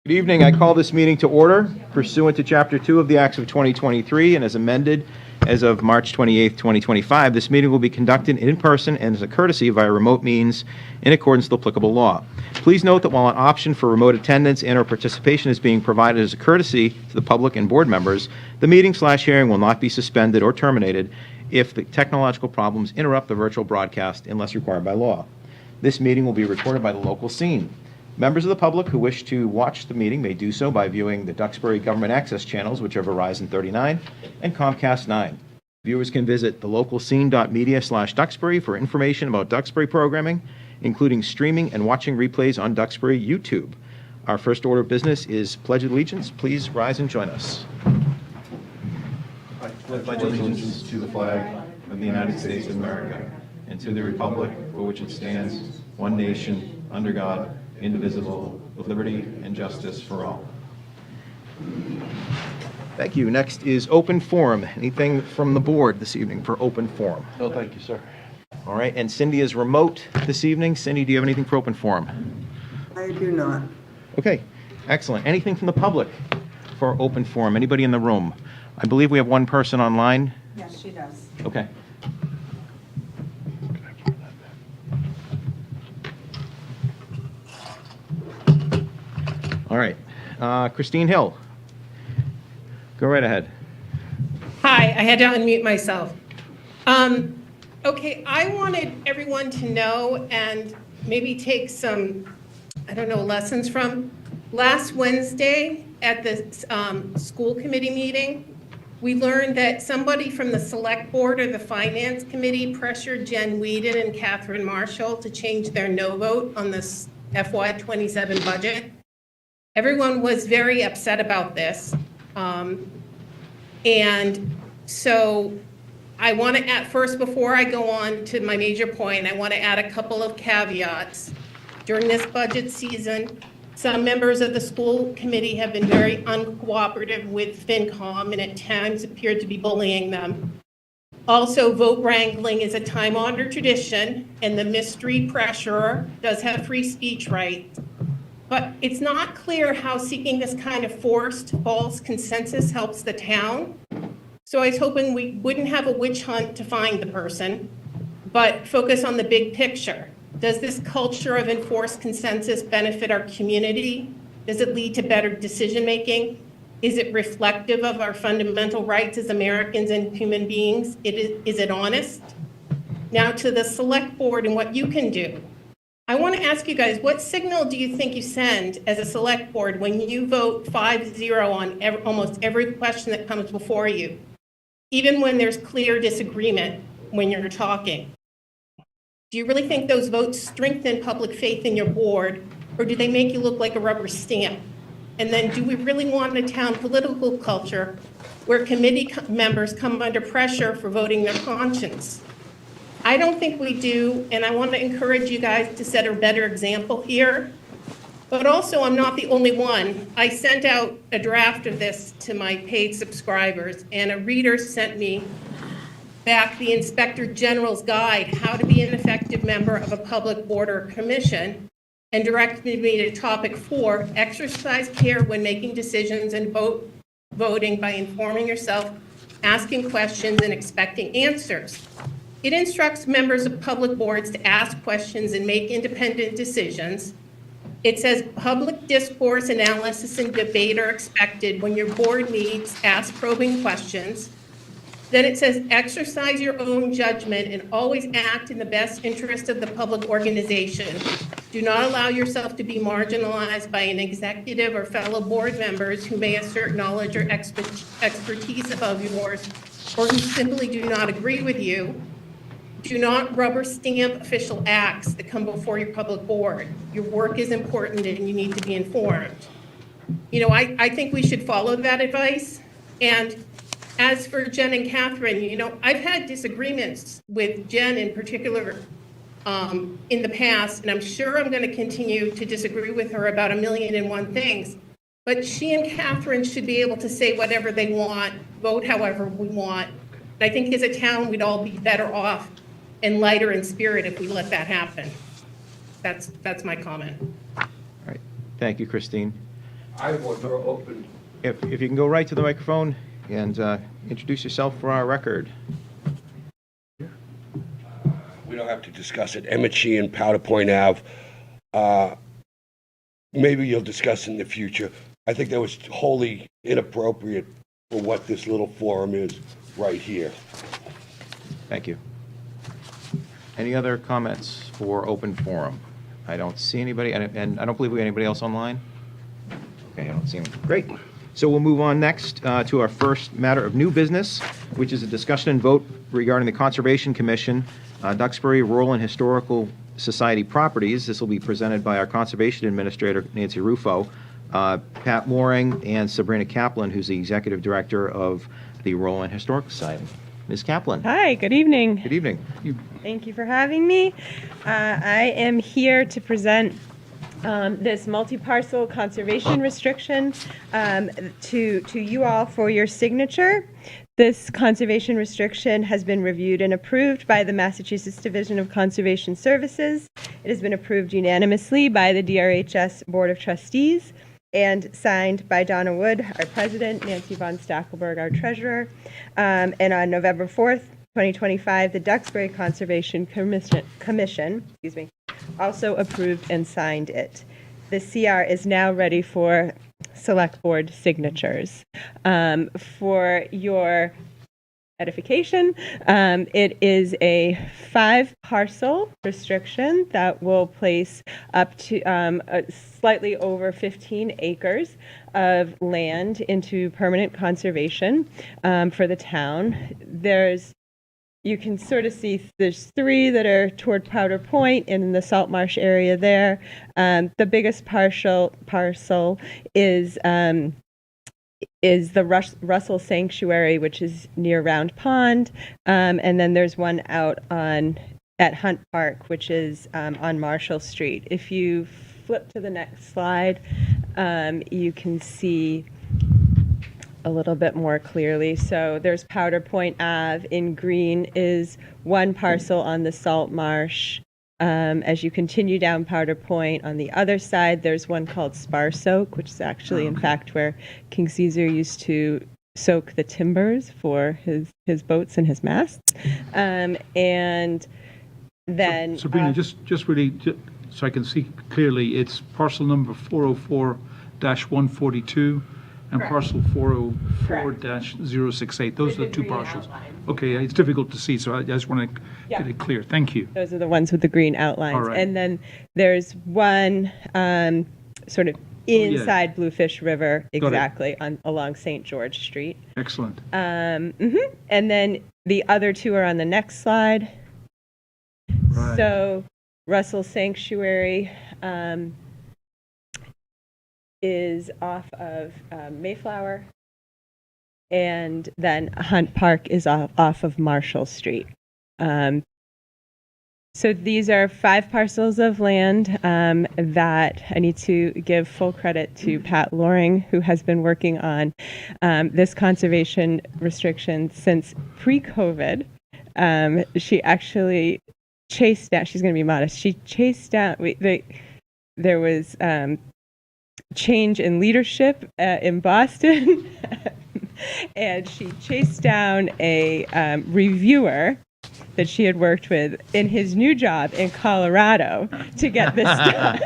Good evening. I call this meeting to order pursuant to Chapter 2 of the Acts of 2023 and as amended as of March 28, 2025. This meeting will be conducted in person and as a courtesy via remote means in accordance with applicable law. Please note that while an option for remote attendance and/or participation is being provided as a courtesy to the public and board members, the meeting/hearing will not be suspended or terminated if the technological problems interrupt the virtual broadcast unless required by law. This meeting will be recorded by the local scene. Members of the public who wish to watch the meeting may do so by viewing the Duxbury Government Access channels, which are Verizon 39 and Comcast 9. Viewers can visit thelocalscene.media/Duxbury for information about Duxbury programming, including streaming and watching replays on Duxbury YouTube. Our first order of business is Pledge of Allegiance. Please rise and join us. I pledge allegiance to the flag of the United States of America and to the republic for which it stands, one nation, under God, indivisible, with liberty and justice for all. Thank you. Next is open forum. Anything from the board this evening for open forum? No, thank you, sir. All right, and Cindy is remote this evening. Cindy, do you have anything for open forum? I do not. Okay, excellent. Anything from the public for open forum? Anybody in the room? I believe we have one person online. Yes, she does. Okay. All right, Christine Hill, go right ahead. Hi, I had to unmute myself. Okay, I wanted everyone to know and maybe take some, lessons from. Last Wednesday at the school committee meeting, we learned that somebody from the select board or the finance committee pressured Jen Whedon and Catherine Marshall to change their no vote on this FY27 budget. Everyone was very upset about this. And so I want to add, first, before I go on to my major point, I want to add a couple of caveats. During this budget season, some members of the school committee have been very uncooperative with FinCom and at times appeared to be bullying them. Also, vote wrangling is a time-honored tradition, and the mystery pressurer does have free speech rights. But it's not clear how seeking this kind of forced false consensus helps the town. So I was hoping we wouldn't have a witch hunt to find the person, but focus on the big picture. Does this culture of enforced consensus benefit our community? Does it lead to better decision-making? Is it reflective of our fundamental rights as Americans and human beings? Is it honest? Now to the select board and what you can do. I want to ask you guys, what signal do you think you send as a select board when you vote 5-0 on almost every question that comes before you, even when there's clear disagreement when you're talking? Do you really think those votes strengthen public faith in your board, or do they make you look like a rubber stamp? And then do we really want a town political culture where committee members come under pressure for voting their conscience? I don't think we do, and I want to encourage you guys to set a better example here. But also, I'm not the only one. I sent out a draft of this to my paid subscribers, and a reader sent me back the Inspector General's guide, How to Be an Effective Member of a Public Board or Commission, and directed me to topic 4, exercise care when making decisions and voting by informing yourself, asking questions, and expecting answers. It instructs members of public boards to ask questions and make independent decisions. It says public discourse, analysis, and debate are expected when your board meets, ask probing questions. Then it says exercise your own judgment and always act in the best interest of the public organization. Do not allow yourself to be marginalized by an executive or fellow board members who may assert knowledge or expertise above yours, or who simply do not agree with you. Do not rubber stamp official acts that come before your public board. Your work is important and you need to be informed. I think we should follow that advice. And as for Jen and Catherine, I've had disagreements with Jen in particular in the past, and I'm sure I'm going to continue to disagree with her about 1,000,001 things. But she and Catherine should be able to say whatever they want, vote however we want. And I think as a town, we'd all be better off and lighter in spirit if we let that happen. That's my comment. All right. Thank you, Christine. I vote for open. If you can go right to the microphone and introduce yourself for our record. We don't have to discuss it. Emmett Sheehan, Powder Point Ave. Maybe you'll discuss in the future. I think that was wholly inappropriate for what this little forum is right here. Thank you. Any other comments for open forum? I don't see anybody, and I don't believe we have anybody else online. Okay, I don't see anyone. Great. So we'll move on next to our first matter of new business, which is a discussion and vote regarding the Conservation Commission, Duxbury Rural and Historical Society properties. This will be presented by our Conservation Administrator, Nancy Rufo, Pat Loring, and Sabrina Kaplan, who's the Executive Director of the Rural and Historical Society. Ms. Kaplan. Hi, good evening. Good evening. Thank you for having me. I am here to present this multi-parcel conservation restriction to you all for your signature. This conservation restriction has been reviewed and approved by the Massachusetts Division of Conservation Services. It has been approved unanimously by the DRHS Board of Trustees and signed by Donna Wood, our president, Nancy von Stackelberg, our treasurer. And on November 4th, 2025, the Duxbury Conservation Commission also approved and signed it. The CR is now ready for select board signatures. For your edification, it is a 5-parcel restriction that will place up to slightly over 15 acres of land into permanent conservation for the town. You can sort of see there's 3 that are toward Powder Point in the Salt Marsh area there. The biggest parcel is the Russell Sanctuary, which is near Round Pond, and then there's one out at Hunt Park, which is on Marshall Street. If you flip to the next slide, you can see a little bit more clearly. So there's Powder Point Ave. In green is one parcel on the Salt Marsh. As you continue down Powder Point, on the other side, there's one called Sparse Oak, which is actually, in fact, where King Caesar used to soak the timbers for his boats and his masts. And then... Sabrina, just really, so I can see clearly, it's parcel number 404-142 and Correct. parcel 404-068. Those are the 2 parcels. Okay, it's difficult to see, so I just want to get it clear. Thank you. Those are the ones with the green outlines. All right. And then there's one sort of inside Bluefish River, exactly, along St. George Street. Excellent. And then the other 2 are on the next slide. Right. So Russell Sanctuary is off of Mayflower, and then Hunt Park is off of Marshall Street. So these are 5 parcels of land that I need to give full credit to Pat Loring, who has been working on this conservation restriction since pre-COVID. She actually chased down, she's going to be modest, she chased down, there was change in leadership in Boston, and she chased down a reviewer that she had worked with in his new job in Colorado to get this done.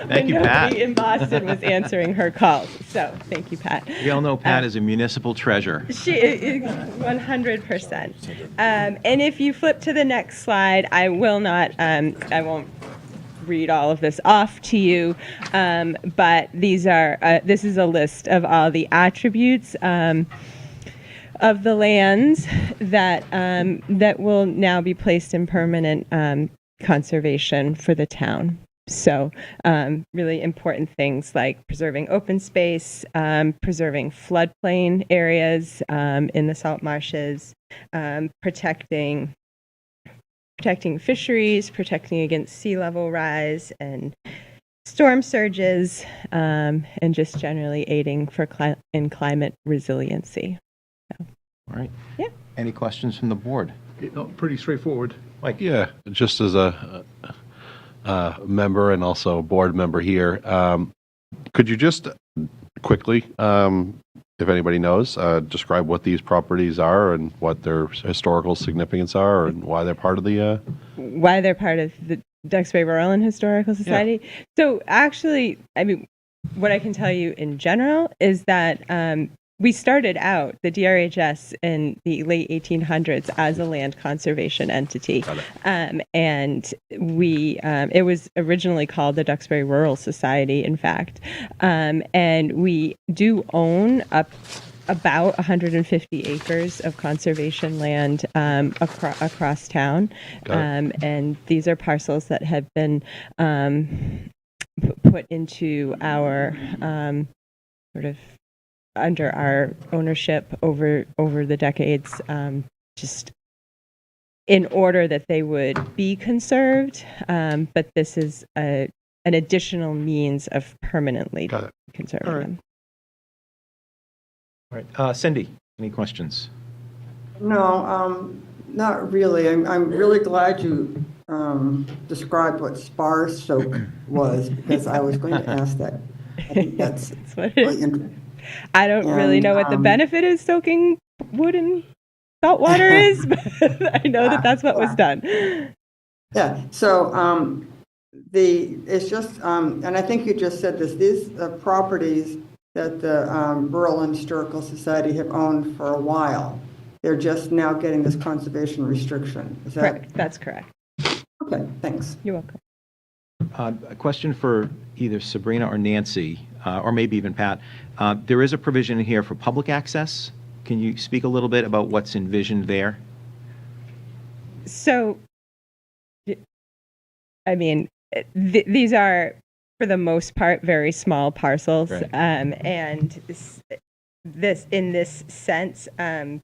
Thank you, Pat. Nobody in Boston was answering her calls. So thank you, Pat. We all know Pat is a municipal treasure. She is 100%. And if you flip to the next slide, I won't read all of this off to you, but this is a list of all the attributes of the lands that will now be placed in permanent conservation for the town. So really important things like preserving open space, preserving floodplain areas in the salt marshes, protecting fisheries, protecting against sea level rise and storm surges, and just generally aiding in climate resiliency. So, All right. yeah. Any questions from the board? Pretty straightforward. Mike? Yeah, just as a member and also a board member here, could you just quickly, if anybody knows, describe what these properties are and what their historical significance are and why they're part of the, Why they're part of the Duxbury Rural and Historical Society. So actually, I mean, what I can tell you in general is that we started out the DRHS in the late 1800s as a land conservation entity, and we it was originally called the Duxbury Rural Society, in fact, and we do own about 150 acres of conservation land across town, and these are parcels that have been put into our sort of under our ownership over the decades, just in order that they would be conserved. But this is an additional means of permanently conserving them. All right. Cindy, any questions? No, not really. I'm really glad you described what spar soak was, because I was going to ask that. I think that's what it really is. interesting. I don't really know what the benefit is soaking wood in salt water is, but I know that that's what was done. Yeah, so it's just, and I think you just said this, these properties that the Rural and Historical Society have owned for a while, they're just now getting this conservation restriction. Is that Correct. That's correct. okay? Thanks. You're welcome. A question for either Sabrina or Nancy, or maybe even Pat. There is a provision here for public access. Can you speak a little bit about what's envisioned there? So, I mean, these are, for the most part, very small parcels, Right. and this, in this sense, I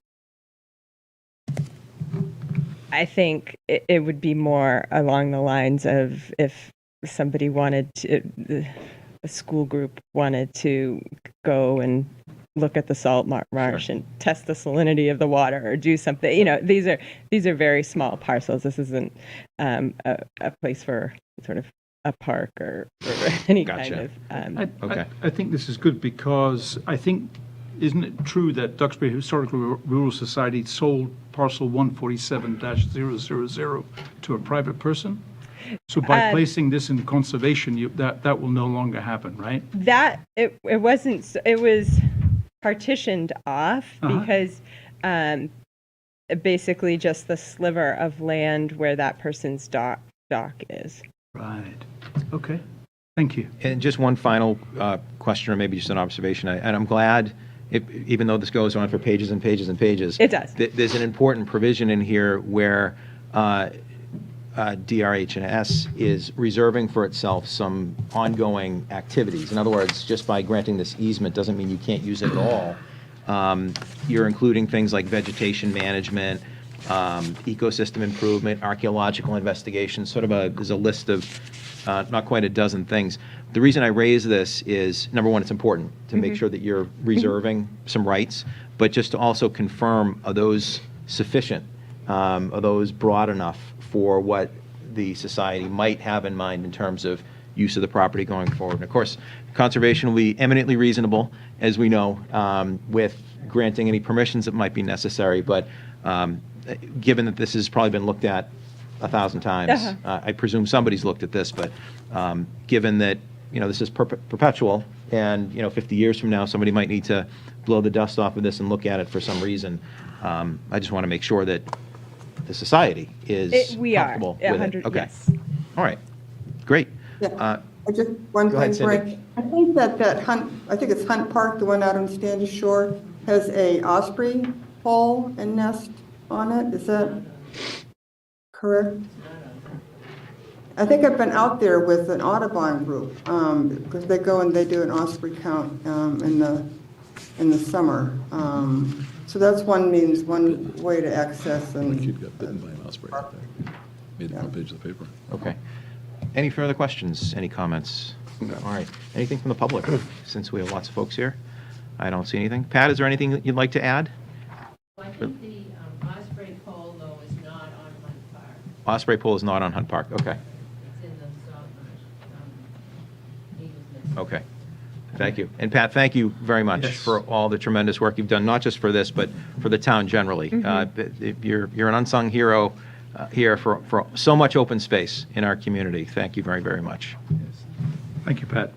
think it would be more along the lines of if somebody wanted to, a school group wanted to go and look at the salt marsh and test the salinity of the water or do something. You know, these are very small parcels. This isn't a place for sort of a park or any Gotcha. kind of. Okay. I think this is good because I think, isn't it true that Duxbury Historical Rural Society sold parcel 147-000 to a private person? So by placing this in conservation, that will no longer happen, right? That it wasn't. It was partitioned off because basically just the sliver of land where that person's dock is. Right. Okay. Thank you. And just one final question, or maybe just an observation. And I'm glad, even though this goes on for pages and pages and pages, It does. There's an important provision in here where DRH&S is reserving for itself some ongoing activities. In other words, just by granting this easement doesn't mean you can't use it at all. You're including things like vegetation management, ecosystem improvement, archaeological investigation, there's a list of not quite a dozen things. The reason I raise this is, number one, it's important to make sure that you're reserving some rights, but just to also confirm, are those sufficient? Are those broad enough for what the society might have in mind in terms of use of the property going forward? And of course, conservation will be eminently reasonable, as we know, with granting any permissions that might be necessary, but given that this has probably been looked at 1,000 times, I presume somebody's looked at this, but given that, this is perpetual, and, 50 years from now, somebody might need to blow the dust off of this and look at it for some reason, I just want to make sure that the society is We comfortable are with 100. it. Okay. Yes. All right. Great. Yeah. Just one Go ahead, thing, Frank. I think that I think it's Hunt Park, the one out on Standish Shore, has a osprey hole and nest on it. Is that correct? I think I've been out there with an Audubon group, because they go and they do an osprey count in the summer. So that's one way to access and. Kid got bitten by an osprey out there. Made the front page of the paper. Okay. Any further questions? Any comments? All right. Anything from the public, since we have lots of folks here? I don't see anything. Pat, is there anything that you'd like to add? I think the osprey pole, though, is not on Hunt Park. Osprey Pool is not on Hunt Park. Okay. It's in the salt marsh, Eagles Nest. Okay. Thank you. And Pat, thank you very much Yes. for all the tremendous work you've done, not just for this, but for the town generally. You're an unsung hero here for so much open space in our community. Thank you very, very much. Thank you, Pat.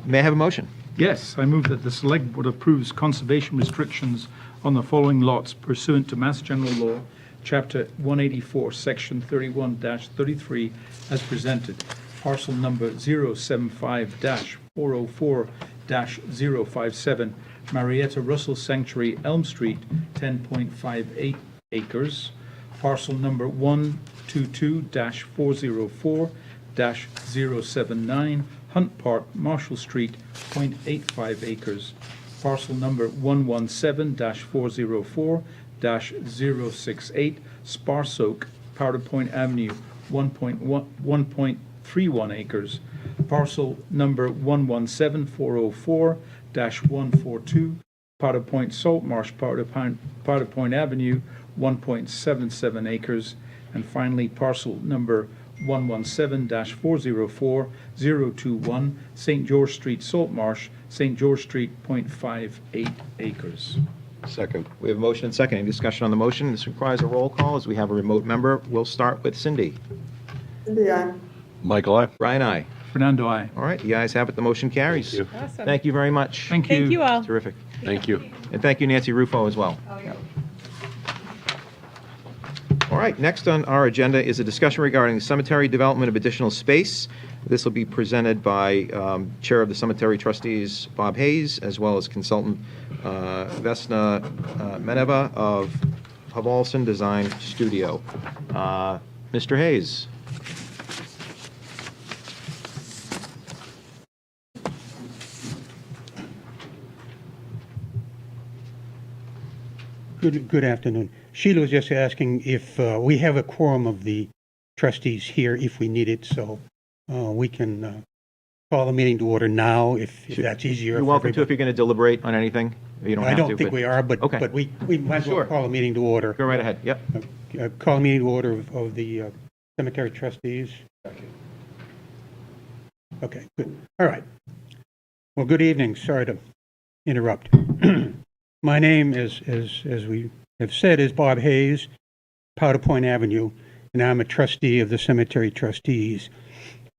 May I have a motion? Yes, I move that the Select Board approves conservation restrictions on the following lots pursuant to Mass General Law, Chapter 184, Section 31-33, as presented. Parcel number 075-404-057, Marietta Russell Sanctuary, Elm Street, 10.58 acres. Parcel number 122-404-079, Hunt Park, Marshall Street, 0.85 acres. Parcel number 117-404-068, Sparse Oak, Powder Point Avenue, 1.31 acres. Parcel number 117-404-142, Powder Point Salt Marsh, Powder Point Avenue, 1.77 acres. And finally, parcel number 117-404-021, St. George Street, Salt Marsh, St. George Street, 0.58 acres. Second. We have a motion and second. Any discussion on the motion? This requires a roll call as we have a remote member. We'll start with Cindy. Cindy, aye. Michael, I. Brian, aye. Fernando, aye. All right, the ayes have it. The motion carries. Thank Awesome. Thank you very much. Thank you. Thank you all. Terrific. Thank you. And thank you, Nancy Rufo, as well. All right, next on our agenda is a discussion regarding the cemetery development of additional space. This will be presented by Chair of the Cemetery Trustees, Bob Hayes, as well as consultant Vesna Meneva of Havalson Design Studio. Mr. Hayes. Good afternoon. Sheila was just asking if we have a quorum of the trustees here if we need it, so we can call the meeting to order now if that's easier. You're welcome to if you're going to deliberate on anything. You don't I have to. don't think we are, but Okay. but we might as well Sure. call the meeting to order. Go right ahead. Yep. Call the meeting to order of the cemetery trustees. Okay, good. All right. Well, good evening. Sorry to interrupt. My name, as we have said, is Bob Hayes, Powder Point Avenue, and I'm a trustee of the cemetery trustees.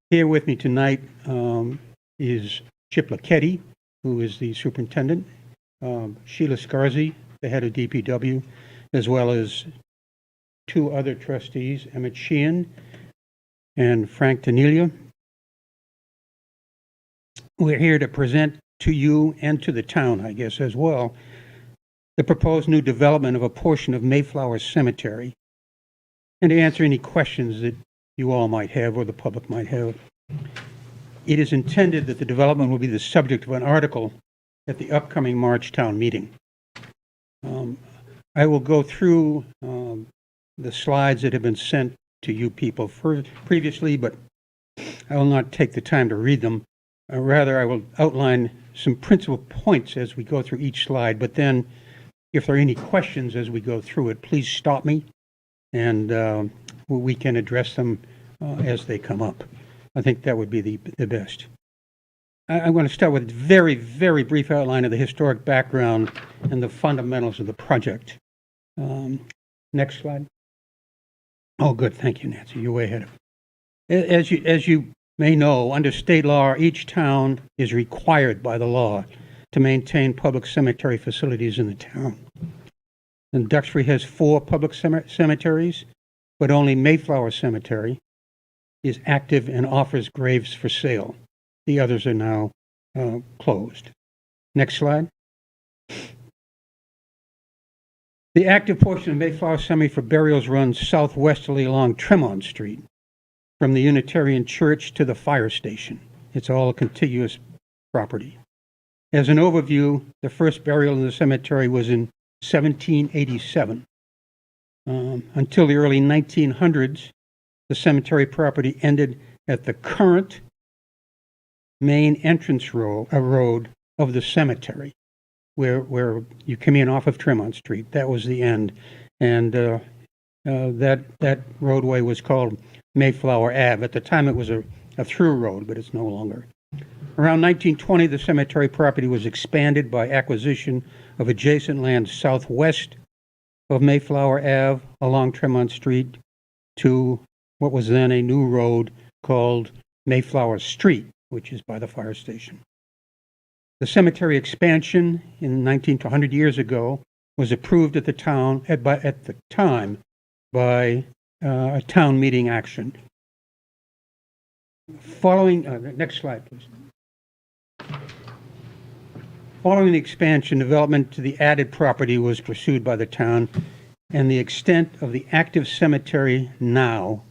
Here with me tonight is Chip Lacchetti, who is the superintendent, Sheila Scarzi, the head of DPW, as well as two other trustees, Emmett Sheehan and Frank Danelia. We're here to present to you and to the town, I guess, as well, the proposed new development of a portion of Mayflower Cemetery, and to answer any questions that you all might have or the public might have. It is intended that the development will be the subject of an article at the upcoming March town meeting. I will go through the slides that have been sent to you people previously, but I will not take the time to read them. Rather, I will outline some principal points as we go through each slide, but then if there are any questions as we go through it, please stop me, and we can address them as they come up. I think that would be the best. I'm going to start with a very, very brief outline of the historic background and the fundamentals of the project. Next slide. Oh, good. Thank you, Nancy. You're way ahead of it. As you may know, under state law, each town is required by the law to maintain public cemetery facilities in the town. And Duxbury has 4 public cemeteries, but only Mayflower Cemetery is active and offers graves for sale. The others are now closed. Next slide. The active portion of Mayflower Cemetery for burials runs southwesterly along Tremont Street, from the Unitarian Church to the fire station. It's all a contiguous property. As an overview, the first burial in the cemetery was in 1787. Until the early 1900s, the cemetery property ended at the current main entrance road of the cemetery, where you come in off of Tremont Street. That was the end. And that roadway was called Mayflower Ave. At the time, it was a through road, but it's no longer. Around 1920, the cemetery property was expanded by acquisition of adjacent land southwest of Mayflower Ave along Tremont Street to what was then a new road called Mayflower Street, which is by the fire station. The cemetery expansion in 100 years ago was approved at the time by a town meeting action. Following, next slide, please. Following the expansion, development to the added property was pursued by the town, and the extent of the active cemetery now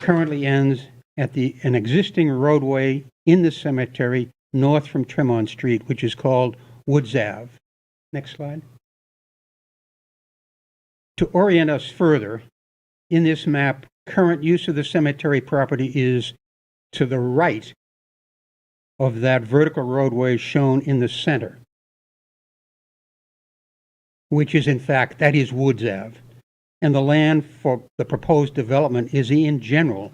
currently ends at an existing roadway in the cemetery north from Tremont Street, which is called Woods Ave. Next slide. To orient us further, in this map, current use of the cemetery property is to the right of that vertical roadway shown in the center, which is in fact, that is Woods Ave. And the land for the proposed development is in general,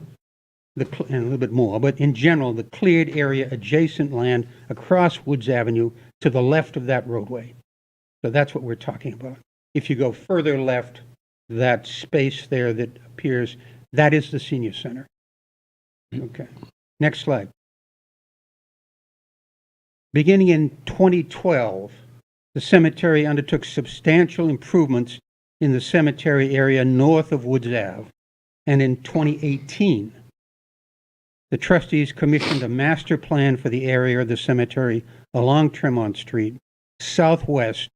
and a little bit more, but in general, the cleared area adjacent land across Woods Avenue to the left of that roadway. So that's what we're talking about. If you go further left, that space there that appears, that is the senior center. Okay, next slide. Beginning in 2012, the cemetery undertook substantial improvements in the cemetery area north of Woods Ave. And in 2018, the trustees commissioned a master plan for the area of the cemetery along Tremont Street, southwest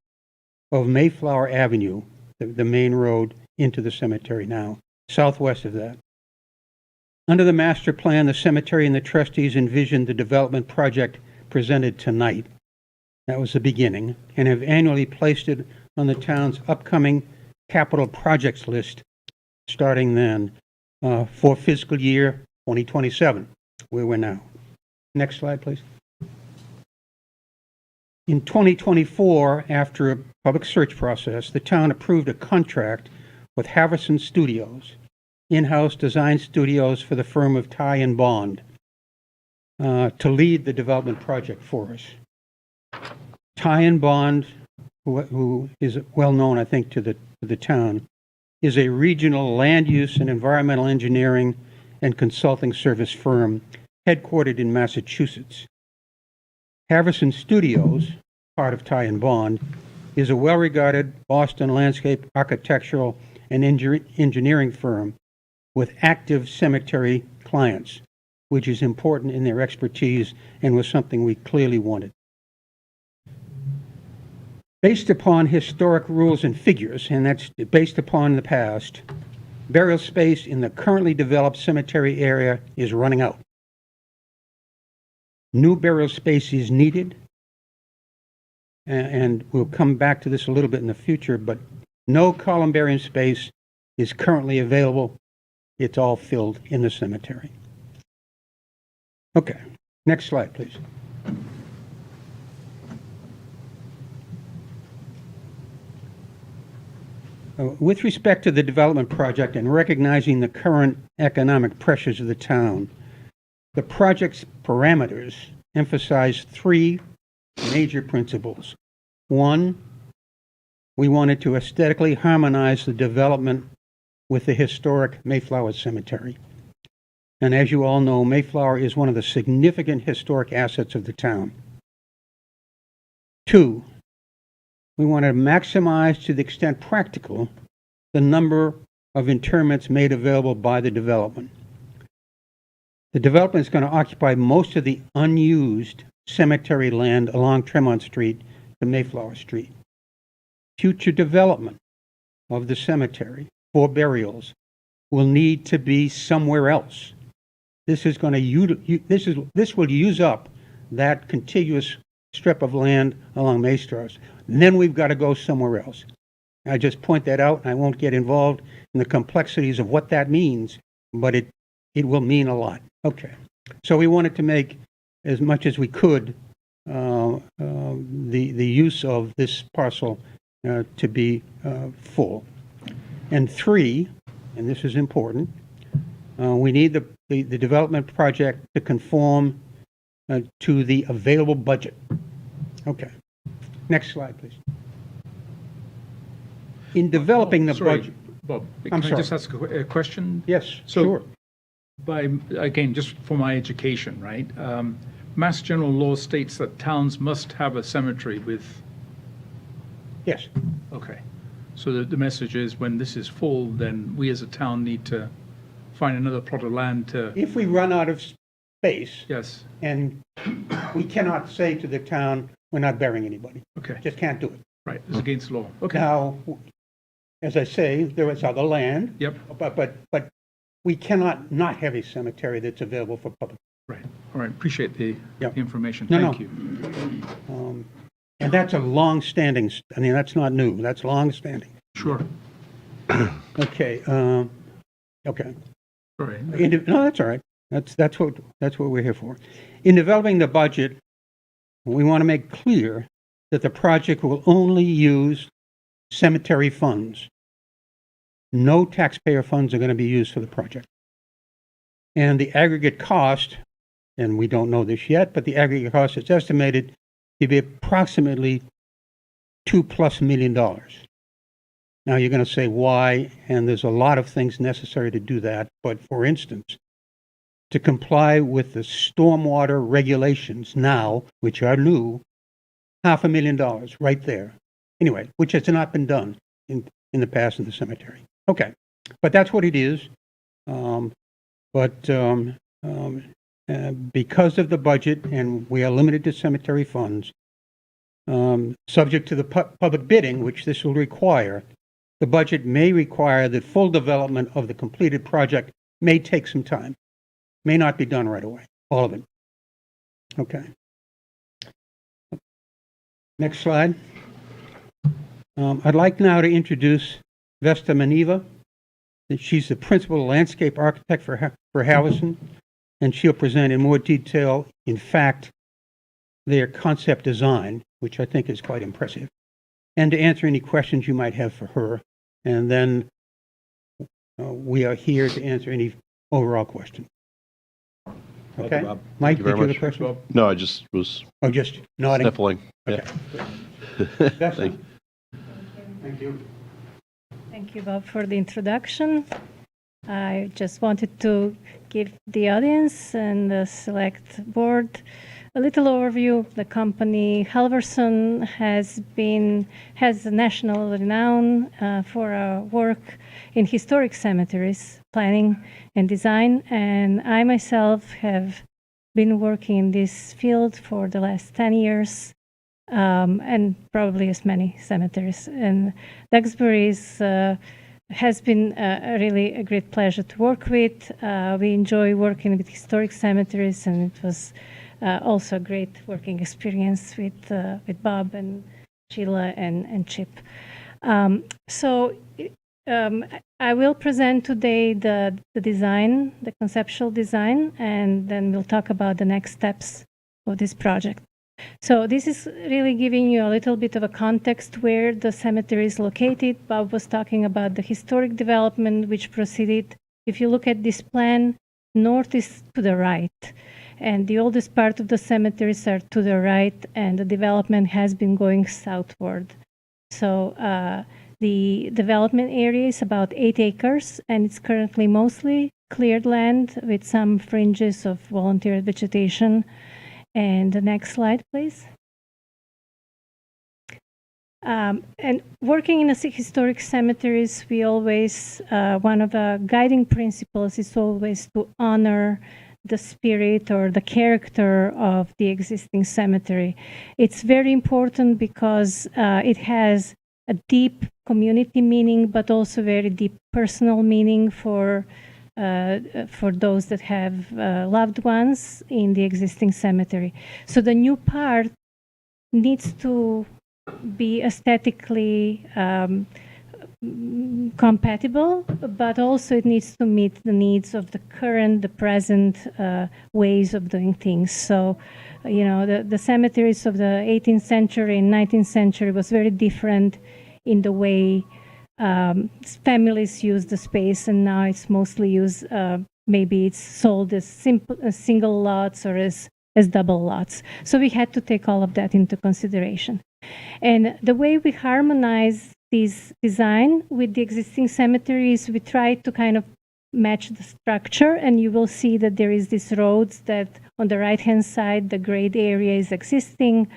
of Mayflower Avenue, the main road into the cemetery now, southwest of that. Under the master plan, the cemetery and the trustees envisioned the development project presented tonight. That was the beginning, and have annually placed it on the town's upcoming capital projects list starting then for fiscal year 2027, where we're now. Next slide, please. In 2024, after a public search process, the town approved a contract with Harrison Studios, in-house design studios for the firm of Ty and Bond, to lead the development project for us. Ty and Bond, who is well known, I think, to the town, is a regional land use and environmental engineering and consulting service firm headquartered in Massachusetts. Harrison Studios, part of Ty and Bond, is a well-regarded Boston landscape architectural and engineering firm with active cemetery clients, which is important in their expertise and was something we clearly wanted. Based upon historic rules and figures, and that's based upon the past, burial space in the currently developed cemetery area is running out. New burial space is needed, and we'll come back to this a little bit in the future, but no columbarium space is currently available. It's all filled in the cemetery. Okay, next slide, please. With respect to the development project and recognizing the current economic pressures of the town, the project's parameters emphasize three major principles. One, we wanted to aesthetically harmonize the development with the historic Mayflower Cemetery. And as you all know, Mayflower is one of the significant historic assets of the town. Two, we want to maximize, to the extent practical, the number of interments made available by the development. The development is going to occupy most of the unused cemetery land along Tremont Street to Mayflower Street. Future development of the cemetery for burials will need to be somewhere else. This is going to this will use up that contiguous strip of land along Mayflower. And then we've got to go somewhere else. I just point that out, and I won't get involved in the complexities of what that means, but it will mean a lot. Okay, so we wanted to make as much as we could the use of this parcel to be full. And three, and this is important, we need the development project to conform to the available budget. Okay. Next slide, please. In developing the Sorry, budget. Bob, I'm can I sorry. just ask a question? Yes, So- sure. Again, just for my education, right? Mass General Law states that towns must have a cemetery with, Yes. okay. So the message is when this is full, then we as a town need to find another plot of land to, If we run out of space yes, and we cannot say to the town, we're not burying anybody, okay, just can't do it. right, it's against law. Okay, Now, as I say, there is other land. yep, But we cannot not have a cemetery that's available for public. right. All right, appreciate the Yep. information. No, Thank no. you. And that's a long-standing, I mean, that's not new, that's long-standing. Sure, Okay, okay. all right. No, that's all right. That's what we're here for. In developing the budget, we want to make clear that the project will only use cemetery funds. No taxpayer funds are going to be used for the project. And the aggregate cost, and we don't know this yet, but the aggregate cost is estimated to be approximately $2+ million. Now you're going to say why, and there's a lot of things necessary to do that. But for instance, to comply with the stormwater regulations now, which are new, $500,000 right there. Anyway, which has not been done in the past in the cemetery. Okay, but that's what it is. Because of the budget, and we are limited to cemetery funds, subject to the public bidding, which this will require, the budget may require that full development of the completed project may take some time. May not be done right away, all of it. Okay. Next slide. I'd like now to introduce Vesta Maniva. She's the principal landscape architect for Harrison, and she'll present in more detail, in fact, their concept design, which I think is quite impressive, and to answer any questions you might have for her. And then we are here to answer any overall questions. Okay? Rob. Mike, Thank you very did you have a much. question? No, I just was Oh, just nodding? sniffling. Okay. Yeah. Vesta? Thank- Thank you. Thank you, Bob, for the introduction. I just wanted to give the audience and the select board a little overview of the company. Halverson has a national renown for our work in historic cemeteries, planning and design, and I myself have been working in this field for the last 10 years. And probably as many cemeteries. And Duxbury has been really a great pleasure to work with. We enjoy working with historic cemeteries, and it was also a great working experience with Bob and Sheila and Chip. I will present today the design, the conceptual design, and then we'll talk about the next steps of this project. So this is really giving you a little bit of a context where the cemetery is located. Bob was talking about the historic development which proceeded. If you look at this plan, north is to the right, and the oldest part of the cemeteries are to the right, and the development has been going southward. So the development area is about 8 acres, and it's currently mostly cleared land with some fringes of volunteer vegetation. And the next slide, please. And working in historic cemeteries, we always, one of the guiding principles is always to honor the spirit or the character of the existing cemetery. It's very important because it has a deep community meaning, but also very deep personal meaning for those that have loved ones in the existing cemetery. So the new part needs to be aesthetically compatible, but also it needs to meet the needs of the present ways of doing things. So, you know, the cemeteries of the 18th century and 19th century was very different in the way families use the space, and now it's mostly used, maybe it's sold as single lots or as as double lots. So we had to take all of that into consideration. And the way we harmonize this design with the existing cemeteries, we try to kind of match the structure, and you will see that there is these roads that on the right-hand side, the grade area is existing,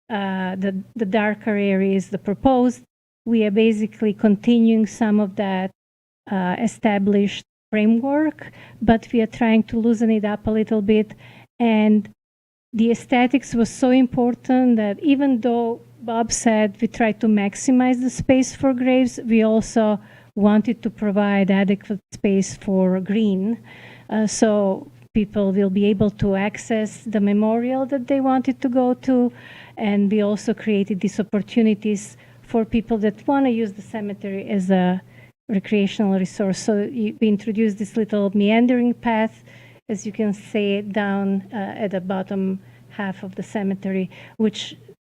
the darker area is the proposed. We are basically continuing some of that established framework, but we are trying to loosen it up a little bit. And the aesthetics was so important that even though Bob said we tried to maximize the space for graves, we also wanted to provide adequate space for green. So people will be able to access the memorial that they wanted to go to. And we also created these opportunities for people that want to use the cemetery as a recreational resource. So we introduced this little meandering path, as you can see down at the bottom half of the cemetery, which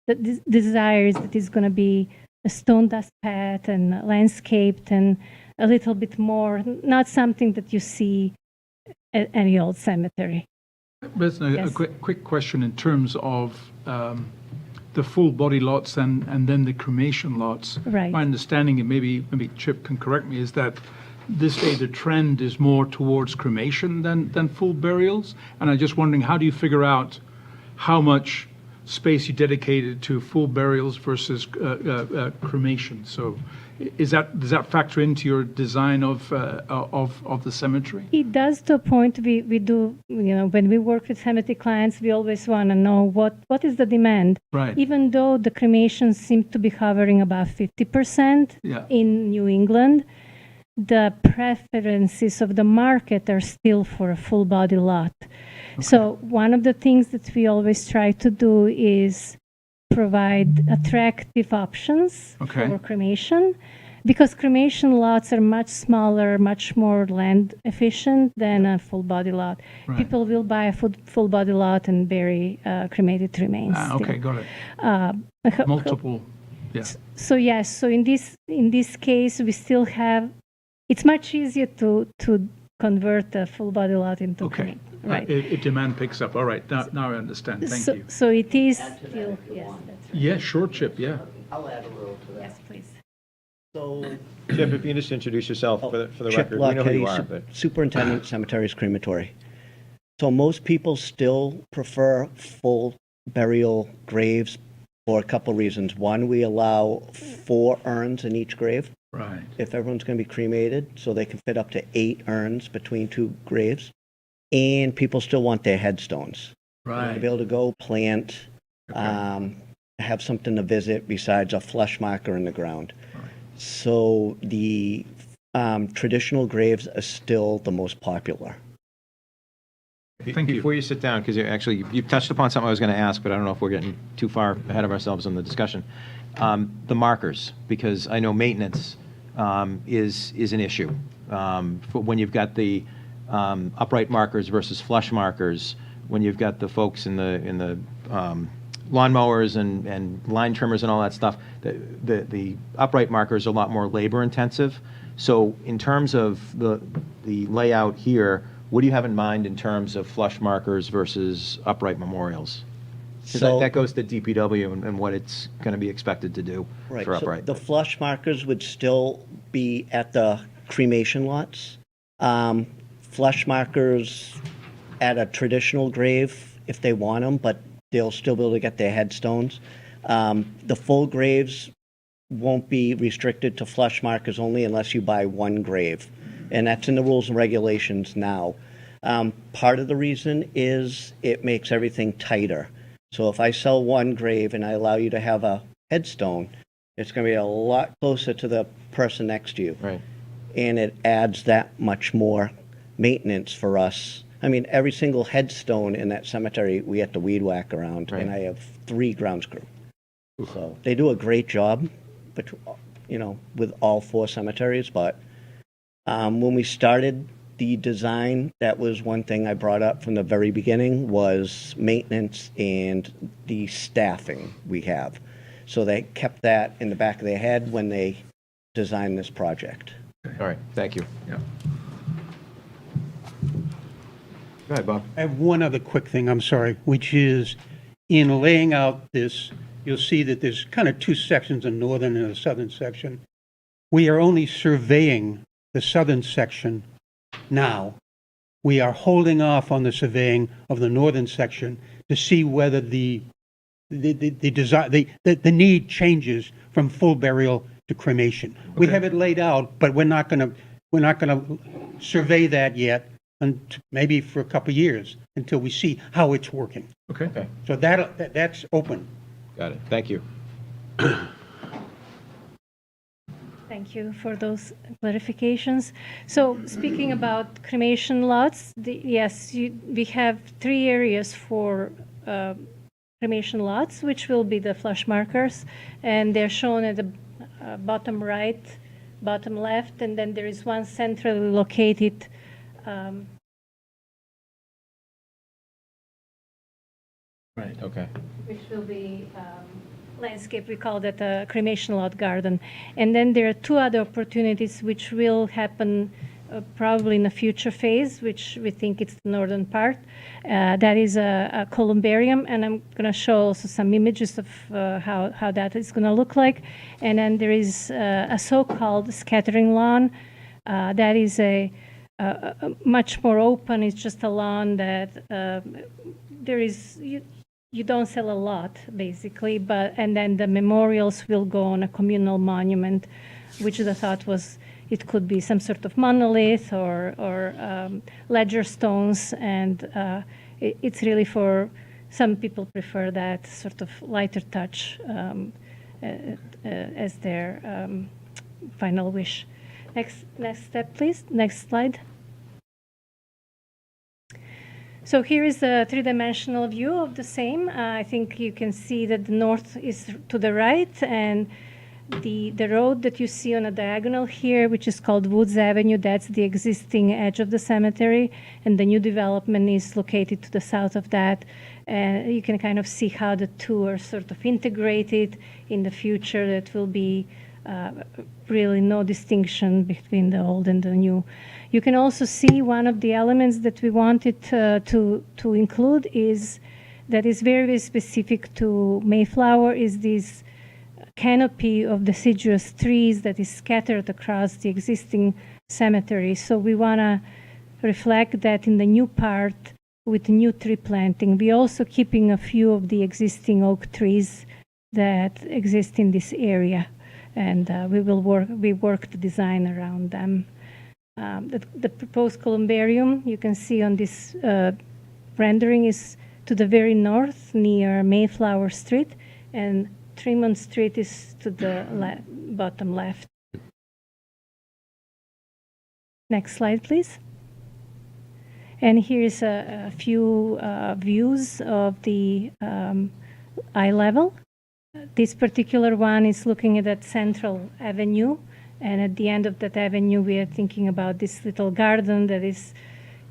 the desire is that it's going to be a stone dust path and landscaped and a little bit more, not something that you see at any old cemetery. But a Yes. quick question in terms of the full body lots and then the cremation lots. Right. My understanding, and maybe Chip can correct me, is that this day the trend is more towards cremation than full burials. And I'm just wondering, how do you figure out how much space you dedicated to full burials versus cremation? So does that factor into your design of the cemetery? It does, to a point. We do, when we work with cemetery clients, we always want to know what is the demand. Right. Even though the cremations seem to be hovering about 50% Yeah. in New England, the preferences of the market are still for a full body lot. So one of the things that we always try to do is provide attractive options Okay. for cremation, because cremation lots are much smaller, much more land efficient than a full body lot. Right. People will buy a full body lot and bury cremated remains. Okay, still. got it. Multiple, yeah. So yes, so in this case, we still have. It's much easier to convert a full body lot into Okay. cremation. Right. If demand picks up. All right. Now I understand. Thank you. So it is still, yes, that's right. Yeah, sure, Chip. Yeah. I'll add a little to that. Yes, please. So, Chip, if you can just introduce yourself for the Chip record. We know who you are, Locketti, but Superintendent, Cemeteries, Crematory. So most people still prefer full burial graves for a couple reasons. One, we allow 4 urns in each grave Right. if everyone's going to be cremated, so they can fit up to 8 urns between 2 graves. And people still want their headstones. They want to Right. be able to go plant, have something to visit besides a flush marker in the ground. So the traditional graves are still the most popular. Thank you. Before you sit down, because you've touched upon something I was going to ask, but I don't know if we're getting too far ahead of ourselves in the discussion. The markers, because I know maintenance is an issue. For when you've got the upright markers versus flush markers, when you've got the folks in the lawnmowers and line trimmers and all that stuff, the upright markers are a lot more labor intensive. So in terms of the layout here, what do you have in mind in terms of flush markers versus upright memorials? Because So- that goes to DPW and what it's going to be expected to do Right, for so upright. the flush markers would still be at the cremation lots. Flush markers at a traditional grave if they want them, but they'll still be able to get their headstones. The full graves won't be restricted to flush markers only unless you buy one grave. And that's in the rules and regulations now. Part of the reason is it makes everything tighter. So if I sell one grave and I allow you to have a headstone, it's going to be a lot closer to the person next to you. Right. And it adds that much more maintenance for us. I mean, every single headstone in that cemetery, we have to weed whack around, Right. and I have 3 grounds crew. So they do a great job, but with all 4 cemeteries. But when we started the design, that was one thing I brought up from the very beginning, was maintenance and the staffing we have. So they kept that in the back of their head when they designed this project. All right, thank you. Yeah. Go ahead, Bob. I have one other quick thing, I'm sorry, which is in laying out this, you'll see that there's kind of two sections, a northern and a southern section. We are only surveying the southern section now. We are holding off on the surveying of the northern section to see whether the need changes from full burial to cremation. We have it laid out, but we're not gonna survey that yet, and maybe for a couple of years until we see how it's working. Okay. Okay, So that's open. got it. Thank you. Thank you for those clarifications. So speaking about cremation lots, yes, we have 3 areas for cremation lots, which will be the flush markers, and they're shown at the bottom right, bottom left, and then there is one centrally located Right, okay. which will be landscape. We call that a cremation lot garden. And then there are 2 other opportunities which will happen probably in a future phase, which we think it's the northern part. That is a columbarium, and I'm going to show also some images of how that is going to look like. And then there is a so-called scattering lawn. That is a much more open. It's just a lawn that there is... You don't sell a lot, basically, and then the memorials will go on a communal monument, which the thought was it could be some sort of monolith or ledger stones, and it's really for some people prefer that sort of lighter touch as their final wish. Next step, please. Next slide. So here is a 3-dimensional view of the same. I think you can see that the north is to the right, and the road that you see on a diagonal here, which is called Woods Avenue, that's the existing edge of the cemetery, and the new development is located to the south of that. And you can kind of see how the two are sort of integrated in the future. That will be really no distinction between the old and the new. You can also see one of the elements that we wanted to include is that is very, very specific to Mayflower is this canopy of deciduous trees that is scattered across the existing cemetery. So we want to reflect that in the new part with new tree planting. We're also keeping a few of the existing oak trees that exist in this area, and we work the design around them. The proposed columbarium you can see on this rendering is to the very north near Mayflower Street, and Tremont Street is to the bottom left. Next slide, please. And here's a few views of the eye level. This particular one is looking at that central avenue, and at the end of that avenue we are thinking about this little garden that is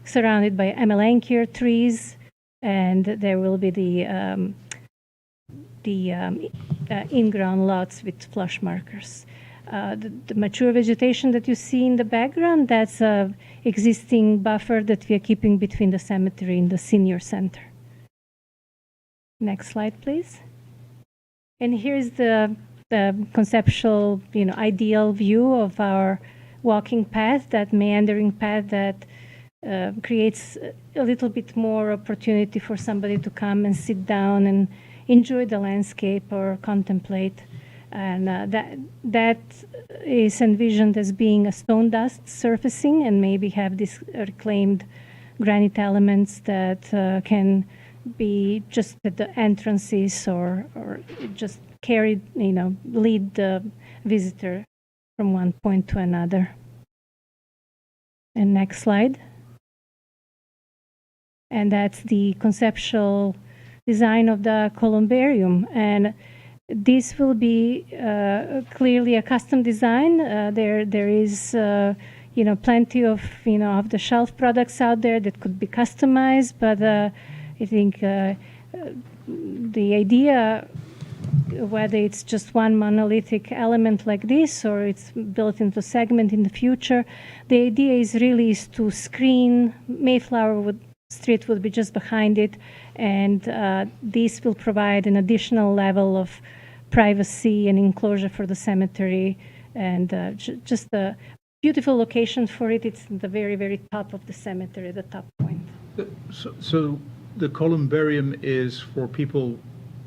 surrounded by amelanchier trees, and there will be the in-ground lots with flush markers. The mature vegetation that you see in the background, that's an existing buffer that we are keeping between the cemetery and the senior center. Next slide, please. And here's the conceptual, ideal view of our walking path, that meandering path that creates a little bit more opportunity for somebody to come and sit down and enjoy the landscape or contemplate. And that is envisioned as being a stone dust surfacing, and maybe have these reclaimed granite elements that can be just at the entrances or just carry, lead the visitor from one point to another. And next slide. And that's the conceptual design of the columbarium. And this will be clearly a custom design. There is, plenty of, off-the-shelf products out there that could be customized, but I think the idea, whether it's just one monolithic element like this or it's built into segment in the future, the idea is really to screen. Mayflower would street will be just behind it, and this will provide an additional level of privacy and enclosure for the cemetery, and just a beautiful location for it. It's the very, very top of the cemetery, the top point. So the columbarium is for people,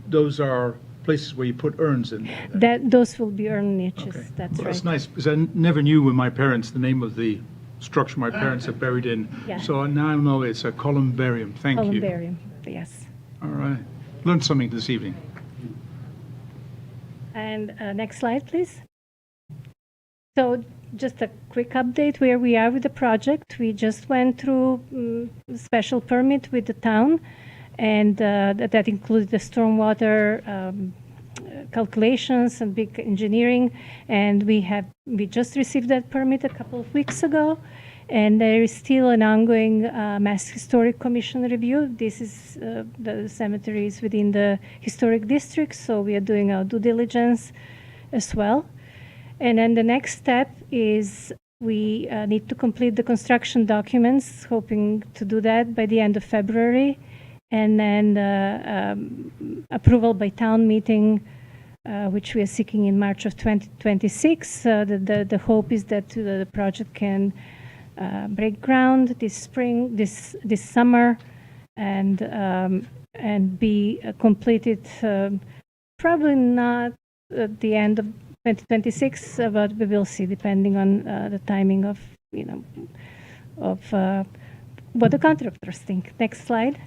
those are places where you put urns in there? Those will be urn niches, Okay. that's Well, right. that's nice, because I never knew when my parents, the name of the structure my parents had buried in. Yeah. So now I know it's a columbarium. Thank you. Columbarium, yes. All right. Learned something this evening. And next slide, please. So just a quick update where we are with the project. We just went through special permit with the town, and that included the stormwater calculations and big engineering. And we just received that permit a couple of weeks ago, and there is still an ongoing Mass Historic Commission review. This is the cemetery is within the historic district, so we are doing our due diligence as well. And then the next step is we need to complete the construction documents, hoping to do that by the end of February, and then approval by town meeting, which we are seeking in March of 2026. The hope is that the project can break ground this spring, this summer, and be completed probably not at the end of 2026, but we will see, depending on the timing of what the contractors think. Next slide.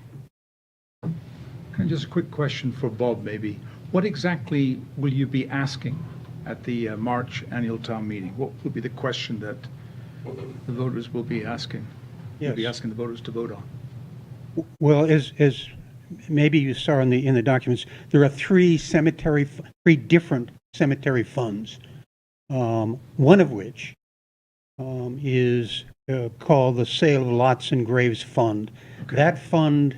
Just a quick question for Bob, maybe. What exactly will you be asking at the March annual town meeting? What will be the question that the voters will be asking? You'll be Yes. asking the voters to vote on. Well, as maybe you saw in the documents, there are three different cemetery funds. One of which is called the Sale of Lots and Graves Fund. Okay. That fund,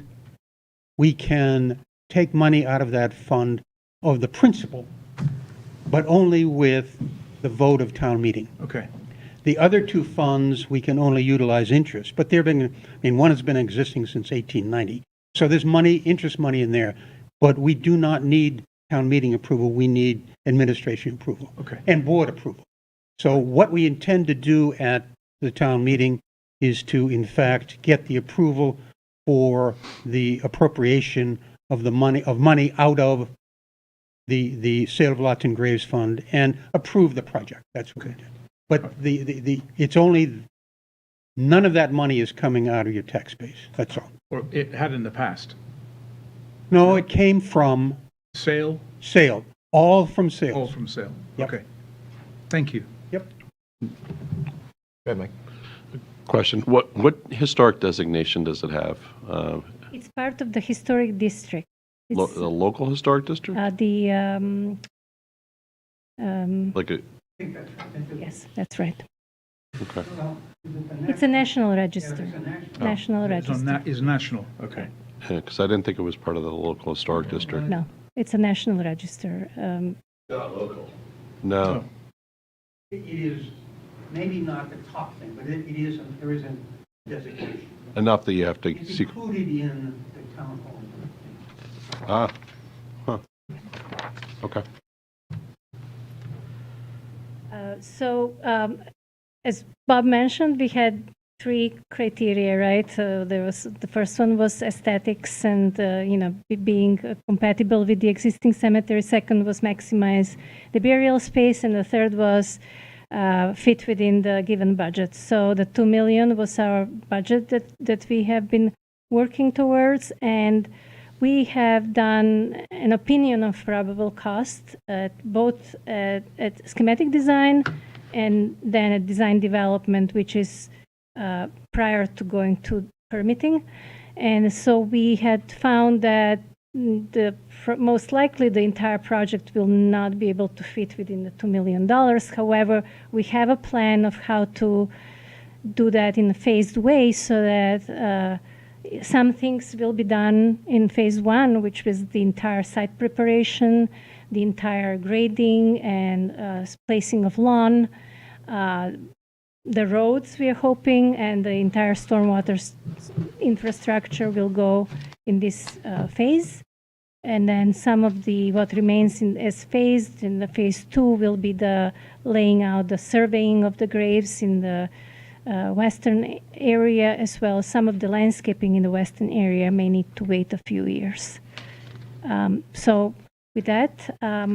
we can take money out of that fund of the principal, but only with the vote of town meeting. Okay. The other two funds, we can only utilize interest, but one has been existing since 1890. So there's interest money in there, but we do not need town meeting approval. We need administration approval. Okay. And board approval. So what we intend to do at the town meeting is to, in fact, get the approval for the appropriation of money out of the Sale of Lots and Graves Fund and approve the project. That's what we did. But it's only, none of that money is coming out of your tax base. That's all. Or it had in the past. No, it came from Sale, sale, all from all sales. from sale. Yep. Okay. Thank you. Yep. Go ahead, Mike. Question, what historic designation does it have? It's part of the historic district. It's, The local historic district? Like a, yes, that's right. okay. It's a national register. National register. Is national, okay. Because I didn't think it was part of the local historic district. No, it's a national register. No. It is maybe not the top thing, but there is a designation. Enough that you have to It's seek. included in the town hall. Ah, huh. Okay. So, as Bob mentioned, we had three criteria, right? There was the first one was aesthetics and being compatible with the existing cemetery. Second was maximize the burial space, and the third was fit within the given budget. So the $2 million was our budget that we have been working towards, and we have done an opinion of probable cost both at schematic design and then at design development, which is prior to going to permitting. And so we had found that most likely the entire project will not be able to fit within the $2 million. However, we have a plan of how to do that in a phased way so that some things will be done in phase one, which was the entire site preparation, the entire grading and placing of lawn, the roads, we are hoping, and the entire stormwater infrastructure will go in this phase. And then some of what remains as phased in the phase 2 will be the laying out, the surveying of the graves in the western area, as well as some of the landscaping in the western area may need to wait a few years. So with that, I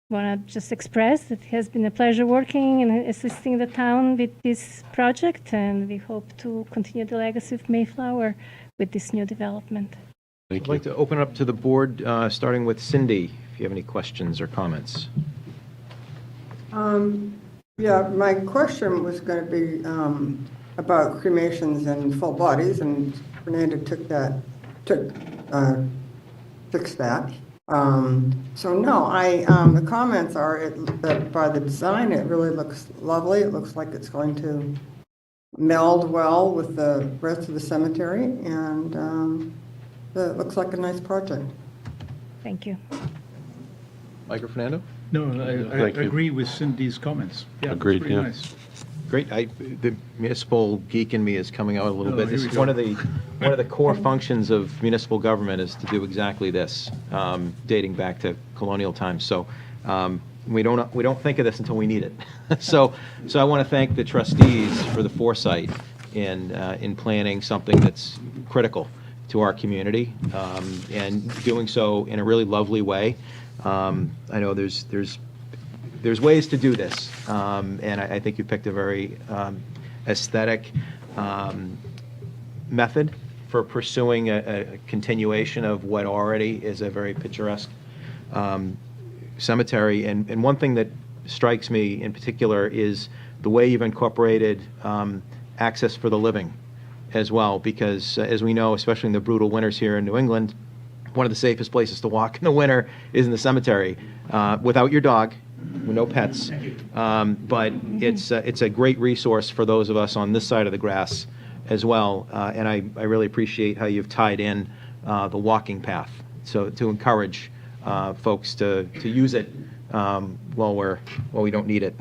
want to just express that it has been a pleasure working and assisting the town with this project, and we hope to continue the legacy of Mayflower with this new development. Thank I'd you. like to open it up to the board, starting with Cindy, if you have any questions or comments. Yeah, my question was going to be about cremations and full bodies, and Fernanda fixed that. So no, the comments are that by the design, it really looks lovely. It looks like it's going to meld well with the rest of the cemetery, and it looks like a nice project. Thank you. Mike or Fernando? No, I Thank you. agree with Cindy's comments. Yeah, it's Agreed, pretty yeah. nice. Great. The municipal geek in me is coming out a little Oh, bit. here This we is go. one of the core functions of municipal government is to do exactly this, dating back to colonial times. So we don't think of this until we need it. So I want to thank the trustees for the foresight in planning something that's critical to our community, and doing so in a really lovely way. I know there's ways to do this, and I think you picked a very aesthetic method for pursuing a continuation of what already is a very picturesque cemetery. And one thing that strikes me in particular is the way you've incorporated access for the living as well, because as we know, especially in the brutal winters here in New England, one of the safest places to walk in the winter is in the cemetery, without your dog, with no pets. But it's a great resource for those of us on this side of the grass as well. And I really appreciate how you've tied in the walking path, so to encourage folks to use it while we don't need it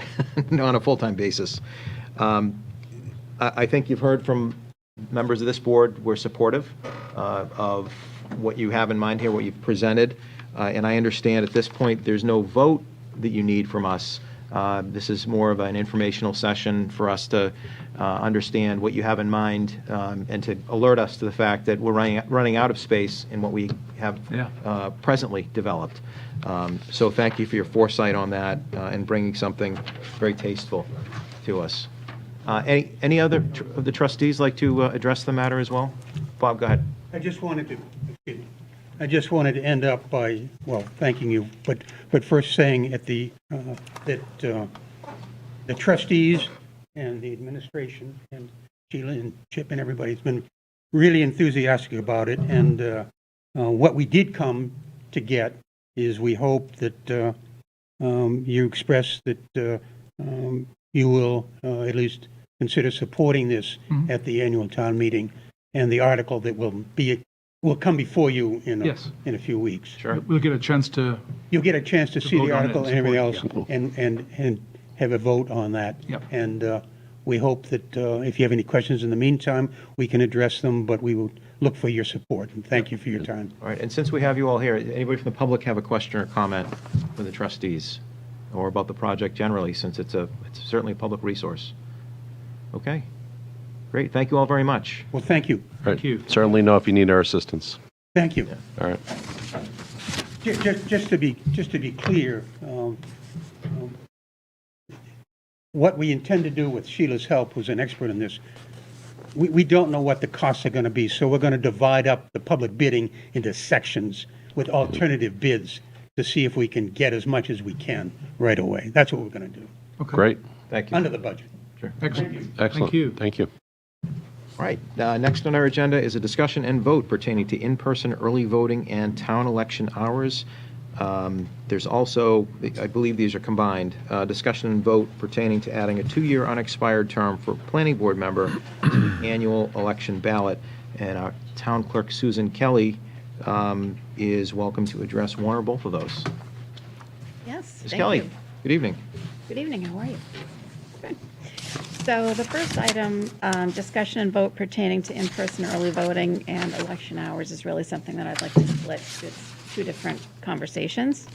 on a full-time basis. I think you've heard from members of this board. We're supportive of what you have in mind here, what you've presented. And I understand at this point there's no vote that you need from us. This is more of an informational session for us to understand what you have in mind, and to alert us to the fact that we're running out of space in what we have presently developed. So thank you for your foresight on that, and bringing something very tasteful to us. Any other of the trustees like to address the matter as well? Bob, go ahead. I just wanted to end up by, well, thanking you, but first saying that the trustees and the administration and Sheila and Chip and everybody's been really enthusiastic about it. And what we did come to get is we hope that you express that you will at least consider supporting this at the annual town meeting, and the article that will come before you in a few weeks. Sure. We'll get a chance to. You'll get a chance to see vote the on it article and and everything else, support and have a vote on that. Yep. And we hope that if you have any questions in the meantime, we can address them, but we will look for your support, and thank you for your time. All right, and since we have you all here, anybody from the public have a question or comment for the trustees, or about the project generally, since it's certainly a public resource? Okay, great, thank you all very much. Well, thank you. Right. you. Certainly know if you need our assistance. Thank you. All right. Just to be clear, what we intend to do with Sheila's help, who's an expert in this, we don't know what the costs are going to be, so we're going to divide up the public bidding into sections with alternative bids to see if we can get as much as we can right away. That's what we're going to do, Okay. Great. Thank you. under the budget. Excellent. Excellent. Thank you. Thank you. All right, next on our agenda is a discussion and vote pertaining to in-person early voting and town election hours. There's also, I believe these are combined, discussion and vote pertaining to adding a 2-year unexpired term for planning board member to the annual election ballot. And our town clerk, Susan Kelly, is welcome to address one or both of those. Yes, Ms. thank Kelly, you. good evening. Good evening, how are you? So the first item, discussion and vote pertaining to in-person early voting and election hours is really something that I'd like to split. It's two different conversations.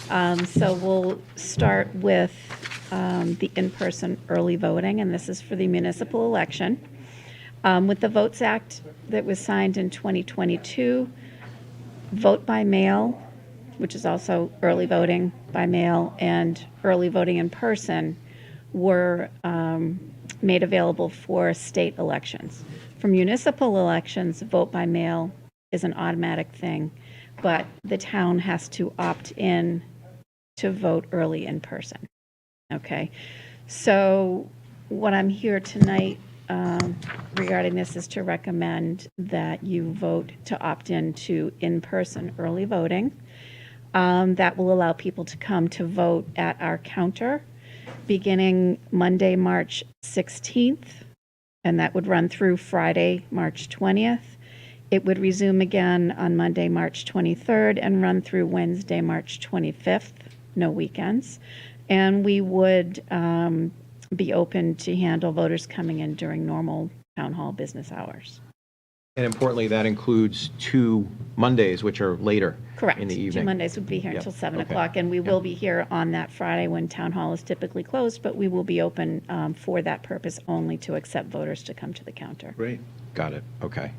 So we'll start with the in-person early voting, and this is for the municipal election. With the Votes Act that was signed in 2022, vote by mail, which is also early voting by mail, and early voting in person were made available for state elections. For municipal elections, vote by mail is an automatic thing, but the town has to opt in to vote early in person. Okay, so what I'm here tonight regarding this is to recommend that you vote to opt in to in-person early voting. That will allow people to come to vote at our counter beginning Monday, March 16th, and that would run through Friday, March 20th. It would resume again on Monday, March 23rd, and run through Wednesday, March 25th, no weekends. And we would be open to handle voters coming in during normal town hall business hours. And importantly, that includes 2 Mondays, which are later Correct. in the 2 evening. Mondays would be here Yep. until 7 Okay. o'clock, and we will be here on that Friday when town hall is typically closed, but we will be open for that purpose only to accept voters to come to the counter. Great. Got it, okay.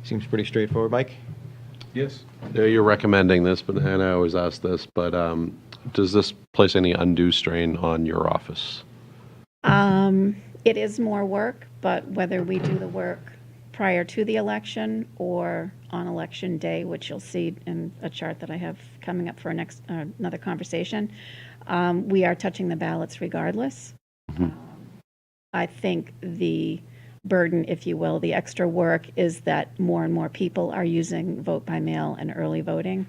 Seems pretty straightforward, Mike? Yes. You're recommending this, but and I always ask this, but does this place any undue strain on your office? It is more work, but whether we do the work prior to the election or on election day, which you'll see in a chart that I have coming up for another conversation, we are touching the ballots regardless. I think the burden, if you will, the extra work is that more and more people are using vote by mail and early voting.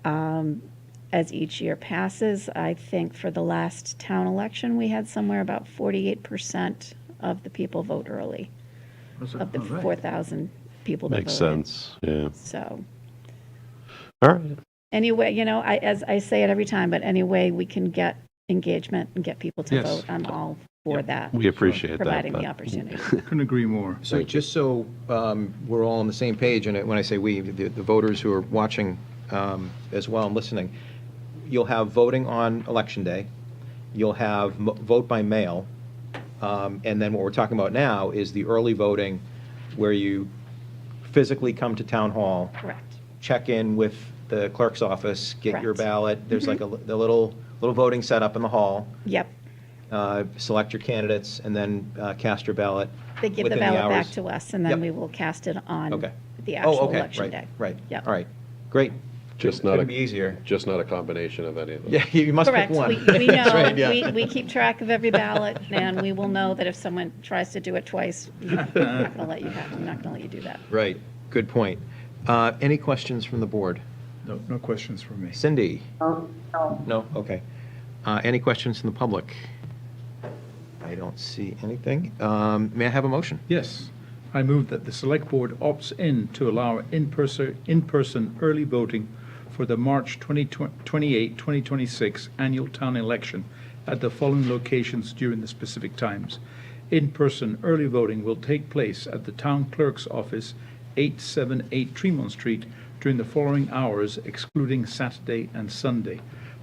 As each year passes, I think for the last town election, we had somewhere about 48% of the people vote early, of the 4,000 people that voted. Makes sense, yeah. So All right. anyway, as I say it every time, but any way we can get engagement and get people to Yes. vote, I'm all for that. We appreciate that. Providing the but- opportunity. Couldn't agree more. So just so we're all on the same page, and when I say we, the voters who are watching as well and listening, you'll have voting on Election Day, you'll have vote by mail, and then what we're talking about now is the early voting where you physically come to town hall, Correct. check in with the clerk's office, get your Correct. ballot. There's like the little voting setup in the hall. Yep. Select your candidates, and then cast your ballot. They give the within ballot back hours. to us, and then Yep. we will cast it on Okay. the Oh, actual okay, election right, day. right. Yep. All right, great. Just not Couldn't be easier. Just not a combination of any of them. Yeah, you must pick Correct. one. We That's know, right, yeah. we keep track of every ballot, and we will know that if someone tries to do it twice, I'm not going to let you do that. Right, good point. Any questions from the board? No questions from me. Cindy? No, okay. Any questions from the public? I don't see anything. May I have a motion? Yes. I move that the Select Board opts in to allow in-person early voting for the March 28, 2026 annual town election at the following locations during the specific times. In-person early voting will take place at the Town Clerk's Office, 878 Tremont Street, during the following hours, excluding Saturday and Sunday.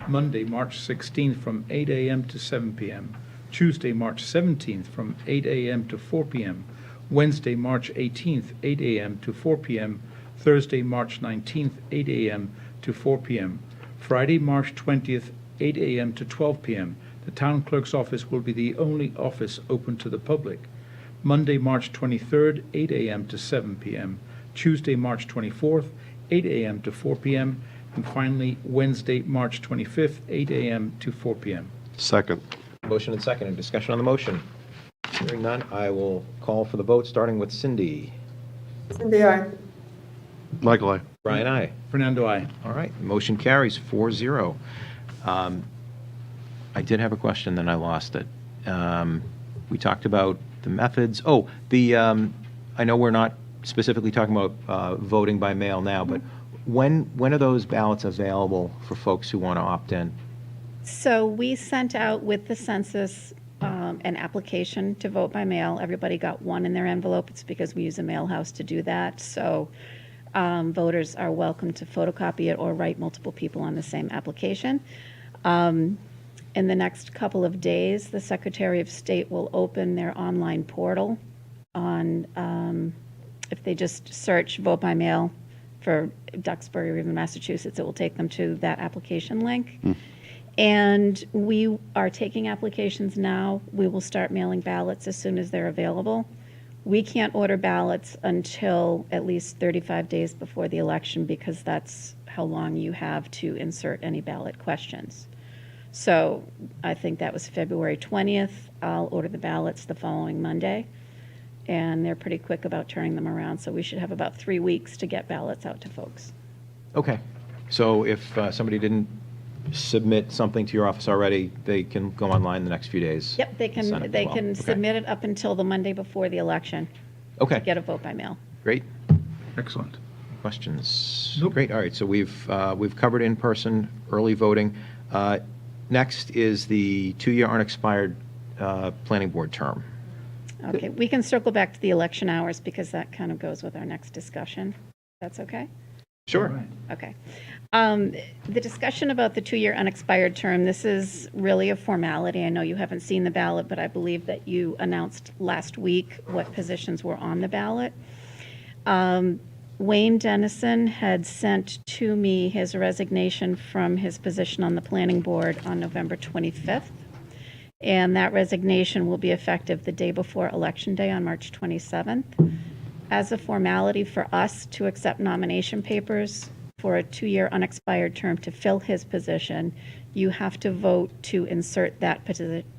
Monday, March 16th from 8 a.m. to 7 p.m. Tuesday, March 17th from 8 a.m. to 4 p.m. Wednesday, March 18th, 8 a.m. to 4 p.m. Thursday, March 19th, 8 a.m. to 4 p.m. Friday, March 20th, 8 a.m. to 12 p.m. The town clerk's office will be the only office open to the public. Monday, March 23rd, 8 a.m. to 7 p.m. Tuesday, March 24th, 8 a.m. to 4 p.m. And finally, Wednesday, March 25th, 8 a.m. to 4 p.m. Second. Motion and second. Any discussion on the motion? Hearing none, I will call for the vote, starting with Cindy. Cindy, aye. Michael, I. Brian, aye. Fernando, aye. All right, motion carries 4-0. I did have a question, then I lost it. We talked about the methods. Oh, I know we're not specifically talking about voting by mail now, but when are those ballots available for folks who want to opt in? So we sent out with the census an application to vote by mail. Everybody got one in their envelope. It's because we use a mail house to do that. So voters are welcome to photocopy it or write multiple people on the same application. In the next couple of days, the Secretary of State will open their online portal on, if they just search vote by mail for Duxbury or even Massachusetts, it will take them to that application link. And we are taking applications now. We will start mailing ballots as soon as they're available. We can't order ballots until at least 35 days before the election because that's how long you have to insert any ballot questions. So I think that was February 20th. I'll order the ballots the following Monday, and they're pretty quick about turning them around. So we should have about 3 weeks to get ballots out to folks. Okay. So if somebody didn't submit something to your office already, they can go online the next few days? Yep, they and sign can, up they as well. can Okay. submit it up until the Monday before the election to Okay, get a vote by mail. great. Excellent. Questions? Nope. Great, all right, so we've covered in-person early voting. Next is the two-year unexpired planning board term. Okay, we can circle back to the election hours because that kind of goes with our next discussion. That's okay? Sure. All right. Okay. The discussion about the two-year unexpired term, this is really a formality. I know you haven't seen the ballot, but I believe that you announced last week what positions were on the ballot. Wayne Dennison had sent to me his resignation from his position on the planning board on November 25th. And that resignation will be effective the day before Election Day on March 27th. As a formality for us to accept nomination papers for a two-year unexpired term to fill his position, you have to vote to insert that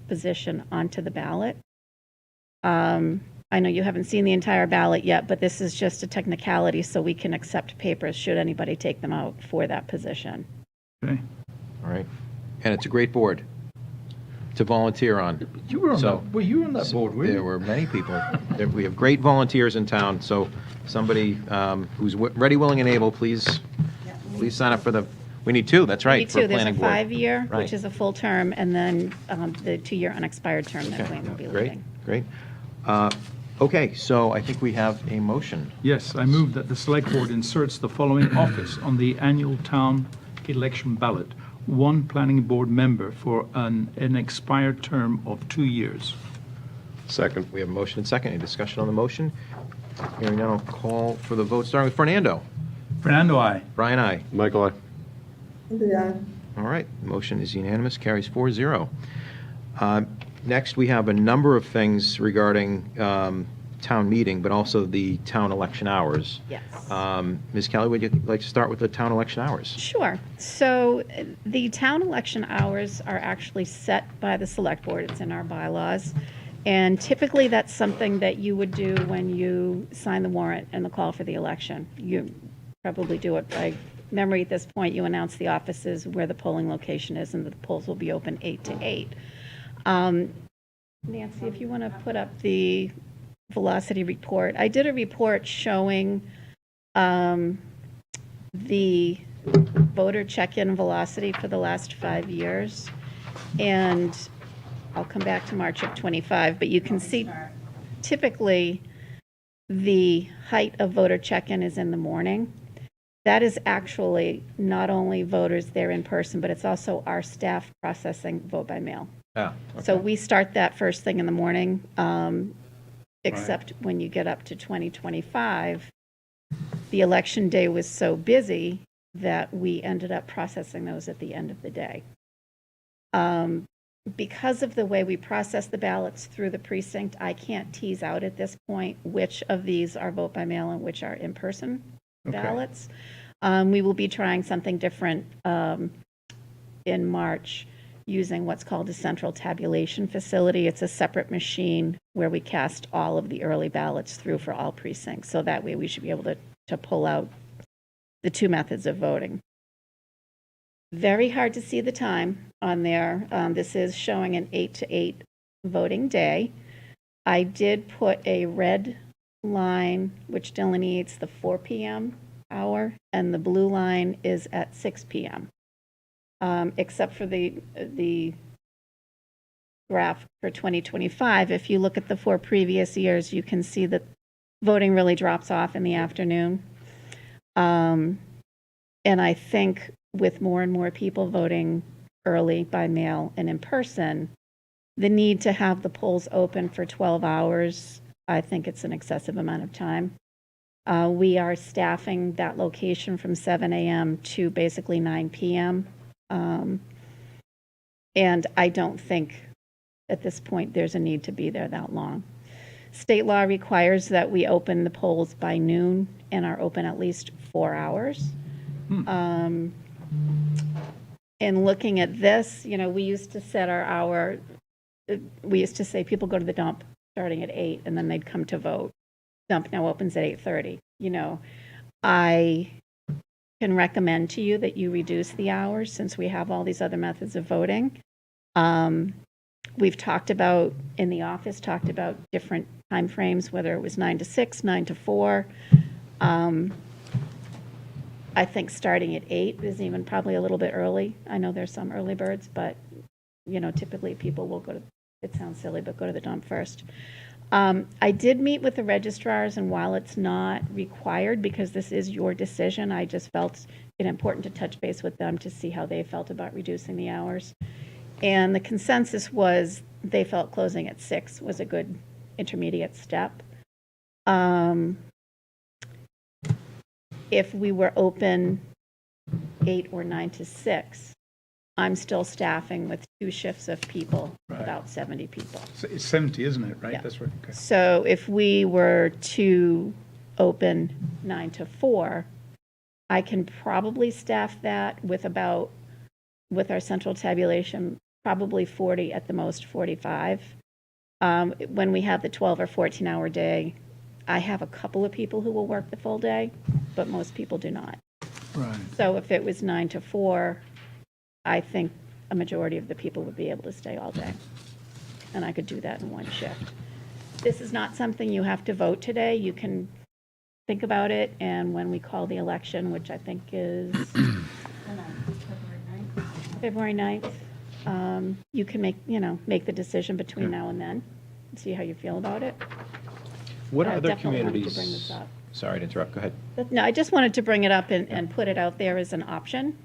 position onto the ballot. I know you haven't seen the entire ballot yet, but this is just a technicality so we can accept papers should anybody take them out for that position. Okay. All right, and it's a great board to volunteer on. You were on So- that, well, you were on that board, were There you? were many people. We have great volunteers in town, so somebody who's ready, willing, and able, please sign up for the, we need two, that's right, Me for too, there's a planning board. 5-year, Right. which is a full term, and then the two-year unexpired term that Okay, Wayne will be great, leading. great. Okay, so I think we have a motion. Yes, I move that the Select Board inserts the following office on the annual town election ballot. One planning board member for an expired term of 2 years. Second. We have a motion and second. Any discussion on the motion? Hearing none, I'll call for the vote, starting with Fernando. Fernando, aye. Brian, aye. Michael, aye. Yeah. All right, motion is unanimous, carries 4-0. Next, we have a number of things regarding town meeting, but also the town election hours. Yes. Ms. Kelly, would you like to start with the town election hours? Sure. So the town election hours are actually set by the Select Board. It's in our bylaws. And typically, that's something that you would do when you sign the warrant and the call for the election. You probably do it by memory at this point. You announce the offices where the polling location is, and the polls will be open 8 to 8. Nancy, if you want to put up the velocity report. I did a report showing the voter check-in velocity for the last 5 years. And I'll come back to March of 25, but you can see typically the height of voter check-in is in the morning. That is actually not only voters there in person, but it's also our staff processing vote by mail. Yeah. So we start that first thing in the morning, except when you get up to 2025, the election day was so busy that we ended up processing those at the end of the day. Because of the way we process the ballots through the precinct, I can't tease out at this point which of these are vote by mail and which are in-person ballots. We will be trying something different in March using what's called a central tabulation facility. It's a separate machine where we cast all of the early ballots through for all precincts. So that way we should be able to pull out the two methods of voting. Very hard to see the time on there. This is showing an 8 to 8 voting day. I did put a red line, which delineates the 4 p.m. hour, and the blue line is at 6 p.m. except for the graph for 2025. If you look at the 4 previous years, you can see that voting really drops off in the afternoon. And I think with more and more people voting early by mail and in person, the need to have the polls open for 12 hours, I think it's an excessive amount of time. We are staffing that location from 7 a.m. to basically 9 p.m. And I don't think at this point there's a need to be there that long. State law requires that we open the polls by noon and are open at least 4 hours. In looking at this, we used to set our hour, we used to say people go to the dump starting at 8 and then they'd come to vote. Dump now opens at 8:30. I can recommend to you that you reduce the hours since we have all these other methods of voting. We've talked about, in the office, different timeframes, whether it was 9 to 6, 9 to 4. I think starting at 8 is even probably a little bit early. I know there's some early birds, but, typically people will go to, it sounds silly, but go to the dump first. I did meet with the registrars, and while it's not required, because this is your decision, I just felt it important to touch base with them to see how they felt about reducing the hours. And the consensus was they felt closing at 6 was a good intermediate step. If we were open 8 or 9 to 6, I'm still staffing with 2 shifts of people, about 70 people. It's 70, isn't it, right? Yeah. That's right, okay. So if we were to open 9 to 4, I can probably staff that with our central tabulation, probably 40, at the most 45. When we have the 12 or 14-hour day, I have a couple of people who will work the full day, but most people do not. Right. So if it was 9 to 4, I think a majority of the people would be able to stay all day. And I could do that in one shift. This is not something you have to vote today. You can think about it, and when we call the election, which I think is February 9th, you can make the decision between now and then and see how you feel about it. What I other definitely wanted to communities? bring this up. Sorry to interrupt. Go ahead. No, I just wanted to bring it up and put it out there as an option,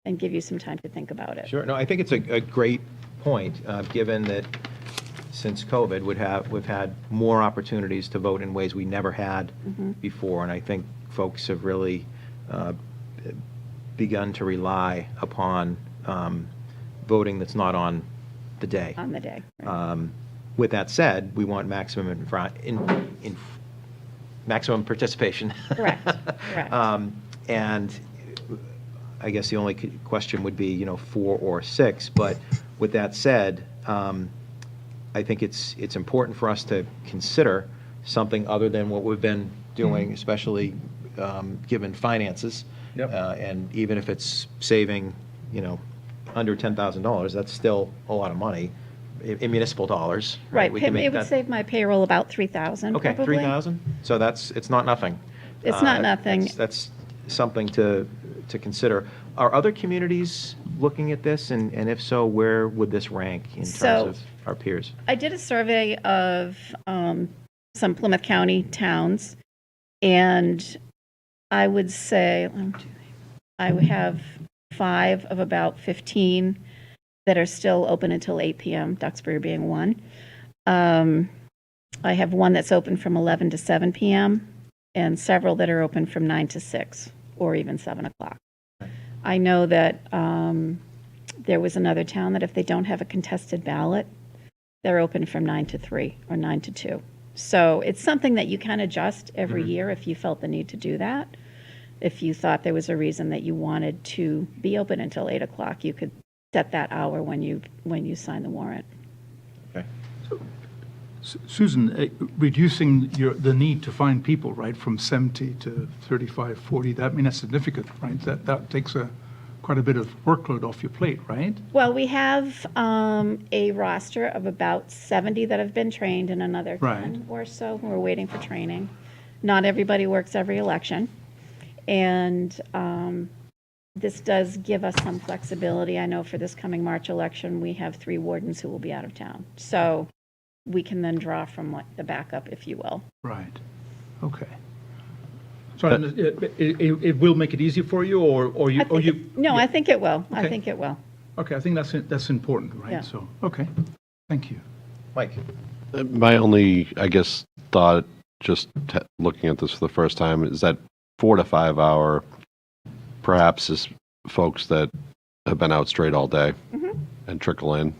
and give you some time to think about it. Sure. No, I think it's a great point, given that since COVID, we've had more opportunities to vote in ways we never had before, and I think folks have really begun to rely upon voting that's not on the day. On the day. Right. With that said, we want maximum maximum participation. Correct. Correct. And I guess the only question would be, 4 or 6. But with that said, I think it's important for us to consider something other than what we've been doing, especially given finances. Yep. And even if it's saving, under $10,000, that's still a lot of money in municipal dollars. Right. We can make It would that- save my payroll about $3,000. Okay, probably. 3,000? So it's not nothing. It's not nothing. That's something to consider. Are other communities looking at this? And if so, where would this rank in terms So- of our peers? I did a survey of some Plymouth County towns, and I would say I would have 5 of about 15 that are still open until 8 p.m., Duxbury being one. I have one that's open from 11 to 7 p.m., and several that are open from 9 to 6, or even 7 o'clock. I know that there was another town that if they don't have a contested ballot, they're open from 9 to 3 or 9 to 2. So it's something that you can adjust every year if you felt the need to do that. If you thought there was a reason that you wanted to be open until 8 o'clock, you could set that hour when you sign the warrant. Okay. Susan, reducing the need to find people, right, from 70 to 35, 40, that's significant, right? That takes quite a bit of workload off your plate, right? Well, we have a roster of about 70 that have been trained and another 10 or so who are waiting for training. Not everybody works every election. And this does give us some flexibility. I know for this coming March election, we have 3 wardens who will be out of town. So we can then draw from like the backup, if you will. Right. Okay. So it will make it easy for you, or you? No, I think it will. I Okay. think it will. Okay, I think that's important, right? Yeah. So, okay, thank you. Mike? My only, I guess, thought, just looking at this for the first time, is that 4 to 5 hour, perhaps is folks that have been out straight all day and trickle in.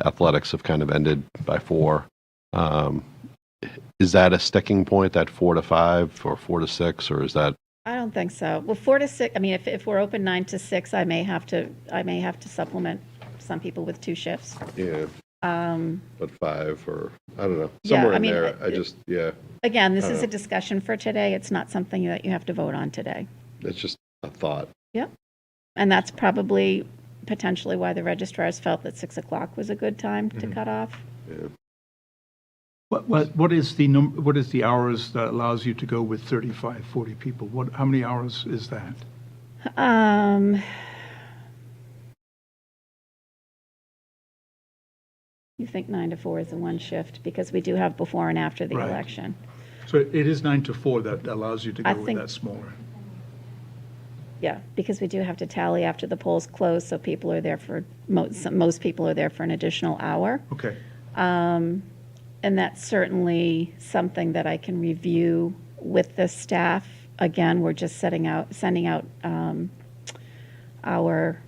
Athletics have kind of ended by 4. Is that a sticking point, that 4 to 5 or 4 to 6, or is that? I don't think so. Well, 4 to 6, I mean, if we're open 9 to 6, I may have to supplement some people with 2 shifts. Yeah. But 5 or, I don't know, Yeah, somewhere I in mean, there, Again, this is a discussion for today. It's not something that you have to vote on today. it's just a thought. Yep. And that's probably potentially why the registrars felt that 6 o'clock was a good time to cut off. Yeah. What is the hours that allows you to go with 35, 40 people? How many hours is that? You think 9 to 4 is the one shift, because we do have before and after the Right. election. So it is 9 to 4 that allows you to I go with think- that smaller. Yeah, because we do have to tally after the polls close, so people are there for, most people are there for an additional hour. Okay, And that's certainly something that I can review with the staff. Again, we're just sending out our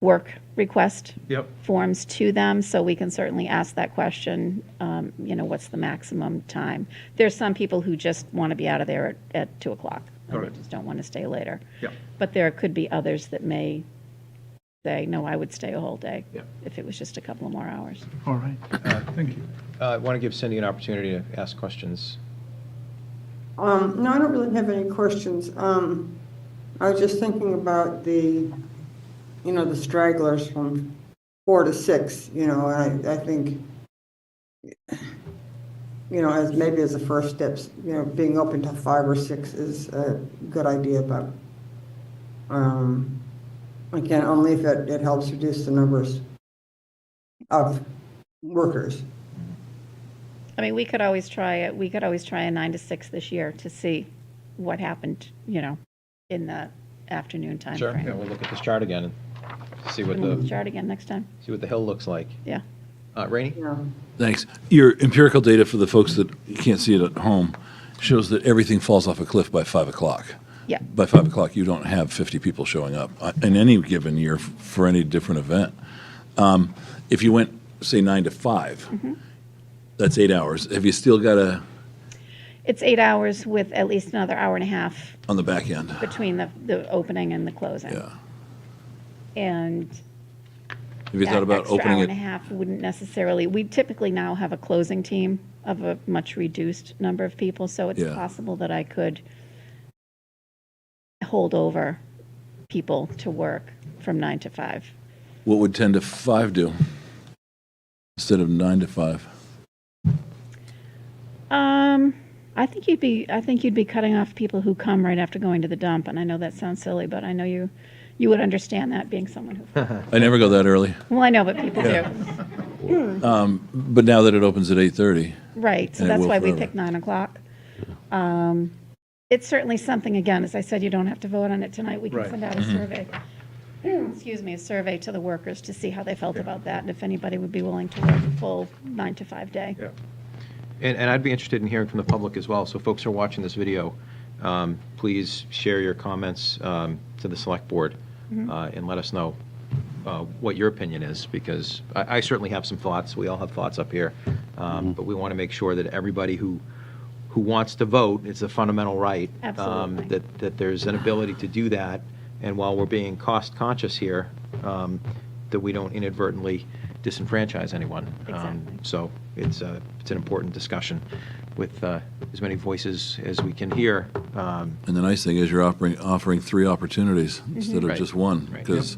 work request yep, forms to them, so we can certainly ask that question, what's the maximum time? There's some people who just want to be out of there at 2 o'clock. All They right. just don't want to stay later. yep, But there could be others that may say, no, I would stay a whole day Yeah. if it was just a couple of more hours. all right, thank you. I want to give Cindy an opportunity to ask questions. No, I don't really have any questions. I was just thinking about the stragglers from 4 to 6, and I think, as a first steps, being open to 5 or 6 is a good idea, but, again, only if it helps reduce the numbers of workers. I mean, we could always try it. We could always try a 9 to 6 this year to see what happened, in the afternoon time Sure. frame. Yeah, we'll look at this chart again and see what And we'll the chart again next time. hill looks like. Yeah. Rainey? Yeah. Thanks. Your empirical data for the folks that can't see it at home shows that everything falls off a cliff by 5 o'clock. Yeah. By 5 o'clock, you don't have 50 people showing up in any given year for any different event. If you went, say, 9 to 5, that's 8 hours. Have you still got It's 8 hours with at least another hour and a half on the back end? between the opening and the closing. Yeah. And Have you thought that about extra opening hour it? and a half wouldn't necessarily, we typically now have a closing team of a much reduced number of people, so it's Yeah. possible that I could hold over people to work from 9 to 5. What would 10 to 5 do instead of 9 to 5? I think you'd be cutting off people who come right after going to the dump, and I know that sounds silly, but I know you would understand that, being someone who, I never go that early. well, I know, but people do. But now that it opens at 8:30, Right, so And it that's will why we forever. picked 9 o'clock. It's certainly something, again, as I said, you don't have to vote on it tonight. We can Right. send out a survey, excuse me, a survey to the workers to see how they felt about that, and if anybody would be willing to work a full 9 to 5 day. Yeah. And I'd be interested in hearing from the public as well. So folks who are watching this video, please share your comments to the select board and let us know what your opinion is, because I certainly have some thoughts. We all have thoughts up here. But we want to make sure that everybody who wants to vote, it's a fundamental right. Absolutely. That there's an ability to do that. And while we're being cost conscious here, that we don't inadvertently disenfranchise anyone. Exactly. So it's an important discussion with as many voices as we can hear. and the nice thing is you're offering 3 opportunities instead of Right. just one, Right. because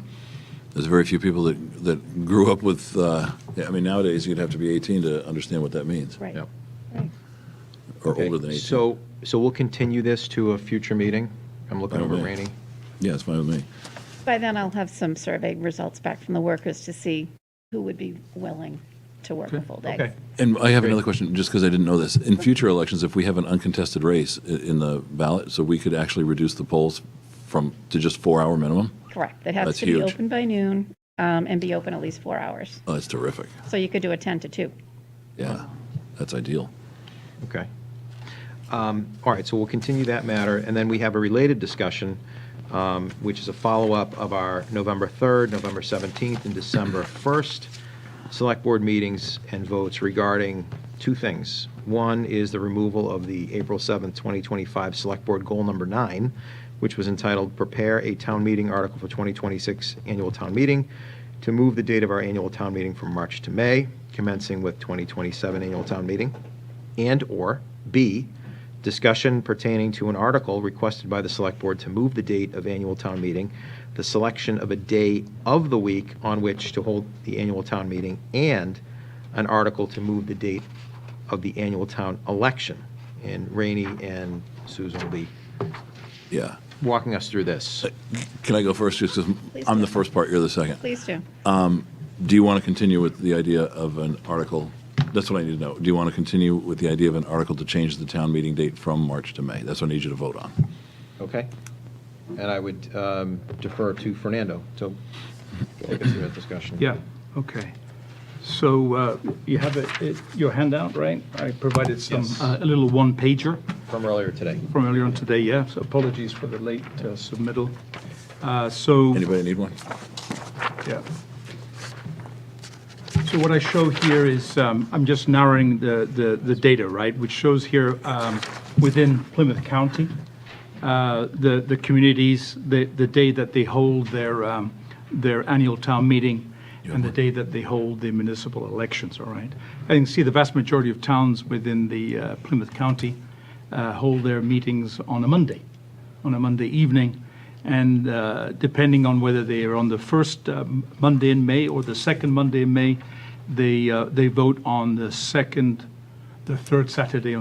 there's very few people that grew up with, nowadays you'd have to be 18 to understand what that means, Right. Yep. Right. or Okay, older than 18. So we'll continue this to a future meeting. I'm looking Fine over with me. Rainey. Yeah, it's fine with me. By then, I'll have some survey results back from the workers to see who would be willing to work a full day. Okay. And I have another question, just because I didn't know this. In future elections, if we have an uncontested race in the ballot, so we could actually reduce the polls to just 4-hour minimum? Correct. It has That's to be huge. open by noon and be open at least 4 hours. Oh, that's terrific. So you could do a 10 to 2. Yeah, that's ideal. Okay. All right, so we'll continue that matter, and then we have a related discussion, which is a follow-up of our November 3rd, November 17th, and December 1st Select Board meetings and votes regarding two things. One is the removal of the April 7th, 2025 Select Board Goal Number 9, which was entitled Prepare a Town Meeting Article for 2026 Annual Town Meeting, to move the date of our annual town meeting from March to May, commencing with 2027 Annual Town Meeting, and/or B, discussion pertaining to an article requested by the Select Board to move the date of annual town meeting, the selection of a day of the week on which to hold the annual town meeting, and an article to move the date of the annual town election. And Rainey and Susan will be Yeah. walking us through this. Can I go first, just because Please I'm do. the first part, you're the second? Please do. Do you want to continue with the idea of an article? That's what I need to know. Do you want to continue with the idea of an article to change the town meeting date from March to May? That's what I need you to vote on. Okay? And I would defer to Fernando to take us through that discussion. Yeah, okay. So you have your handout, right? I provided some, Yes. a little one-pager From earlier today. from earlier on today, yeah, so apologies for the late submittal. So, Anybody need one? yeah. So what I show here is, I'm just narrowing the data, right, which shows here within Plymouth County, the communities, the day that they hold their annual town meeting and the day that they hold the municipal elections, all right? And you can see the vast majority of towns within the Plymouth County hold their meetings on a Monday evening. And depending on whether they are on the first Monday in May or the second Monday in May, they vote on the third Saturday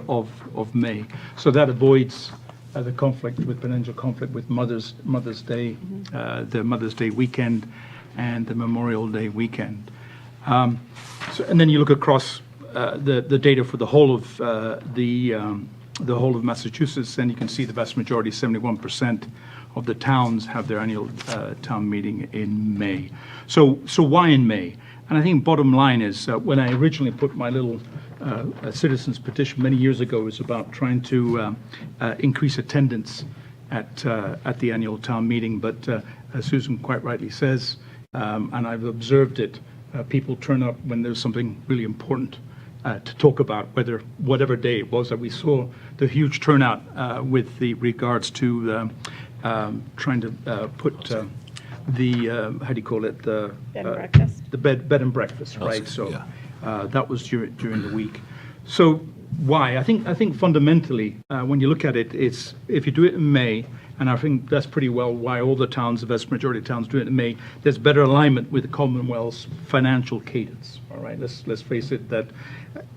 of May. So that avoids the potential conflict with Mother's Day, the Mother's Day weekend, and the Memorial Day weekend. And then you look across the data for the whole of the whole of Massachusetts, and you can see the vast majority, 71% of the towns have their annual town meeting in May. So why in May? And I think bottom line is, when I originally put my little citizens petition many years ago, it was about trying to increase attendance at the annual town meeting. But as Susan quite rightly says, and I've observed it, people turn up when there's something really important to talk about, whatever day it was that we saw the huge turnout with regards to trying to put the how do you call it, the Bed and breakfast? the bed and breakfast, right? So yeah. that was during the week. So why? I think fundamentally, when you look at it, it's if you do it in May, and I think that's pretty well why all the towns, the vast majority of towns, do it in May. There's better alignment with the Commonwealth's financial cadence. All right, let's face it, that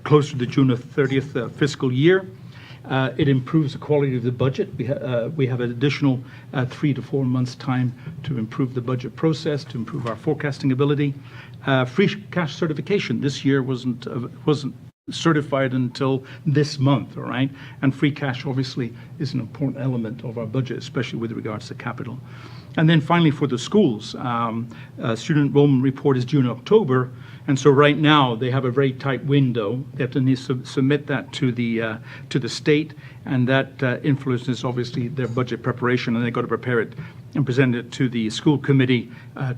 closer to June 30th fiscal year, it improves the quality of the budget. We have an additional 3 to 4 months' time to improve the budget process, to improve our forecasting ability. Free cash certification this year wasn't certified until this month, all right? And free cash obviously is an important element of our budget, especially with regards to capital. And then finally, for the schools, student enrollment report is due in October, and so right now they have a very tight window. They have to submit that to the state, and that influences obviously their budget preparation, and they got to prepare it and present it to the school committee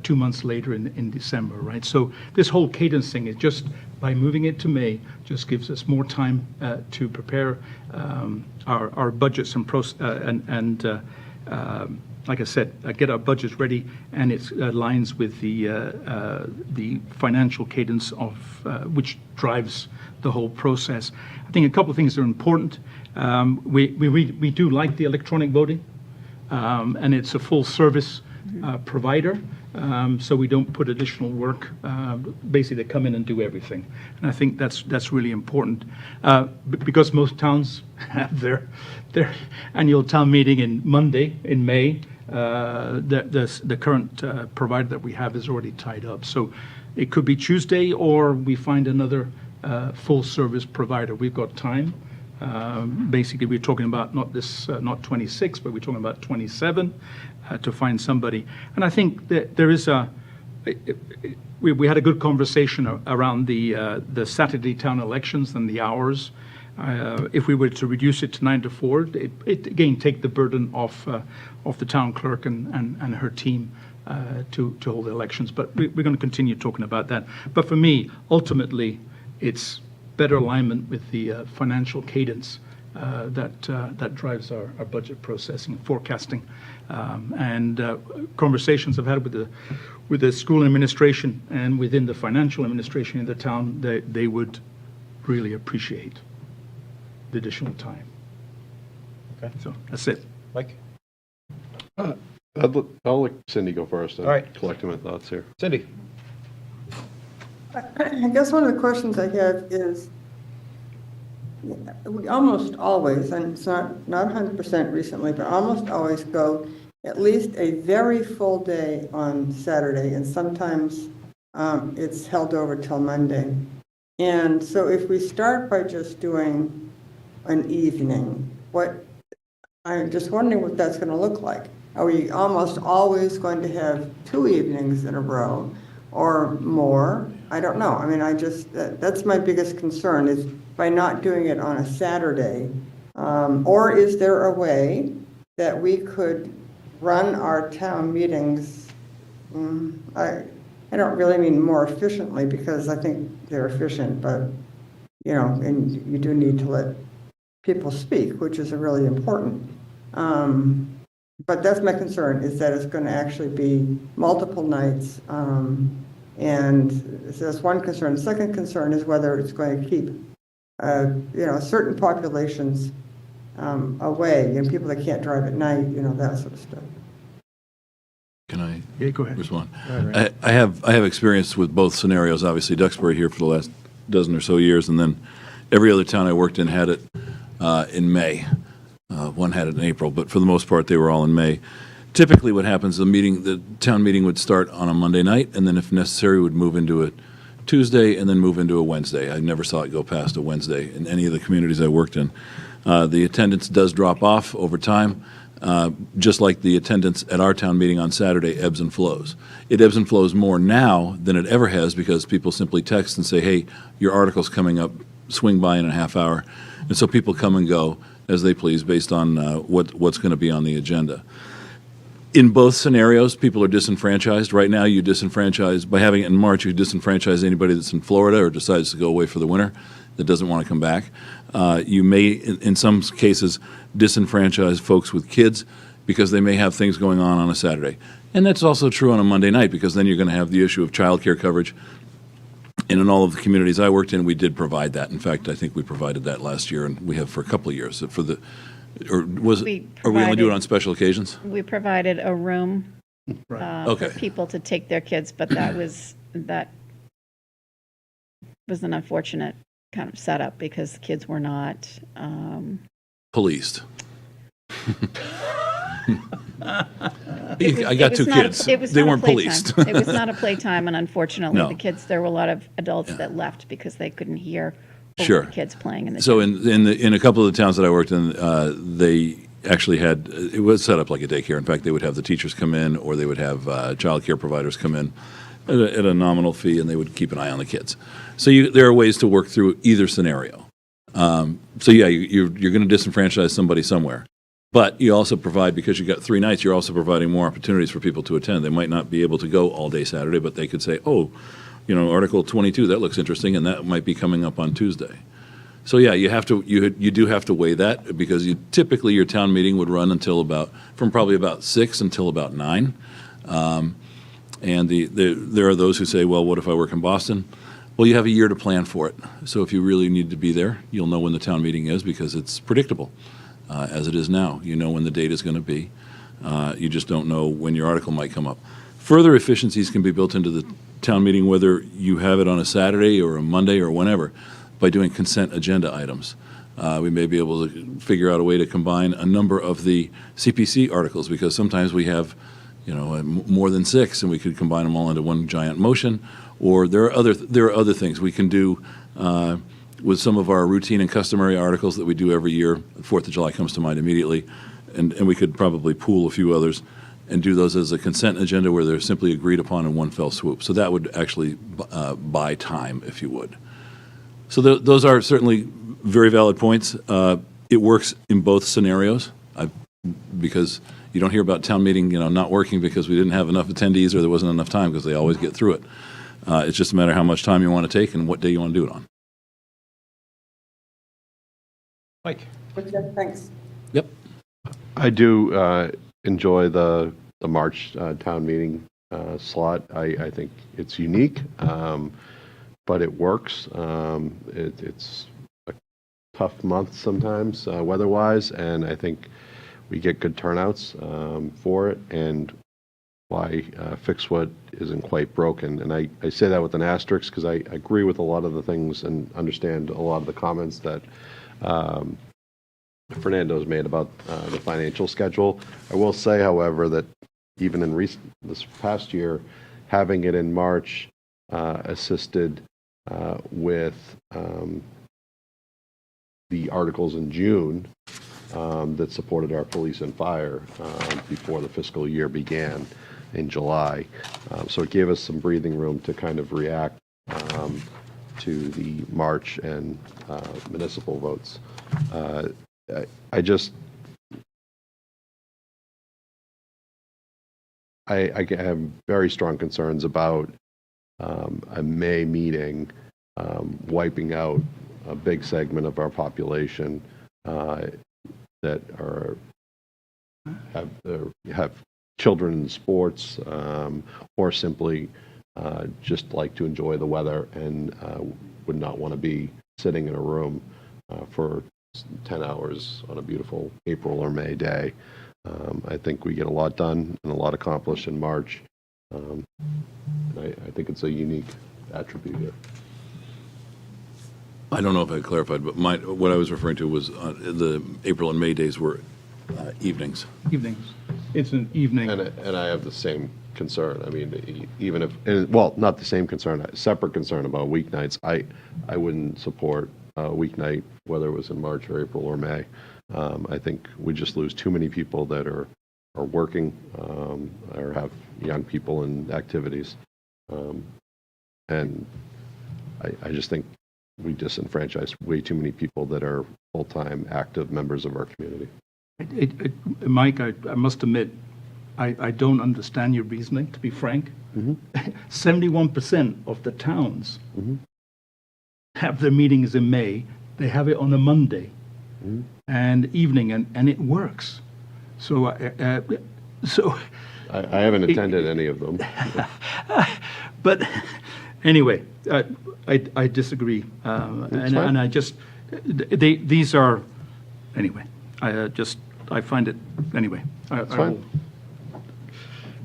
2 months later in December, right? So this whole cadence thing is just by moving it to May, just gives us more time to prepare our budgets and like I said, get our budgets ready, and it aligns with the financial cadence of which drives the whole process. I think a couple of things are important. We do like the electronic voting, and it's a full service provider. so we don't put additional work. Basically, they come in and do everything. And I think that's really important. Because most towns have their annual town meeting in Monday, in May, the current provider that we have is already tied up. So it could be Tuesday, or we find another full-service provider. We've got time. Basically, we're talking about not 26, but we're talking about 27 to find somebody. And I think that there is we had a good conversation around the Saturday town elections and the hours. If we were to reduce it to 9 to 4, it again take the burden off the town clerk and her team to hold the elections. But we're going to continue talking about that. But for me, ultimately, it's better alignment with the financial cadence that drives our budget processing, forecasting, and conversations I've had with the school administration and within the financial administration in the town. They would really appreciate the additional time. Okay. So that's it. Mike? I'll let Cindy go first. All right. Collecting my thoughts here. Cindy? I guess one of the questions I have is, we almost always, and it's not 100% recently, but almost always go at least a very full day on Saturday, and sometimes it's held over till Monday. And so if we start by just doing an evening, I'm just wondering what that's going to look like. Are we almost always going to have 2 evenings in a row or more? I don't know. I mean, that's my biggest concern, is by not doing it on a Saturday. Or is there a way that we could run our town meetings, I don't really mean more efficiently, because I think they're efficient, but, and you do need to let people speak, which is really important. But that's my concern, is that it's going to actually be multiple nights. And so that's one concern. The second concern is whether it's going to keep, certain populations away, people that can't drive at night, that sort of stuff. Can I Go ahead. respond? Right. I have experience with both scenarios. Obviously, Duxbury here for the last dozen or so years, and then every other town I worked in had it in May. One had it in April, but for the most part, they were all in May. Typically, what happens, the town meeting would start on a Monday night, and then if necessary, would move into a Tuesday and then move into a Wednesday. I never saw it go past a Wednesday in any of the communities I worked in. The attendance does drop off over time, just like the attendance at our town meeting on Saturday ebbs and flows. It ebbs and flows more now than it ever has, because people simply text and say, hey, your article's coming up, swing by in a half hour. And so people come and go as they please based on what's going to be on the agenda. In both scenarios, people are disenfranchised. Right now, you disenfranchise, by having it in March, you disenfranchise anybody that's in Florida or decides to go away for the winter that doesn't want to come back. You may, in some cases, disenfranchise folks with kids because they may have things going on a Saturday. And that's also true on a Monday night, because then you're going to have the issue of childcare coverage. And in all of the communities I worked in, we did provide that. In fact, I think we provided that last year, and we have for a couple of years. Or we only do it on special occasions? We provided a room Okay. for people to take their kids, but that was an unfortunate kind of setup, because the kids were not Policed. I got 2 kids. They weren't policed. It was not a playtime, and unfortunately, No. the kids, there were a lot of adults that left because they couldn't hear over Sure. the kids playing in the So in a couple of the towns that I worked in, they actually had, it was set up like a daycare. In fact, they would have the teachers come in, or they would have child care providers come in at a nominal fee, and they would keep an eye on the kids. So there are ways to work through either scenario. So yeah, you're going to disenfranchise somebody somewhere. But you also provide, because you got 3 nights, you're also providing more opportunities for people to attend. They might not be able to go all day Saturday, but they could say, oh, Article 22, that looks interesting, and that might be coming up on Tuesday. So yeah, you do have to weigh that, because typically your town meeting would run from probably about 6 until about 9. And there are those who say, well, what if I work in Boston? Well, you have a year to plan for it. So if you really need to be there, you'll know when the town meeting is, because it's predictable, as it is now. You know when the date is going to be. You just don't know when your article might come up. Further efficiencies can be built into the town meeting, whether you have it on a Saturday or a Monday or whenever, by doing consent agenda items. We may be able to figure out a way to combine a number of the CPC articles, because sometimes we have, more than 6, and we could combine them all into one giant motion. Or there are other things we can do with some of our routine and customary articles that we do every year. 4th of July comes to mind immediately, and we could probably pool a few others and do those as a consent agenda where they're simply agreed upon in one fell swoop. So that would actually buy time, if you would. So those are certainly very valid points. It works in both scenarios, because you don't hear about town meeting, not working because we didn't have enough attendees or there wasn't enough time, because they always get through it. It's just a matter of how much time you want to take and what day you want to do it on. Mike? Okay, thanks. Yep. I do enjoy the March town meeting slot. I think it's unique, but it works. It's a tough month sometimes weather-wise, and I think we get good turnouts for it, and why fix what isn't quite broken. And I say that with an asterisk, because I agree with a lot of the things and understand a lot of the comments that Fernando's made about the financial schedule. I will say, however, that even in this past year, having it in March assisted with the articles in June that supported our police and fire before the fiscal year began in July. So it gave us some breathing room to kind of react to the March and municipal votes. I have very strong concerns about a May meeting wiping out a big segment of our population that have children in sports, or simply just like to enjoy the weather and would not want to be sitting in a room for 10 hours on a beautiful April or May day. I think we get a lot done and a lot accomplished in March. And I think it's a unique attribute here. I don't know if I clarified, but what I was referring to was the April and May days were evenings. Evenings. It's an evening. And I have the same concern. I mean, even if, well, not the same concern, a separate concern about weeknights. I wouldn't support a weeknight, whether it was in March or April or May. I think we just lose too many people that are working or have young people in activities. And I just think we disenfranchise way too many people that are full-time active members of our community. Mike, I must admit, I don't understand your reasoning, to be frank. 71% of the towns have their meetings in May. They have it on a Monday and evening, and it works. So, I haven't attended any of them. But anyway, I disagree, and I just these are anyway. I find it anyway. It's fine.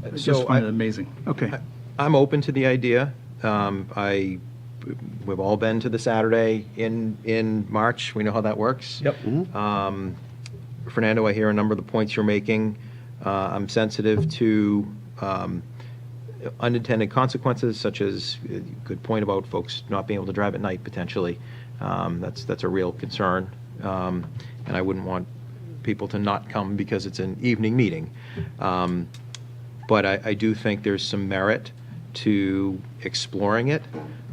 I just find it amazing. Okay. I'm open to the idea. We've all been to the Saturday in March. We know how that works. Yep. Fernando, I hear a number of the points you're making. I'm sensitive to unintended consequences, such as a good point about folks not being able to drive at night potentially. That's a real concern, and I wouldn't want people to not come because it's an evening meeting. But I do think there's some merit to exploring it.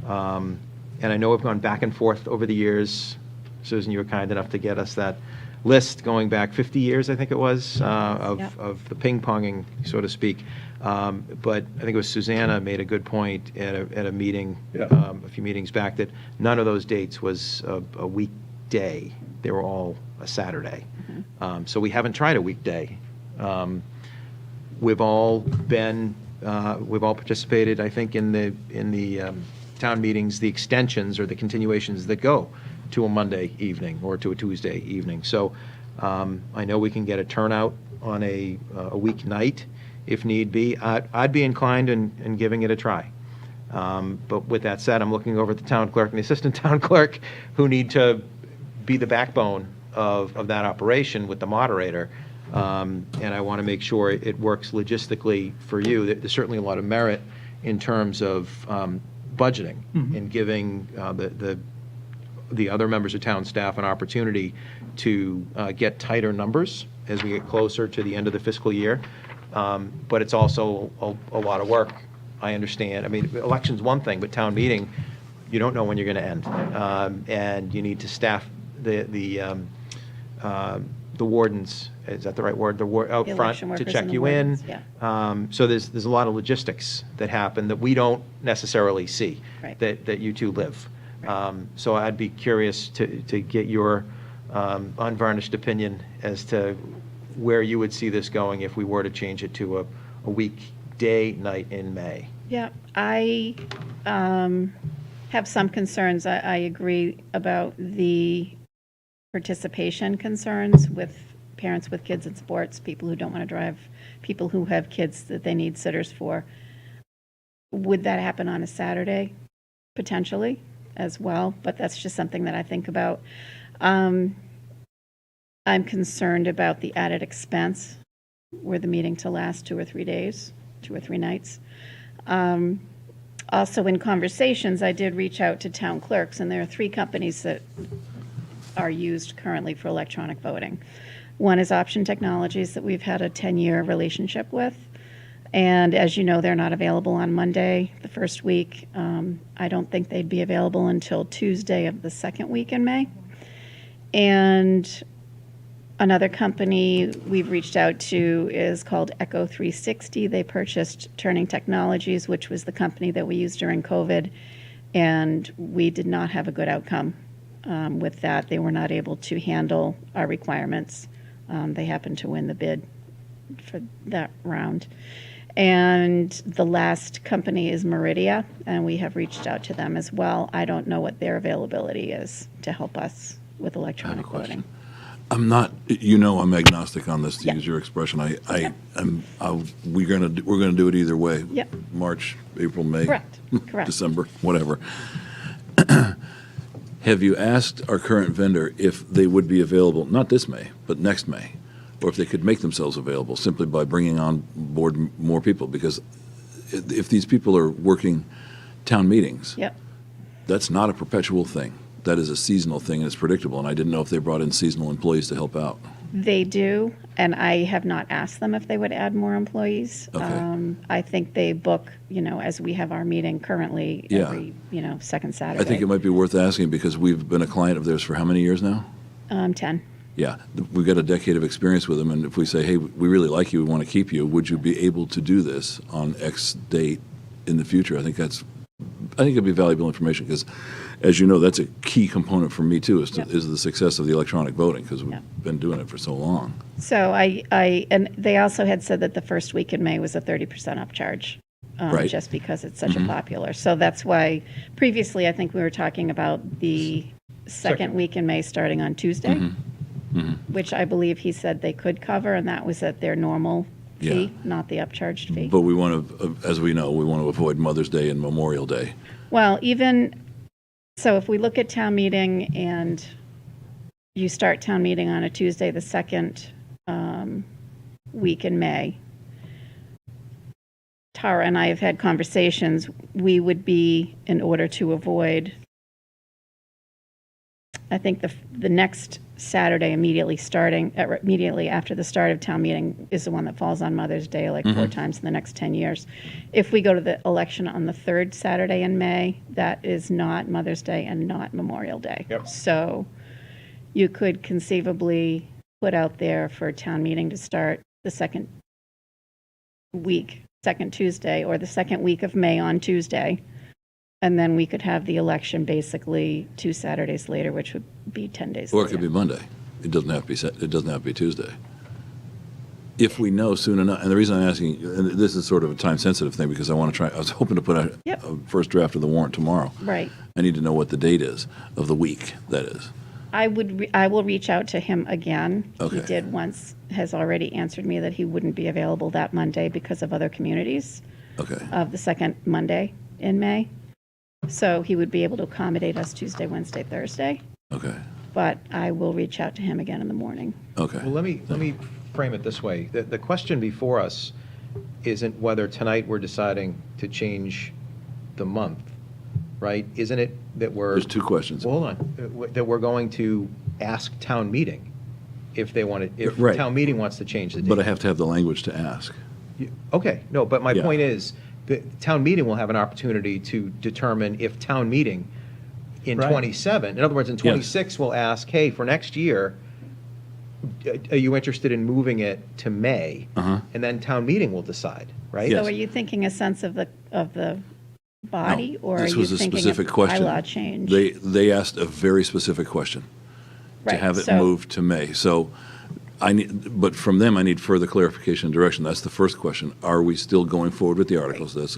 And I know we've gone back and forth over the years. Susan, you were kind enough to get us that list going back 50 years, I think it was, of the ping-ponging, so to speak. But I think it was Susanna made a good point at a meeting, a few meetings back, that none of those dates was a weekday. They were all a Saturday. So we haven't tried a weekday. We've all participated, I think, in the town meetings, the extensions or the continuations that go to a Monday evening or to a Tuesday evening. So I know we can get a turnout on a weeknight if need be, I'd be inclined in giving it a try. But with that said, I'm looking over at the town clerk and the assistant town clerk, who need to be the backbone of that operation with the moderator. And I want to make sure it works logistically for you. There's certainly a lot of merit in terms of budgeting and giving the other members of town staff an opportunity to get tighter numbers as we get closer to the end of the fiscal year. But it's also a lot of work. I understand. I mean, election's one thing, but town meeting, you don't know when you're going to end. And you need to staff the wardens, is that the right word? Out The front election to workers check and the you in. wardens, yeah. So there's a lot of logistics that happen that we don't necessarily see, Right. that you two live. So I'd be curious to get your unvarnished opinion as to where you would see this going if we were to change it to a weekday night in May. Yeah, I have some concerns. I agree about the participation concerns with parents with kids in sports, people who don't want to drive, people who have kids that they need sitters for. Would that happen on a Saturday? Potentially as well, but that's just something that I think about. I'm concerned about the added expense were the meeting to last 2 or 3 days, 2 or 3 nights. Also, in conversations, I did reach out to town clerks, and there are 3 companies that are used currently for electronic voting. One is Option Technologies that we've had a 10-year relationship with. And as you know, they're not available on Monday, the first week. I don't think they'd be available until Tuesday of the second week in May. And another company we've reached out to is called Echo 360. They purchased Turning Technologies, which was the company that we used during COVID, and we did not have a good outcome with that. They were not able to handle our requirements. They happened to win the bid for that round. And the last company is Meridia, and we have reached out to them as well. I don't know what their availability is to help us with electronic voting. I'm not, I'm agnostic on this, to Yeah. use your expression. We're gonna do it either way. Yep. March, April, May. Correct. December, whatever. Have you asked our current vendor if they would be available, not this May, but next May? Or if they could make themselves available simply by bringing on board more people? Because if these people are working town meetings, Yep. that's not a perpetual thing. That is a seasonal thing, and it's predictable. And I didn't know if they brought in seasonal employees to help out. They do, and I have not asked them if they would add more employees. Okay. I think they book, as we have our meeting currently Yeah. every, second Saturday. I think it might be worth asking because we've been a client of theirs for how many years now? 10. Yeah, we've got a decade of experience with them, and if we say, hey, we really like you, we want to keep you, would you be able to do this on X date in the future? I think it'd be valuable information because, as you know, that's a key component for me too, is the success of the electronic voting because we've been doing it for so long. So and they also had said that the first week in May was a 30% upcharge, Right. just because it's such a popular. So that's why previously I think we were talking about the second week in May starting on Tuesday, which I believe he said they could cover, and that was at their normal fee, not the upcharged fee. But we want to, as we know, we want to avoid Mother's Day and Memorial Day. Well, so if we look at town meeting and you start town meeting on a Tuesday, the second week in May, Tara and I have had conversations, we would be, in order to avoid, I think the next Saturday immediately after the start of town meeting is the one that falls on Mother's Day, like 4 times in the next 10 years. If we go to the election on the third Saturday in May, that is not Mother's Day and not Memorial Day. Yep. So you could conceivably put out there for town meeting to start the second Tuesday, or the second week of May on Tuesday. And then we could have the election basically 2 Saturdays later, which would be 10 days Or later. it could be Monday. It doesn't have to be Tuesday. If we know soon enough, and the reason I'm asking, and this is sort of a time-sensitive thing because I was hoping to put out a first draft of the warrant tomorrow. Right. I need to know what the date is of the week, that is. I will reach out to him again. Okay. He has already answered me that he wouldn't be available that Monday because of other communities Okay. of the second Monday in May. So he would be able to accommodate us Tuesday, Wednesday, Thursday, Okay. but I will reach out to him again in the morning. Okay. Well, let me frame it this way. The question before us isn't whether tonight we're deciding to change the month, right? Isn't it that we're... There's two questions. Well, hold on. That we're going to ask town meeting if they want to, if Right. town meeting wants to change the date. But I have to have the language to ask. Okay, no, but my Yeah. point is, the town meeting will have an opportunity to determine if town meeting in Right. 27, in other words, in 26, will ask, hey, for next year, are you interested in moving it to May? Uh-huh. And then town meeting will decide, right? Yes. So are you thinking a sense of the body, No, or are this you was a thinking specific of question. bylaw change? They asked a very specific question to Right, have it so- moved to May. So but from them, I need further clarification and direction. That's the first question. Are we still going forward with the articles? That's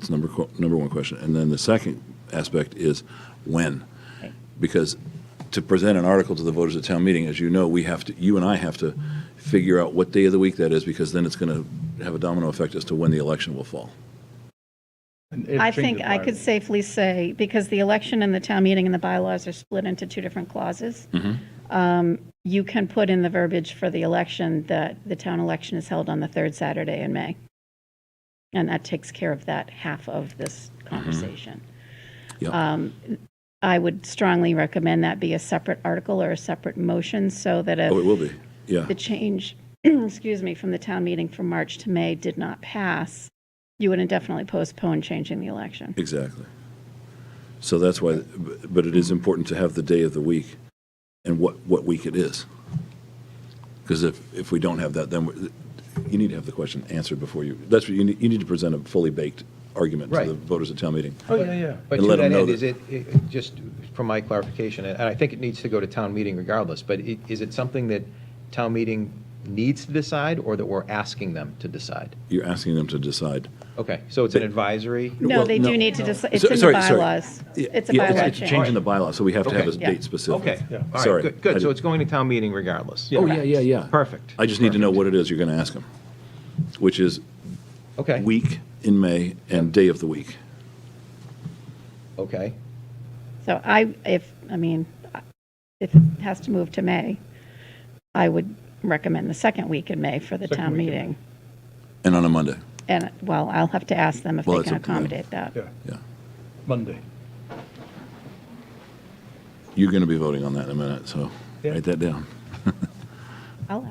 number one question. And then the second aspect is when. Right. Because to present an article to the voters at town meeting, as you know, you and I have to figure out what day of the week that is, because then it's going to have a domino effect as to when the election will fall. I think I could safely say, because the election and the town meeting and the bylaws are split into two different clauses, you can put in the verbiage for the election that the town election is held on the third Saturday in May. And that takes care of that half of this conversation. Yep. I would strongly recommend that be a separate article or a separate motion, so that if Oh, it will be, yeah. the change, excuse me, from the town meeting from March to May did not pass, you would indefinitely postpone changing the election. Exactly. So that's why, but it is important to have the day of the week and what week it is. Because if we don't have that, then you need to have the question answered before that's what you need to present a fully baked argument to Right. the voters at town meeting. Oh, yeah. But And to let that them know end, that- is it, just from my clarification, and I think it needs to go to town meeting regardless, but is it something that town meeting needs to decide, or that we're asking them to decide? You're asking them to decide. Okay, so it's an advisory? No, Well, they no. do need to decide, it's So- in the sorry. bylaws. It's a bylaw It's change. changing the bylaw, so we have to have a Okay. date specific. Okay, all right, Sorry. good, I so did- it's going to town meeting regardless? Oh, yeah. Perfect. I just need to know what it is you're going to ask them, which is Okay, week in May and day of the week. okay, So if it has to move to May, I would recommend the second week in May for the town meeting. And on a Monday. And, well, I'll have to ask them if Well, they that's can up to them. accommodate that. Yeah, Yeah. Monday. You're going to be voting on that in a minute, so Yeah. write that down. I'll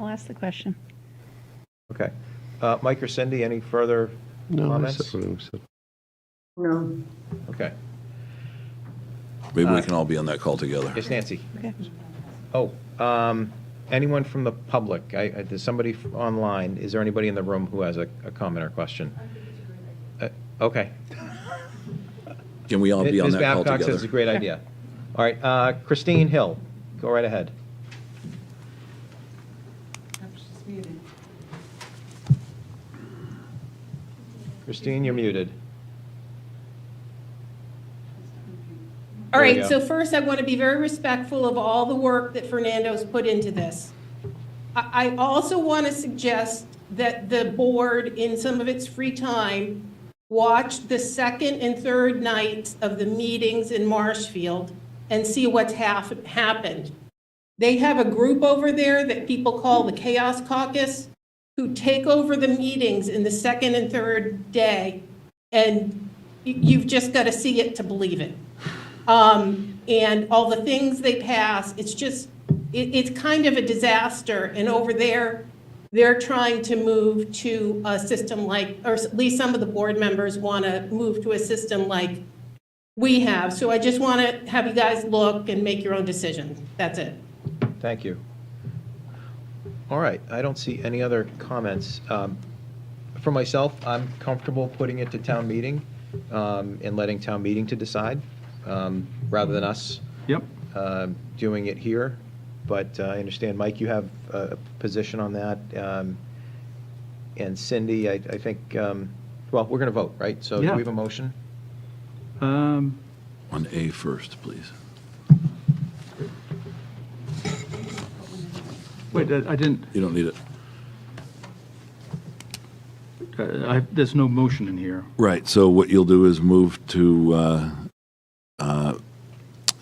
ask the question. okay. Mike or Cindy, any further No, I comments? said what I said. No. Okay, Maybe we can all be on that call together. yes, Nancy? Okay. Oh, anyone from the public? There's somebody online. Is there anybody in the room who has a comment or question? Okay. Can we all be on Ms. that call Babcock says it's a together? great idea. All right, Christine Hill, go right ahead. Christine, you're muted. All There you right, go. so first I want to be very respectful of all the work that Fernando's put into this. I also want to suggest that the board, in some of its free time, watch the second and third nights of the meetings in Marshfield and see what's happened. They have a group over there that people call the Chaos Caucus, who take over the meetings in the second and third day, and you've just got to see it to believe it. And all the things they pass, it's just, it's kind of a disaster. And over there, they're trying to move to a system like, or at least some of the board members want to move to a system like we have. So I just want to have you guys look and make your own decision. That's it. Thank you. All right, I don't see any other comments. For myself, I'm comfortable putting it to town meeting and letting town meeting to decide, rather than us Yep. doing it here. But I understand, Mike, you have a position on that. And Cindy, I think, well, we're going to vote, right? So do Yeah. we have a motion? On A first, please. Wait, I didn't, You don't need it. there's no motion in here. Right, so what you'll do is move to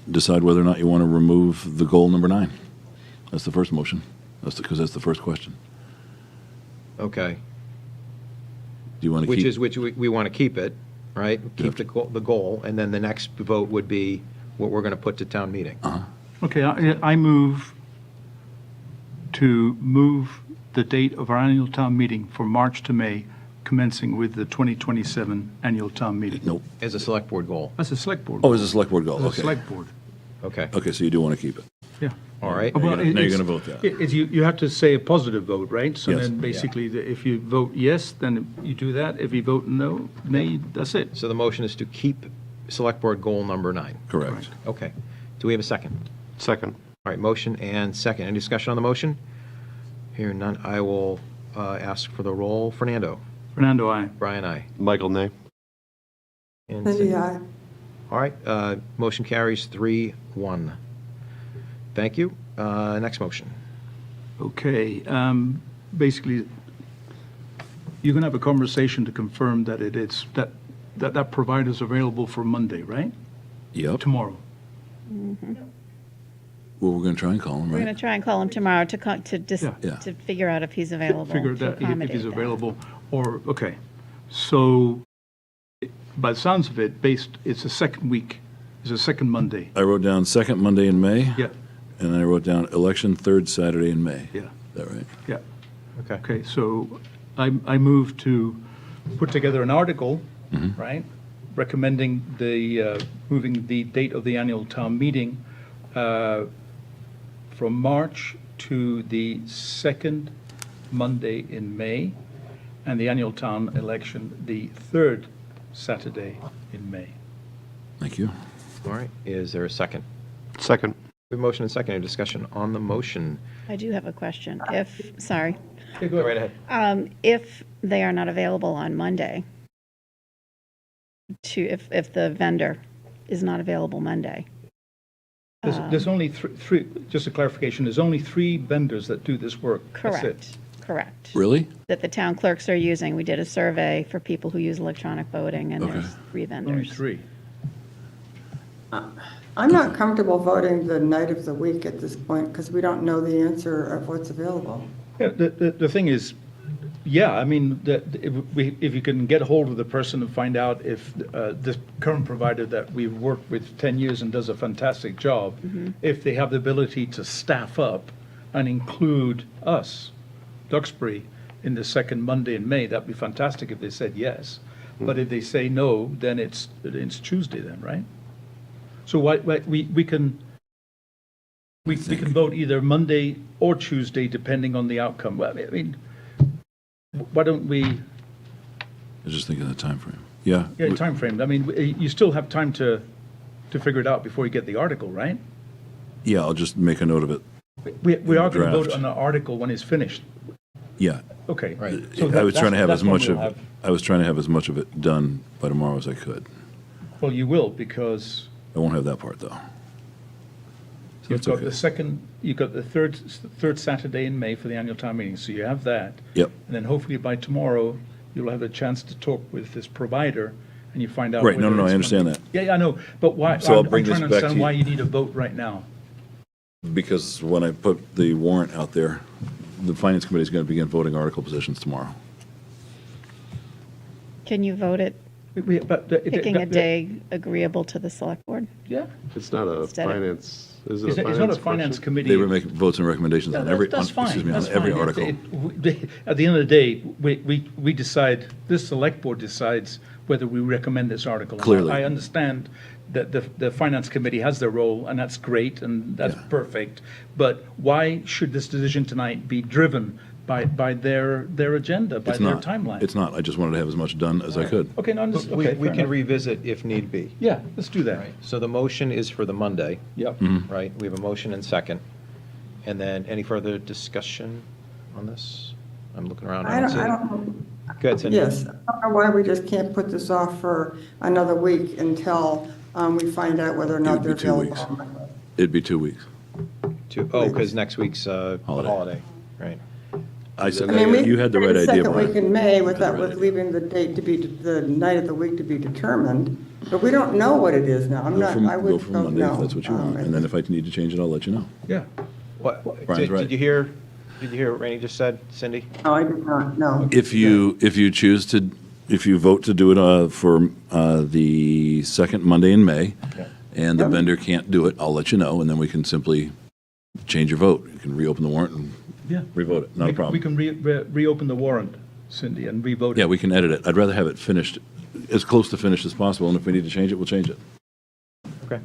decide whether or not you want to remove the goal number 9. That's the first motion. Because that's the first question. Okay. Do you want to Which keep? is, which we want to keep it, right? Keep the goal, and then the next vote would be what we're going to put to town meeting. Okay, I move to move the date of our annual town meeting from March to May, commencing with the 2027 annual town meeting. Nope. As a select board goal. That's a select board. Oh, is a select board goal? As a Okay. select board, Okay, Okay, so you do want to keep it. yeah. all right. Well, Now you're it's- going to vote that. You have to say a positive vote, right? So Yes. then basically, if you vote yes, then you do that. If you vote no, nay, that's it. So the motion is to keep select board goal number 9. Correct. Okay. Do we have a second? Second. All right, motion and second. Any discussion on the motion? Hearing none, I will ask for the roll. Fernando? Fernando, aye. Brian, aye. Michael, nay. And Cindy, aye. All right, motion carries 3-1. Thank you. Next motion. Okay, basically, you're going to have a conversation to confirm that that provider's available for Monday, right? Yep. Tomorrow. Well, we're going to try and call him, We're right? going to try and call him tomorrow to Yeah. to figure out if he's available. Figure to that if accommodate he's that. available, or, okay. So, by the sounds of it, it's a second week, it's a second Monday. I wrote down second Monday in May. Yeah, And then I wrote down election third Saturday in May. yeah, Is that right? yeah. Okay. Okay, so I move to put together an article, right, recommending moving the date of the annual town meeting from March to the second Monday in May, and the annual town election the third Saturday in May. Thank you. All right, is there a second? Second. We have motion and second. Any discussion on the motion? I do have a question. Sorry. Go right ahead. If they are not available on Monday, if the vendor is not available Monday, There's only three, just a clarification, there's only 3 vendors that do this work. That's it. correct. Really? That the town clerks are using. We did a survey for people who use electronic voting, and Okay. there's 3 Only vendors. 3. I'm not comfortable voting the night of the week at this point because we don't know the answer of what's available. Yeah, the thing is, yeah, I mean, if you can get a hold of the person and find out if this current provider that we've worked with 10 years and does a fantastic job, if they have the ability to staff up and include us, Duxbury, in the second Monday in May, that'd be fantastic if they said yes. But if they say no, then it's Tuesday then, right? So we can vote either Monday or Tuesday, depending on the outcome. Well, I mean, why don't we, I was just thinking of the time frame. Yeah. yeah, time frame. I mean, you still have time to figure it out before you get the article, right? Yeah, I'll just make a note of it. We are going to vote Draft. on the article when it's finished. Yeah. Okay. Right. So I was trying to have that's as when much we'll of, have- I was trying to have as much of it done by tomorrow as I could. Well, you will, because I won't have that part, though. So you've that's got okay. the second, you've got the third Saturday in May for the annual town meeting, so you have that. Yep. And then hopefully by tomorrow, you'll have a chance to talk with this provider, and you find out. Right, no, whether no, I it's understand gonna- that. Yeah, I know, but why, So I'll I'm bring trying this to back to understand you. why you need a vote right now. Because when I put the warrant out there, the Finance Committee is going to begin voting article positions tomorrow. Can you vote it picking a that- day agreeable to the select board? Yeah, It's not a Instead of- finance, is it it's a not a finance finance question? committee. They were making votes and recommendations Yeah, on every, that's fine. excuse me, That's on every fine. article. At the end of the day, we decide, this select board decides whether we recommend this article. Clearly. I understand that the finance committee has their role, and that's great, and that's Yeah. perfect. But why should this decision tonight be driven by their agenda, by It's their not. timeline? It's not. I just wanted to have as much done as I could. Okay, no, We okay, we fair can enough. revisit if need be. Yeah, let's do that. Right. So the motion is for the Monday, Yep. right? We have a motion and second. And then any further discussion on this? I'm looking around. I see don't, I it. don't, Go ahead, Cindy. yes, I don't know why we just can't put this off for another week until we find out whether or It not would they're be 2 available. weeks. It'd be 2 weeks. Because next week's holiday, right? I said, I mean, we. you had the right idea, Second week Brian. in May with You had that, the right with idea. leaving the date to be, the night of the week to be determined, but we don't know what it is now. I'm Go not, from, I go would from don't Monday know. if that's what you want, and then if I need to change it, I'll let you know. Yeah. What, Brian's right. did you hear what Rainey just said, Cindy? No, I did not, no. If you choose to, if you vote to do it for the second Monday in May, and the vendor can't do it, I'll let you know, and then we can simply change your vote. You can reopen the warrant and Yeah. revote it, not a We problem. can reopen the warrant, Cindy, and revote it. Yeah, we can edit it. I'd rather have it finished, as close to finished as possible, and if we need to change it, we'll change it. Okay.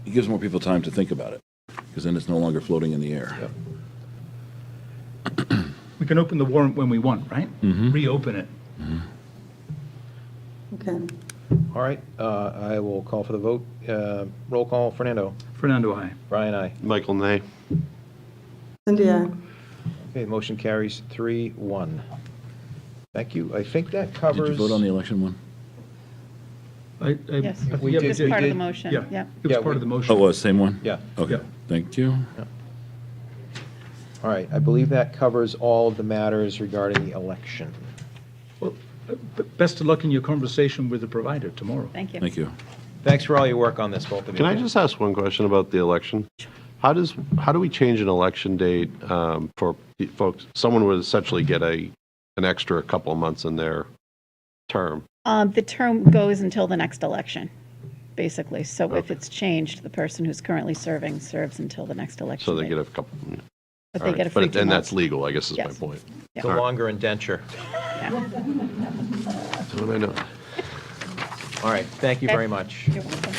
It gives more people time to think about it, because then it's no longer floating in the air. We can open the warrant when we want, right? Reopen it. Okay. All right, I will call for the vote. Roll call, Fernando. Fernando, aye. Brian, aye. Michael, nay. Cindy, aye. Okay, motion carries 3-1. Thank you. I think that covers. Did you vote on the election one? Yes, We it did- was we part of did- the motion, Yeah. yeah. It was Yeah, part of the motion. Oh, it was, same one? Yeah. Okay, Yeah. thank you. All right, I believe that covers all of the matters regarding the election. Well, best of luck in your conversation with the provider tomorrow. Thank you. Thank you. Thanks for all your work on this, both of you. Can I just ask one question about the election? How do we change an election date for folks? Someone would essentially get an extra couple of months in their term. The term goes until the next election, basically. So if it's changed, the person who's currently serving serves until the next election. So they date. get a couple. But all they right. get a free 2 And months. that's legal, I guess is my Yes. point. It's a longer indenture. Yeah. That's what I know. All right, thank you very much. You're welcome.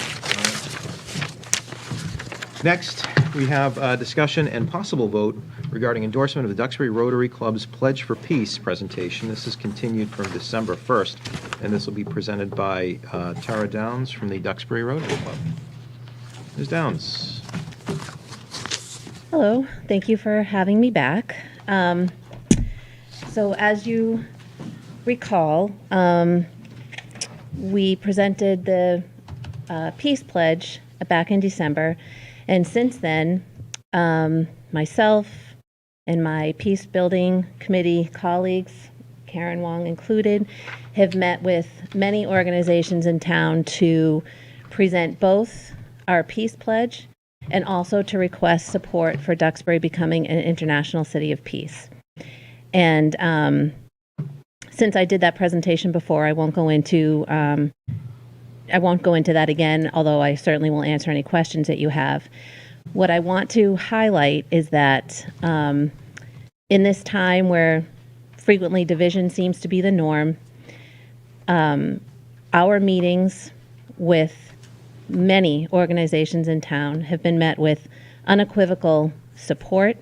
Next, we have a discussion and possible vote regarding endorsement of the Duxbury Rotary Club's Pledge for Peace presentation. This is continued from December 1st, and this will be presented by Tara Downs from the Duxbury Rotary Club. Ms. Downs. Hello, thank you for having me back. So as you recall, we presented the Peace Pledge back in December, and since then, myself and my Peace Building Committee colleagues, Karen Wong included, have met with many organizations in town to present both our Peace Pledge and also to request support for Duxbury becoming an international city of peace. And since I did that presentation before, I won't go into that again, although I certainly will answer any questions that you have. What I want to highlight is that in this time where frequently division seems to be the norm, our meetings with many organizations in town have been met with unequivocal support.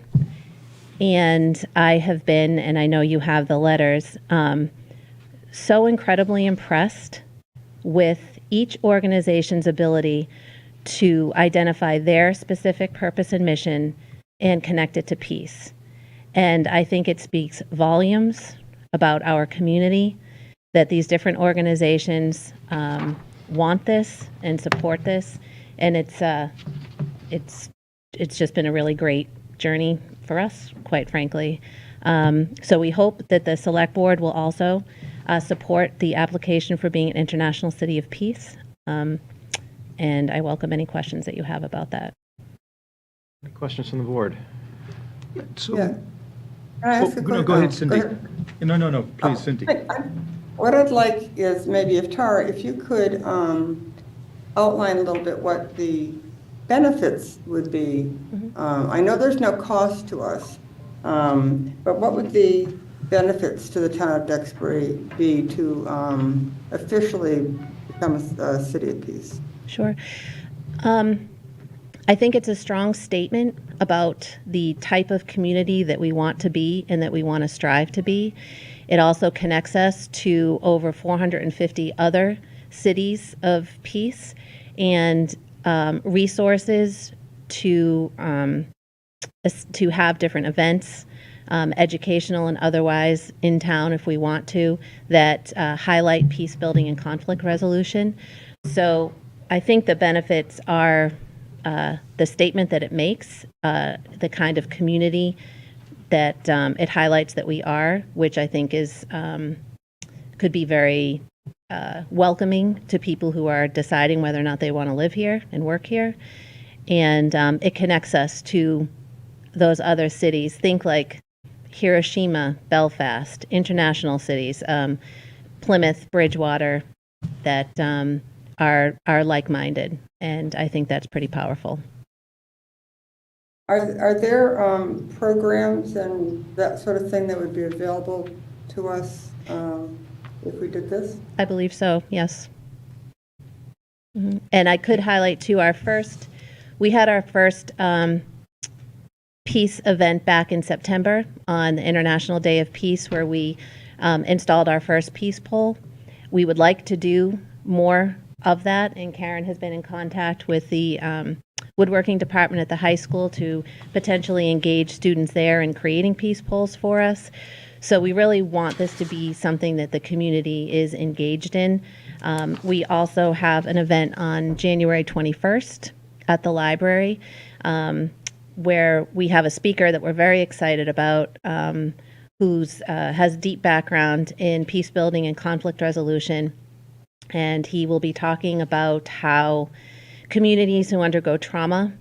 And I have been, and I know you have the letters, so incredibly impressed with each organization's ability to identify their specific purpose and mission and connect it to peace. And I think it speaks volumes about our community that these different organizations want this and support this, and it's just been a really great journey for us, quite frankly. So we hope that the Select Board will also support the application for being an International City of Peace, and I welcome any questions that you have about that. Any questions from the board? So, Yeah. Can I ask a no, question? go ahead, Cindy. Go ahead. No, please, Cindy. What I'd like is maybe if Tara, if you could outline a little bit what the benefits would be. I know there's no cost to us, but what would the benefits to the town of Duxbury be to officially become a city of peace? Sure. I think it's a strong statement about the type of community that we want to be and that we want to strive to be. It also connects us to over 450 other cities of peace and resources to have different events, educational and otherwise, in town if we want to, that highlight peace building and conflict resolution. So I think the benefits are the statement that it makes, the kind of community that it highlights that we are, which I think is could be very welcoming to people who are deciding whether or not they want to live here and work here. And it connects us to those other cities. Think like Hiroshima, Belfast, international cities, Plymouth, Bridgewater, that are like-minded. And I think that's pretty powerful. Are there programs and that sort of thing that would be available to us if we did this? I believe so, yes. Mhm. And I could highlight too, we had our first peace event back in September on the International Day of Peace, where we installed our first peace pole. We would like to do more of that, and Karen has been in contact with the woodworking department at the high school to potentially engage students there in creating peace poles for us. So we really want this to be something that the community is engaged in. We also have an event on January 21st at the library, where we have a speaker that we're very excited about, who's has deep background in peace building and conflict resolution. And he will be talking about how communities who undergo trauma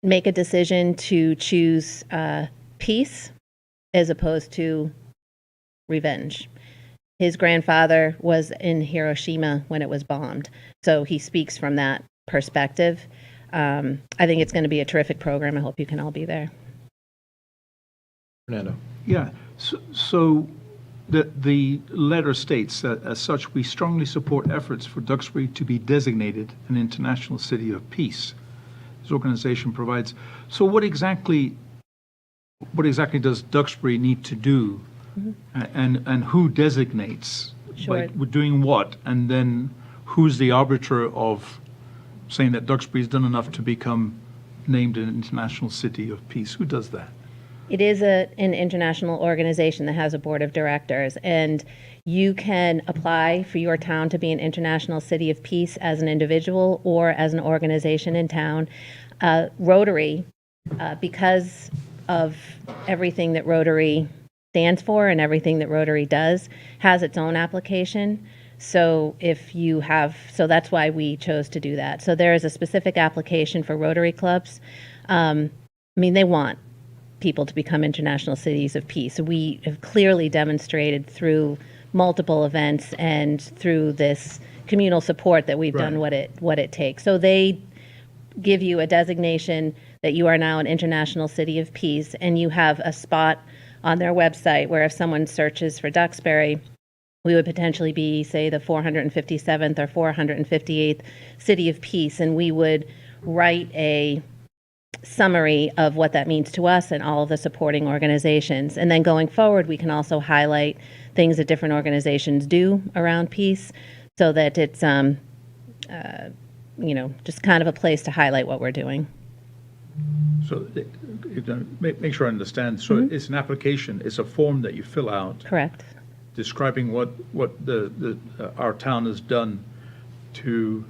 make a decision to choose peace as opposed to revenge. His grandfather was in Hiroshima when it was bombed, so he speaks from that perspective. I think it's going to be a terrific program. I hope you can all be there. Fernando. Yeah, so the letter states that as such, we strongly support efforts for Duxbury to be designated an international city of peace. This organization provides, so what exactly does Duxbury need to do? And who designates? Sure. Like, we're doing what? And then who's the arbiter of saying that Duxbury's done enough to become named an international city of peace? Who does that? It is an international organization that has a board of directors, and you can apply for your town to be an international city of peace as an individual or as an organization in town. Rotary, because of everything that Rotary stands for and everything that Rotary does, has its own application. So so that's why we chose to do that. So there is a specific application for Rotary clubs. They want people to become international cities of peace. We have clearly demonstrated through multiple events and through this communal support that we've done what it takes. So they give you a designation that you are now an international city of peace, and you have a spot on their website where if someone searches for Duxbury, we would potentially be, say, the 457th or 458th city of peace, and we would write a summary of what that means to us and all of the supporting organizations. And then going forward, we can also highlight things that different organizations do around peace, so that it's just kind of a place to highlight what we're doing. So make sure I understand. So it's an application, it's a form that you fill out. Correct. Describing what our town has done to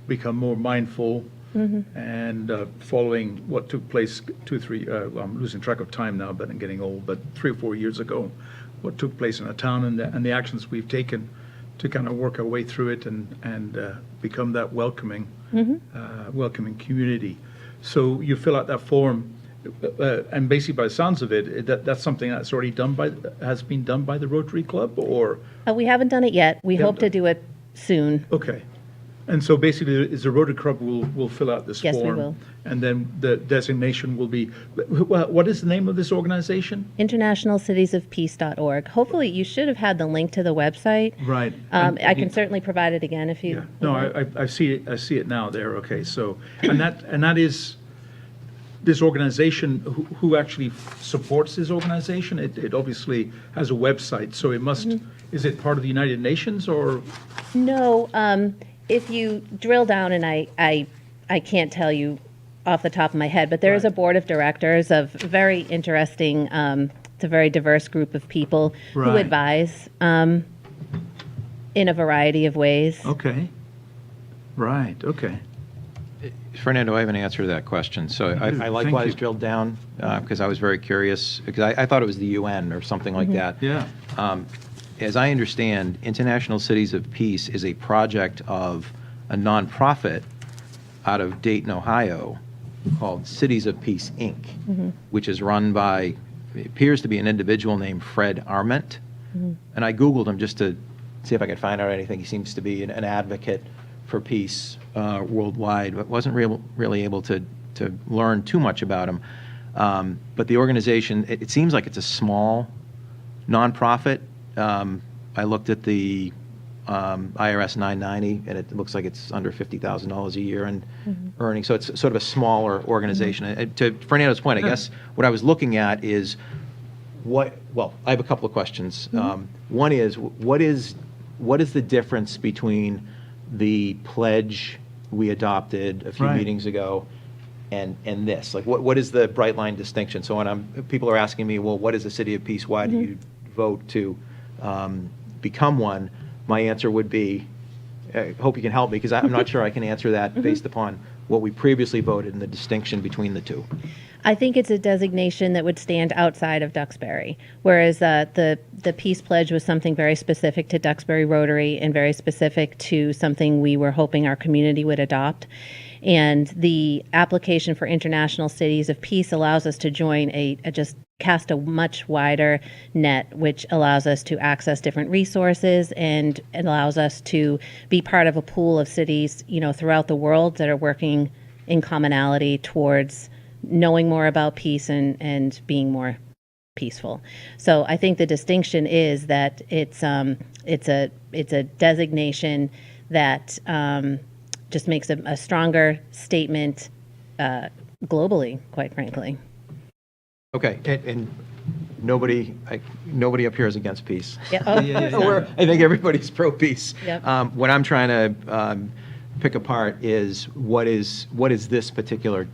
become more mindful and following what took place I'm losing track of time now, but I'm getting old, but 3 or 4 years ago, what took place in our town and the actions we've taken to kind of work our way through it and become that welcoming community. So you fill out that form, and basically, by the sounds of it, that's something that's already has been done by the Rotary Club, or? We haven't done it yet. We hope to do it soon. Okay. And so basically, is the Rotary Club will fill out this form? Yes, we will. And then the designation will be, what is the name of this organization? InternationalCitiesOfPeace.org. Hopefully, you should have had the link to the website. Right. I can certainly provide it again if you. Yeah. No, I see it. I see it now. There. Okay. So, and that is this organization. Who actually supports this organization? It obviously has a website, so it must. Is it part of the United Nations or? No. If you drill down, and I can't tell you off the top of my head, but there is a board of directors of very interesting. It's a very diverse group of people who advise in a variety of ways. Okay. Right. Okay. Fernando, I have an answer to that question. So I Thank likewise you. drilled down because I was very curious, because I thought it was the UN or something like that. Yeah. As I understand, International Cities of Peace is a project of a nonprofit out of Dayton, Ohio, called Cities of Peace, Inc., which is run by, it appears to be an individual named Fred Arment. And I Googled him just to see if I could find out anything. He seems to be an advocate for peace worldwide, but wasn't really able to learn too much about him. But the organization, it seems like it's a small nonprofit. I looked at the IRS 990, and it looks like it's under $50,000 a year in earnings. So it's sort of a smaller organization. And to Fernando's point, I guess what I was looking at is well, I have a couple of questions. One is, what is the difference between the pledge we adopted a few Right. meetings ago and this? Like, what is the bright line distinction? So when people are asking me, well, what is the City of Peace? Why do you vote to become one? My answer would be, I hope you can help me, because I'm not sure I can answer that based upon what we previously voted and the distinction between the two. I think it's a designation that would stand outside of Duxbury, whereas the Peace Pledge was something very specific to Duxbury Rotary and very specific to something we were hoping our community would adopt. And the application for International Cities of Peace allows us to join just cast a much wider net, which allows us to access different resources and allows us to be part of a pool of cities, throughout the world that are working in commonality towards knowing more about peace and being more peaceful. So I think the distinction is that it's a designation that just makes a stronger statement globally, quite frankly. Okay, and nobody up here is against peace. Yeah. Oh, I think everybody's pro-peace. Yep. What I'm trying to pick apart is what is this particular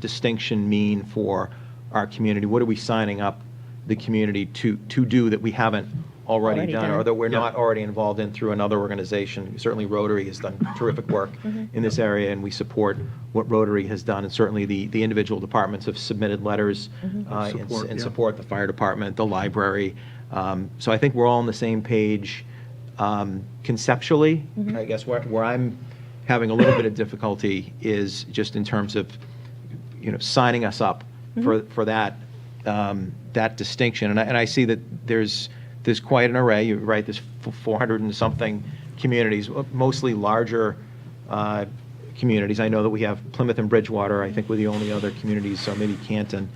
distinction mean for our community? What are we signing up the community to do that we haven't already done, or that we're not already involved in through another organization? Certainly Rotary has done terrific work in this area, and we support what Rotary has done, and certainly the individual departments have submitted letters in support, the fire department, the library. So I think we're all on the same page conceptually. I guess where I'm having a little bit of difficulty is just in terms of signing us up for that that distinction. And I see that there's quite an array. You're right, there's 400 and something communities, mostly larger communities. I know that we have Plymouth and Bridgewater. I think we're the only other communities, so maybe Canton,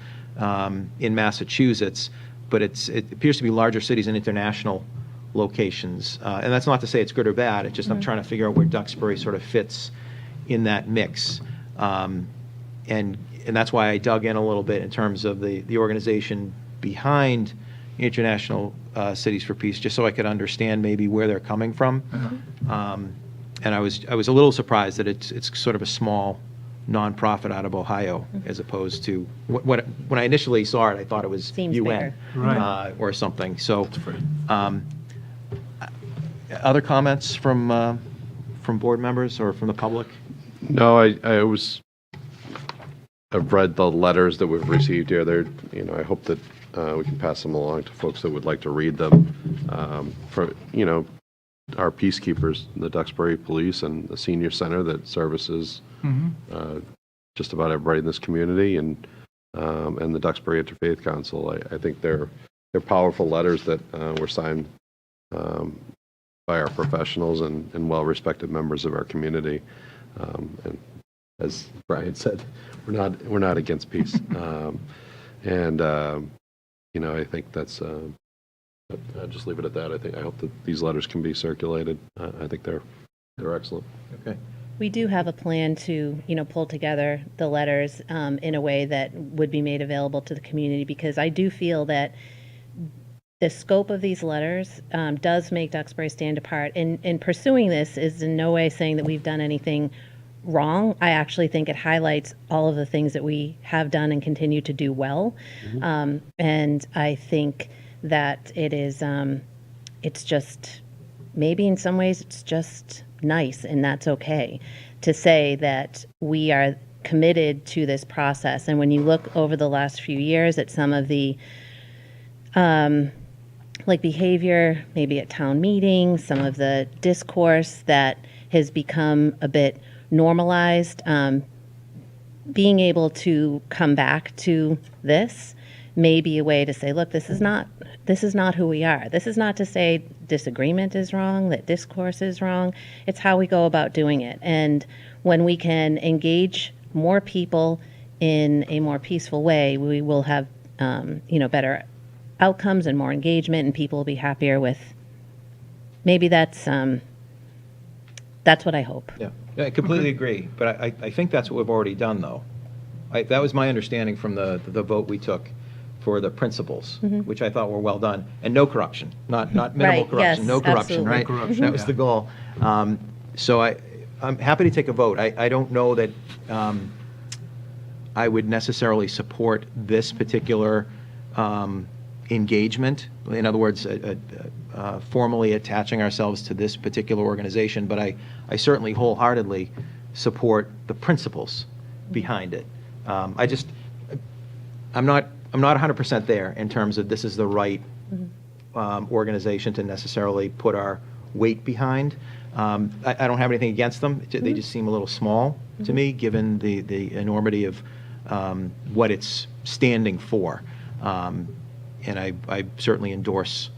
in Massachusetts. But it appears to be larger cities and international locations. And that's not to say it's good or bad. It's just I'm trying to figure out where Duxbury sort of fits in that mix. And that's why I dug in a little bit in terms of the organization behind International Cities for Peace, just so I could understand maybe where they're coming from. And I was a little surprised that it's sort of a small nonprofit out of Ohio, as opposed to when I initially saw it, I thought it was Seems UN bigger. or something. So, other comments from board members or from the public? No, I've read the letters that we've received here. I hope that we can pass them along to folks that would like to read them. For our peacekeepers, the Duxbury Police and the Senior Center that services just about everybody in this community, and the Duxbury Interfaith Council. I think they're powerful letters that were signed by our professionals and well-respected members of our community. And as Brian said, we're not against peace. I think that's. I'll just leave it at that. I hope that these letters can be circulated. I think they're excellent. Okay. We do have a plan to, pull together the letters in a way that would be made available to the community, because I do feel that the scope of these letters does make Duxbury stand apart. And pursuing this is in no way saying that we've done anything wrong. I actually think it highlights all of the things that we have done and continue to do well. And I think that it is, it's just maybe in some ways it's just nice, and that's okay, to say that we are committed to this process. And when you look over the last few years at some of the like behavior, maybe at town meetings, some of the discourse that has become a bit normalized, being able to come back to this may be a way to say, look, this is not who we are. This is not to say disagreement is wrong, that discourse is wrong. It's how we go about doing it. And when we can engage more people in a more peaceful way, we will have better outcomes and more engagement, and people will be happier with. Maybe that's what I hope. Yeah, I completely agree, but I think that's what we've already done, though. That was my understanding from the vote we took for the principles, which I thought were well done, and no corruption, not minimal Right, corruption, yes, no corruption, absolutely. right? No corruption, That was yeah. the goal. So I'm happy to take a vote. I don't know that I would necessarily support this particular engagement. In other words, formally attaching ourselves to this particular organization, but I certainly wholeheartedly support the principles behind it. I'm not 100% there in terms of this is the right organization to necessarily put our weight behind. I don't have anything against them. They just seem a little small to me, given the enormity of what it's standing for. And I certainly endorse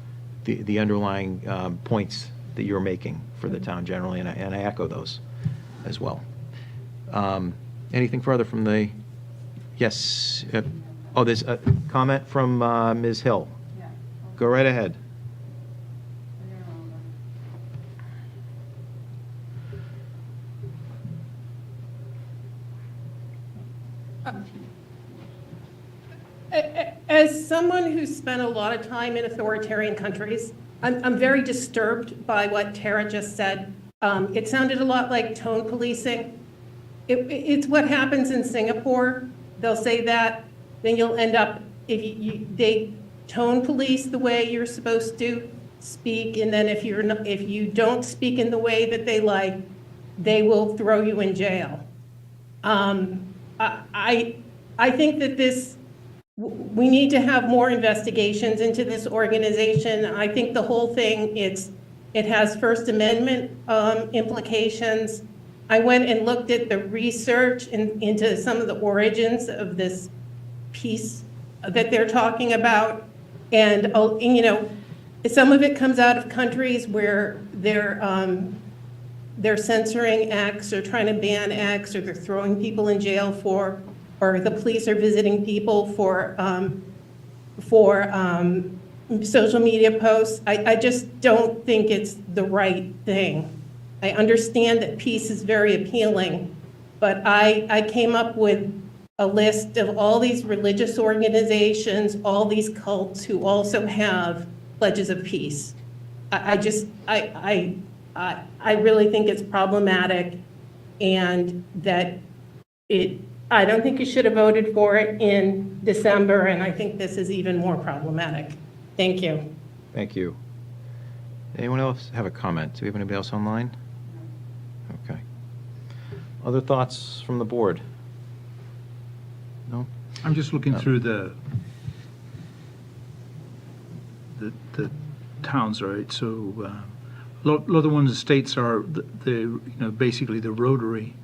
the underlying points that you're making for the town generally, and I echo those as well. Anything further from the, yes, there's a comment from Ms. Hill. Go right ahead. As someone who's spent a lot of time in authoritarian countries, I'm very disturbed by what Tara just said. It sounded a lot like tone policing. It's what happens in Singapore. They'll say that, then you'll end up, they tone police the way you're supposed to speak, and then if you don't speak in the way that they like, they will throw you in jail. I think that we need to have more investigations into this organization. I think the whole thing, it has First Amendment implications. I went and looked at the research into some of the origins of this piece that they're talking about. And, some of it comes out of countries where they're censoring X or trying to ban X, or they're throwing people in jail for, or the police are visiting people for social media posts. I just don't think it's the right thing. I understand that peace is very appealing, but I came up with a list of all these religious organizations, all these cults who also have pledges of peace. I really think it's problematic, and that I don't think you should have voted for it in December, and I think this is even more problematic. Thank you. Thank you. Anyone else have a comment? Do we have anybody else online? Okay. Other thoughts from the board? No? I'm just looking through the towns, right? So a lot of the ones, the states are basically the Rotary,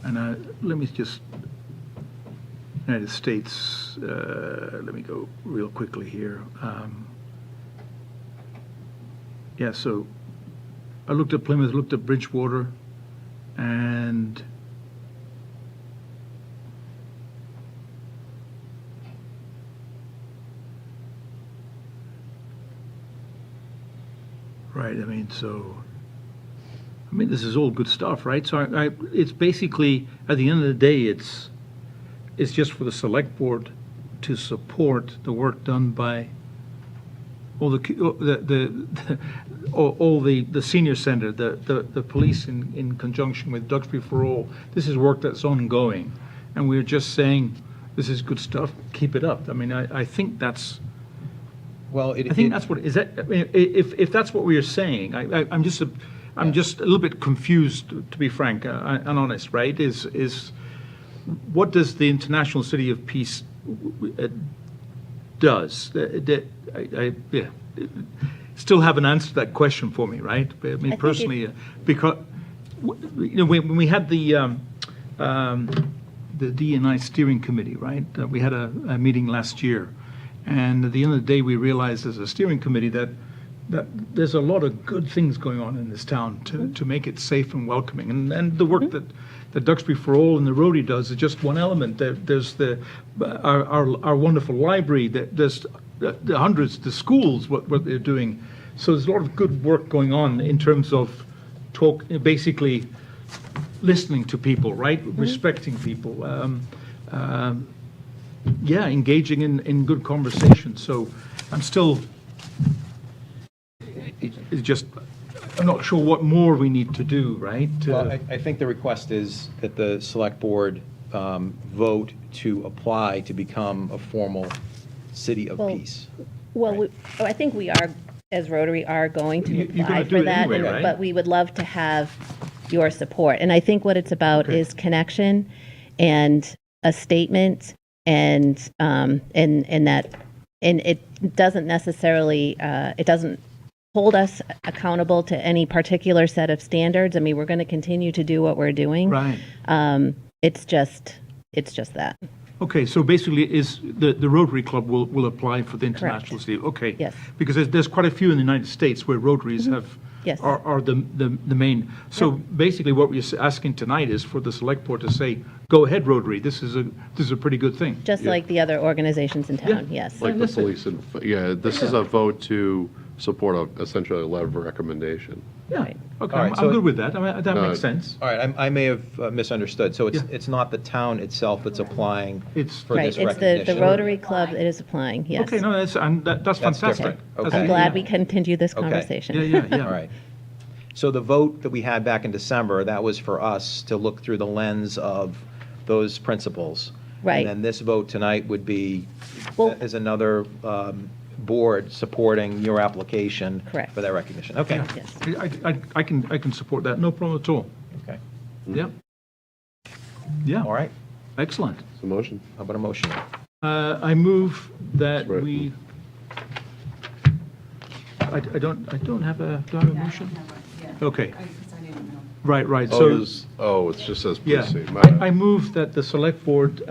and let me just United States. Let me go real quickly here. Yeah, so I looked at Plymouth, looked at Bridgewater, and right, this is all good stuff, right? So it's basically, at the end of the day, it's just for the select board to support the work done by all the senior center, the police in conjunction with Duxbury for All. This is work that's ongoing, and we're just saying, this is good stuff, keep it up. I think that's Well, I think that's what, is that, I mean, if that's what we are saying, I'm just a little bit confused, to be frank and honest, right? Is what does the International City of Peace does? Yeah, still haven't answered that question for me, right? I mean, personally, because when we had the D&I steering committee, right? We had a meeting last year, and at the end of the day, we realized as a steering committee that there's a lot of good things going on in this town to make it safe and welcoming. And the work that Duxbury for All and the Rotary does is just one element. There's our wonderful library, there's the hundreds, the schools, what they're doing. So there's a lot of good work going on in terms of basically listening to people, right? Respecting people. Engaging in good conversation. So I'm still, it's just, I'm not sure what more we need to do, right? Well, I think the request is that the select board vote to apply to become a formal city of peace. Well, I think we are, as Rotary, are going to You're apply gonna do for it that, anyway, right? but we would love to have your support. And I think what it's about is connection and a statement, and it doesn't necessarily it doesn't hold us accountable to any particular set of standards. I mean, we're going to continue to do what we're doing. Right. It's just that. Okay, so basically, is the Rotary Club will apply for the international city? Okay. Yes. Because there's quite a few in the United States where Rotaries Yes. are the main. So basically, what we're asking tonight is for the select board to say, "Go ahead, Rotary. This is a pretty good thing." Just like the other organizations in town. Yes. Like the police and, this is a vote to support essentially a letter of recommendation. Yeah. Right. Okay, All right, I'm so- good with that. I mean, that makes sense. All right, I may have misunderstood. So Yeah. it's not the town itself that's applying It's for Right. this It's recognition? the Rotary Club that is applying. Yes. Okay, no, that's fantastic. different. That's- Okay. I'm glad we continue this Okay. conversation. Yeah. All right. So the vote that we had back in December, that was for us to look through the lens of those principles. Right. And then this vote tonight would be Well- as another board supporting your application Correct. for that recognition. Okay. Yes. I can support that. No problem at all. Okay. Yeah. Yeah. All right. Excellent. It's a motion. How about a motion? I move that Right. we. I don't have a, do I have a motion? Okay. Right, so, It just says yeah, please see. I move that the select board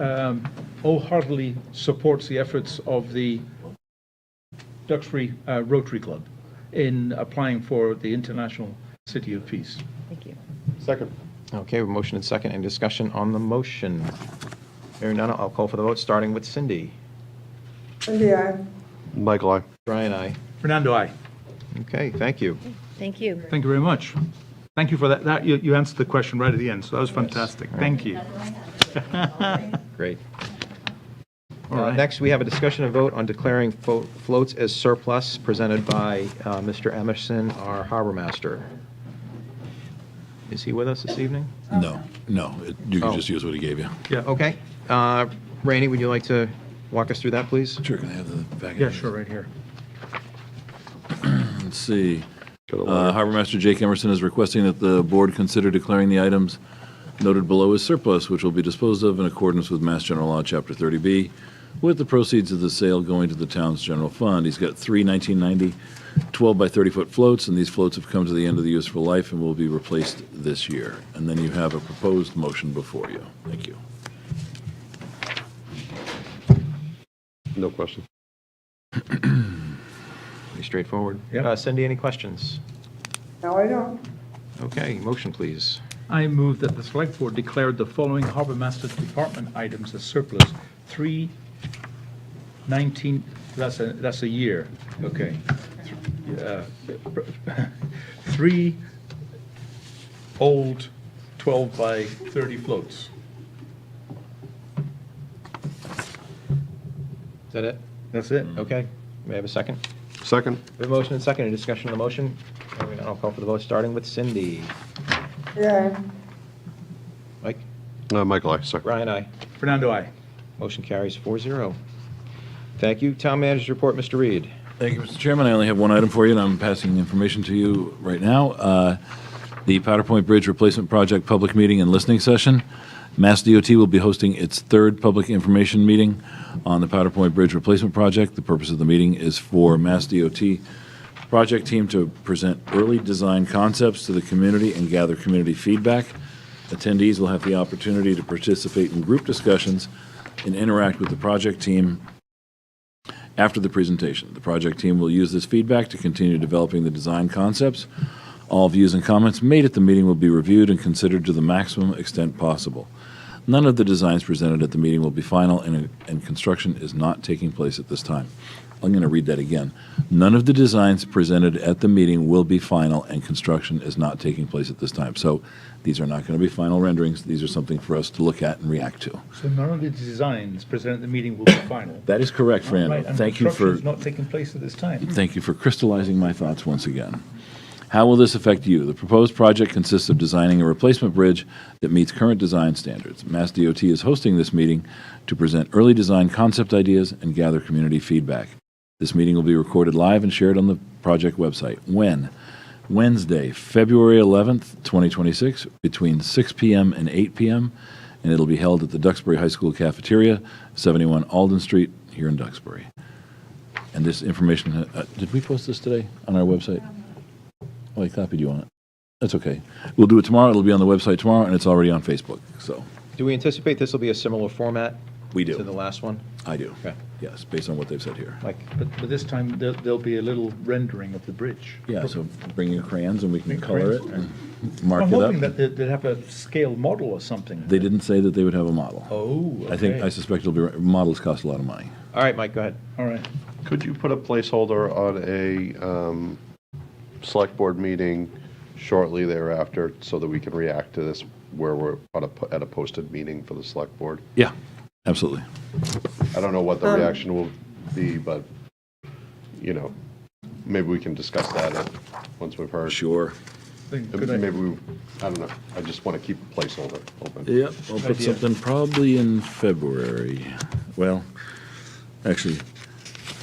wholeheartedly supports the efforts of the Duxbury Rotary Club in applying for the International City of Peace. Thank you. Second. Okay, we have motion and second. Any discussion on the motion? Hearing none, I'll call for the vote, starting with Cindy. Cindy, aye. Michael, aye. Brian, aye. Fernando, aye. Okay, thank you. Thank you. Thank you very much. Thank you for that. You answered the question right at the end, so that was fantastic. Thank you. Great. All right. Next, we have a discussion and vote on declaring floats as surplus presented by Mr. Emerson, our harbor master. Is he with us this evening? No, you can Oh. just use what he gave you. Yeah. Okay. Rainey, would you like to walk us through that, please? Sure, can I have the package? Yeah, sure, right here. Let's see. Got a letter. Harbor Master Jake Emerson is requesting that the board consider declaring the items noted below as surplus, which will be disposed of in accordance with Mass General Law, Chapter 30B, with the proceeds of the sale going to the town's general fund. He's got three 1990 12 by 30-foot floats, and these floats have come to the end of the useful life and will be replaced this year. And then you have a proposed motion before you. Thank you. No question. Pretty straightforward. Yep. Cindy, any questions? No, I don't. Okay, motion, please. I move that the select board declare the following harbor master's department items as surplus. 3/19, that's a year, okay. 3 old 12 by 30 floats. Is that it? That's it. Okay. May I have a second? Second. We have a motion and second. Any discussion on the motion? Hearing none, I'll call for the vote, starting with Cindy. Yeah, Mike? Michael, aye. Second. Brian, aye. Fernando, aye. Motion carries 4-0. Thank you. Town manager's report, Mr. Reed. Thank you, Mr. Chairman. I only have one item for you, and I'm passing information to you right now. The Powder Point Bridge Replacement Project public meeting and listening session. Mass DOT will be hosting its third public information meeting on the Powder Point Bridge Replacement Project. The purpose of the meeting is for Mass DOT project team to present early design concepts to the community and gather community feedback. Attendees will have the opportunity to participate in group discussions and interact with the project team after the presentation. The project team will use this feedback to continue developing the design concepts. All views and comments made at the meeting will be reviewed and considered to the maximum extent possible. None of the designs presented at the meeting will be final, and construction is not taking place at this time. I'm going to read that again. None of the designs presented at the meeting will be final, and construction is not taking place at this time. So these are not going to be final renderings. These are something for us to look at and react to. So none of the designs presented at the meeting will be final. That is correct, Fran. Right, and Thank you construction for is not taking place at this time. Thank you for crystallizing my thoughts once again. How will this affect you? The proposed project consists of designing a replacement bridge that meets current design standards. Mass DOT is hosting this meeting to present early design concept ideas and gather community feedback. This meeting will be recorded live and shared on the project website. When? Wednesday, February 11th, 2026, between 6 p.m. and 8 p.m., and it'll be held at the Duxbury High School Cafeteria, 71 Alden Street, here in Duxbury. And this information, did we post this today on our website? Oh, I copied you on it. That's okay. We'll do it tomorrow. It'll be on the website tomorrow, and it's already on Facebook, so. Do we anticipate this will be a similar format We do. to the last one? I do. Okay. Yes, based on what they've said here. Mike? But this time, there'll be a little rendering of the bridge. Yeah, so bring your crayons and we can Bring color it crayons. and mark I'm it hoping up. that they'd have a scale model or something. They didn't say that they would have a model. Oh, okay. I suspect it'll be, models cost a lot of money. All right, Mike, go ahead. All right. Could you put a placeholder on a select board meeting shortly thereafter so that we can react to this where we're at a posted meeting for the select board? Yeah, absolutely. I don't know what the reaction will be, but, you know, maybe we can discuss that once we've heard. Sure. Maybe we, I don't know. I just want to keep a placeholder open. Yep, I'll put something probably in February. Well, actually,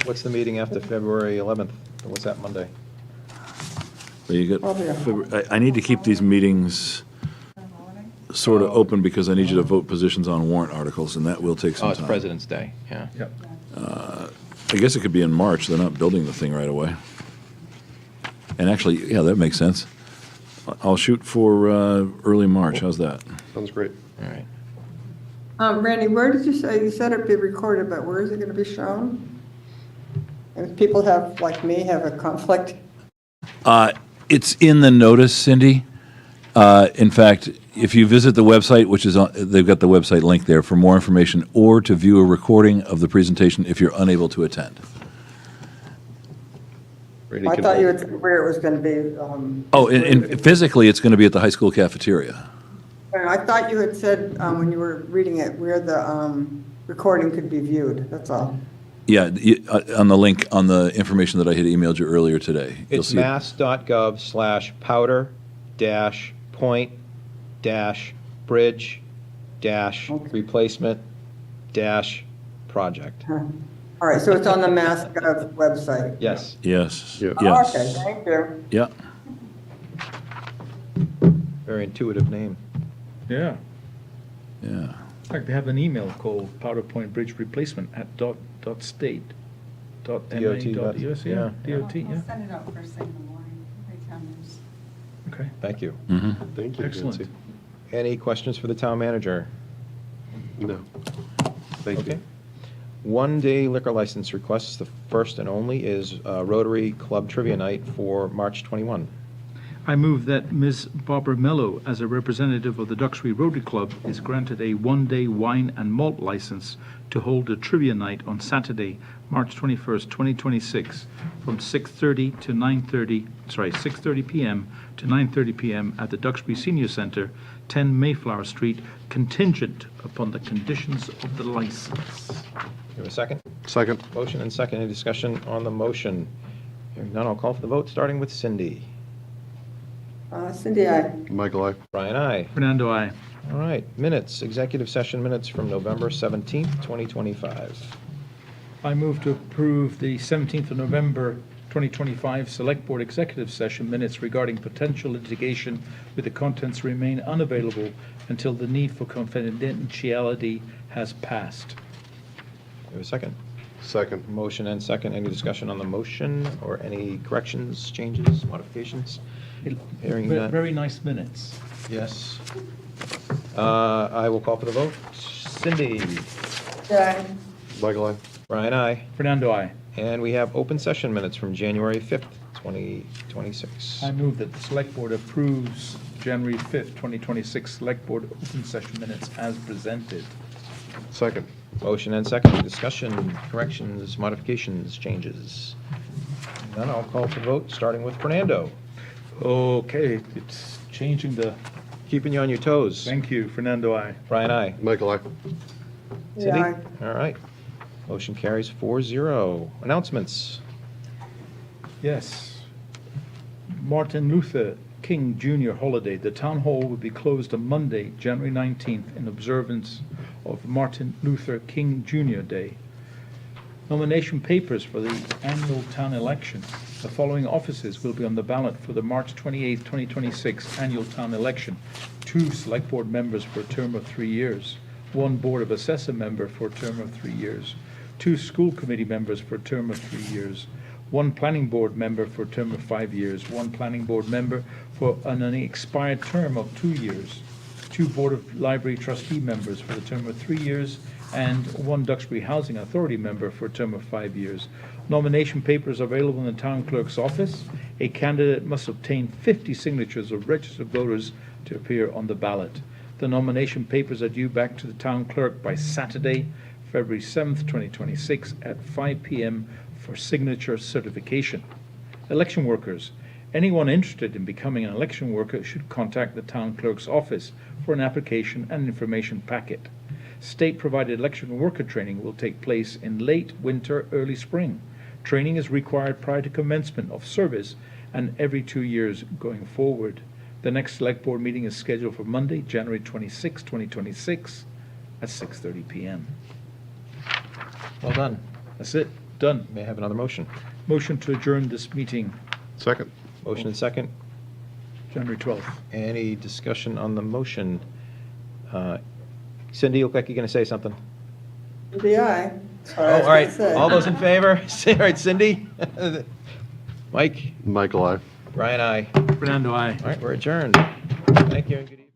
What's the meeting after February 11th? What's that, Monday? you got, I need to keep these meetings sort of open because I need you to vote positions on warrant articles, and that will take some Oh, it's time. President's Day, yeah. Yep. I guess it could be in March. They're not building the thing right away. And actually, yeah, that makes sense. I'll shoot for early March. How's that? Sounds great. All right. Randy, where did you say, you said it'd be recorded, but where is it going to be shown? If people have, like me, have a conflict. It's in the notice, Cindy. In fact, if you visit the website, which is on, they've got the website link there for more information, or to view a recording of the presentation if you're unable to attend. Brady I can thought hold- you had, where it was going to be. Oh, and physically, it's going to be at the high school cafeteria. I thought you had said, when you were reading it, where the recording could be viewed, that's all. Yeah, on the link, on the information that I had emailed you earlier today. You'll It's see it. mass.gov/powder-point-bridge-replacement-project. All right, so it's on the Mass.gov website. Yes. Yes, Yeah. yes. Okay, thank you. Yeah. Very intuitive name. Yeah. Yeah. In fact, they have an email called PowerPoint Bridge Replacement at .state. .ma.us, yeah, DOT, yeah. Send it out first thing in the morning, every 10 minutes. Okay. Thank you. Thank you, Excellent. Nancy. Any questions for the town manager? No. Thank Okay. you. One-day liquor license requests, the first and only is Rotary Club Trivia Night for March 21. I move that Ms. Barbara Mello, as a representative of the Duxbury Rotary Club, is granted a one-day wine and malt license to hold a trivia night on Saturday, March 21st, 2026, from 6:30 p.m. to 9:30 p.m. at the Duxbury Senior Center, 10 Mayflower Street, contingent upon the conditions of the license. You have a second? Second. Motion and second. Any discussion on the motion? Hearing none, I'll call for the vote, starting with Cindy. Cindy, aye. Michael, I. Brian, aye. Fernando, aye. All right, minutes, executive session minutes from November 17th, 2025. I move to approve the 17th of November 2025 Select Board Executive Session minutes regarding potential litigation with the contents remain unavailable until the need for confidentiality has passed. We have a second. Second. Motion and second. Any discussion on the motion or any corrections, changes, modifications? Hearing none. Very nice minutes. Yes. I will call for the vote. Cindy? Yeah, Michael, aye. Brian, aye. Fernando, aye. And we have open session minutes from January 5th, 2026. I move that the Select Board approves January 5th, 2026 Select Board open session minutes as presented. Second. Motion and second. Discussion, corrections, modifications, changes. None. I'll call for vote, starting with Fernando. Okay, it's changing the, Keeping you on your toes. thank you, Fernando, aye. Brian, aye. Michael, aye. Cindy? yeah. All right. Motion carries 4-0. Announcements. Yes. Martin Luther King Jr. holiday. The town hall will be closed on Monday, January 19th, in observance of Martin Luther King Jr. Day. Nomination papers for the annual town election. The following offices will be on the ballot for the March 28, 2026 annual town election. 2 select board members for a term of 3 years. 1 board of assessor member for a term of 3 years. 2 school committee members for a term of 3 years. 1 planning board member for a term of 5 years. 1 planning board member for an unexpired term of 2 years. 2 Board of Library trustee members for the term of 3 years, and 1 Duxbury Housing Authority member for a term of 5 years. Nomination papers are available in the town clerk's office. A candidate must obtain 50 signatures of registered voters to appear on the ballot. The nomination papers are due back to the town clerk by Saturday, February 7th, 2026 at 5 p.m. for signature certification. Election workers. Anyone interested in becoming an election worker should contact the town clerk's office for an application and information packet. State-provided election worker training will take place in late winter, early spring. Training is required prior to commencement of service and every 2 years going forward. The next Select Board meeting is scheduled for Monday, January 26, 2026 at 6:30 p.m. Well done. That's it. Done. May I have another motion? Motion to adjourn this meeting, Second. Motion and second. January 12th. Any discussion on the motion? Cindy, you look like you're going to say something. The aye. Oh, all right. All those in favor? All right, Cindy? Mike? Michael, aye. Brian, aye. Fernando, aye. All right, we're adjourned. Thank you and good evening.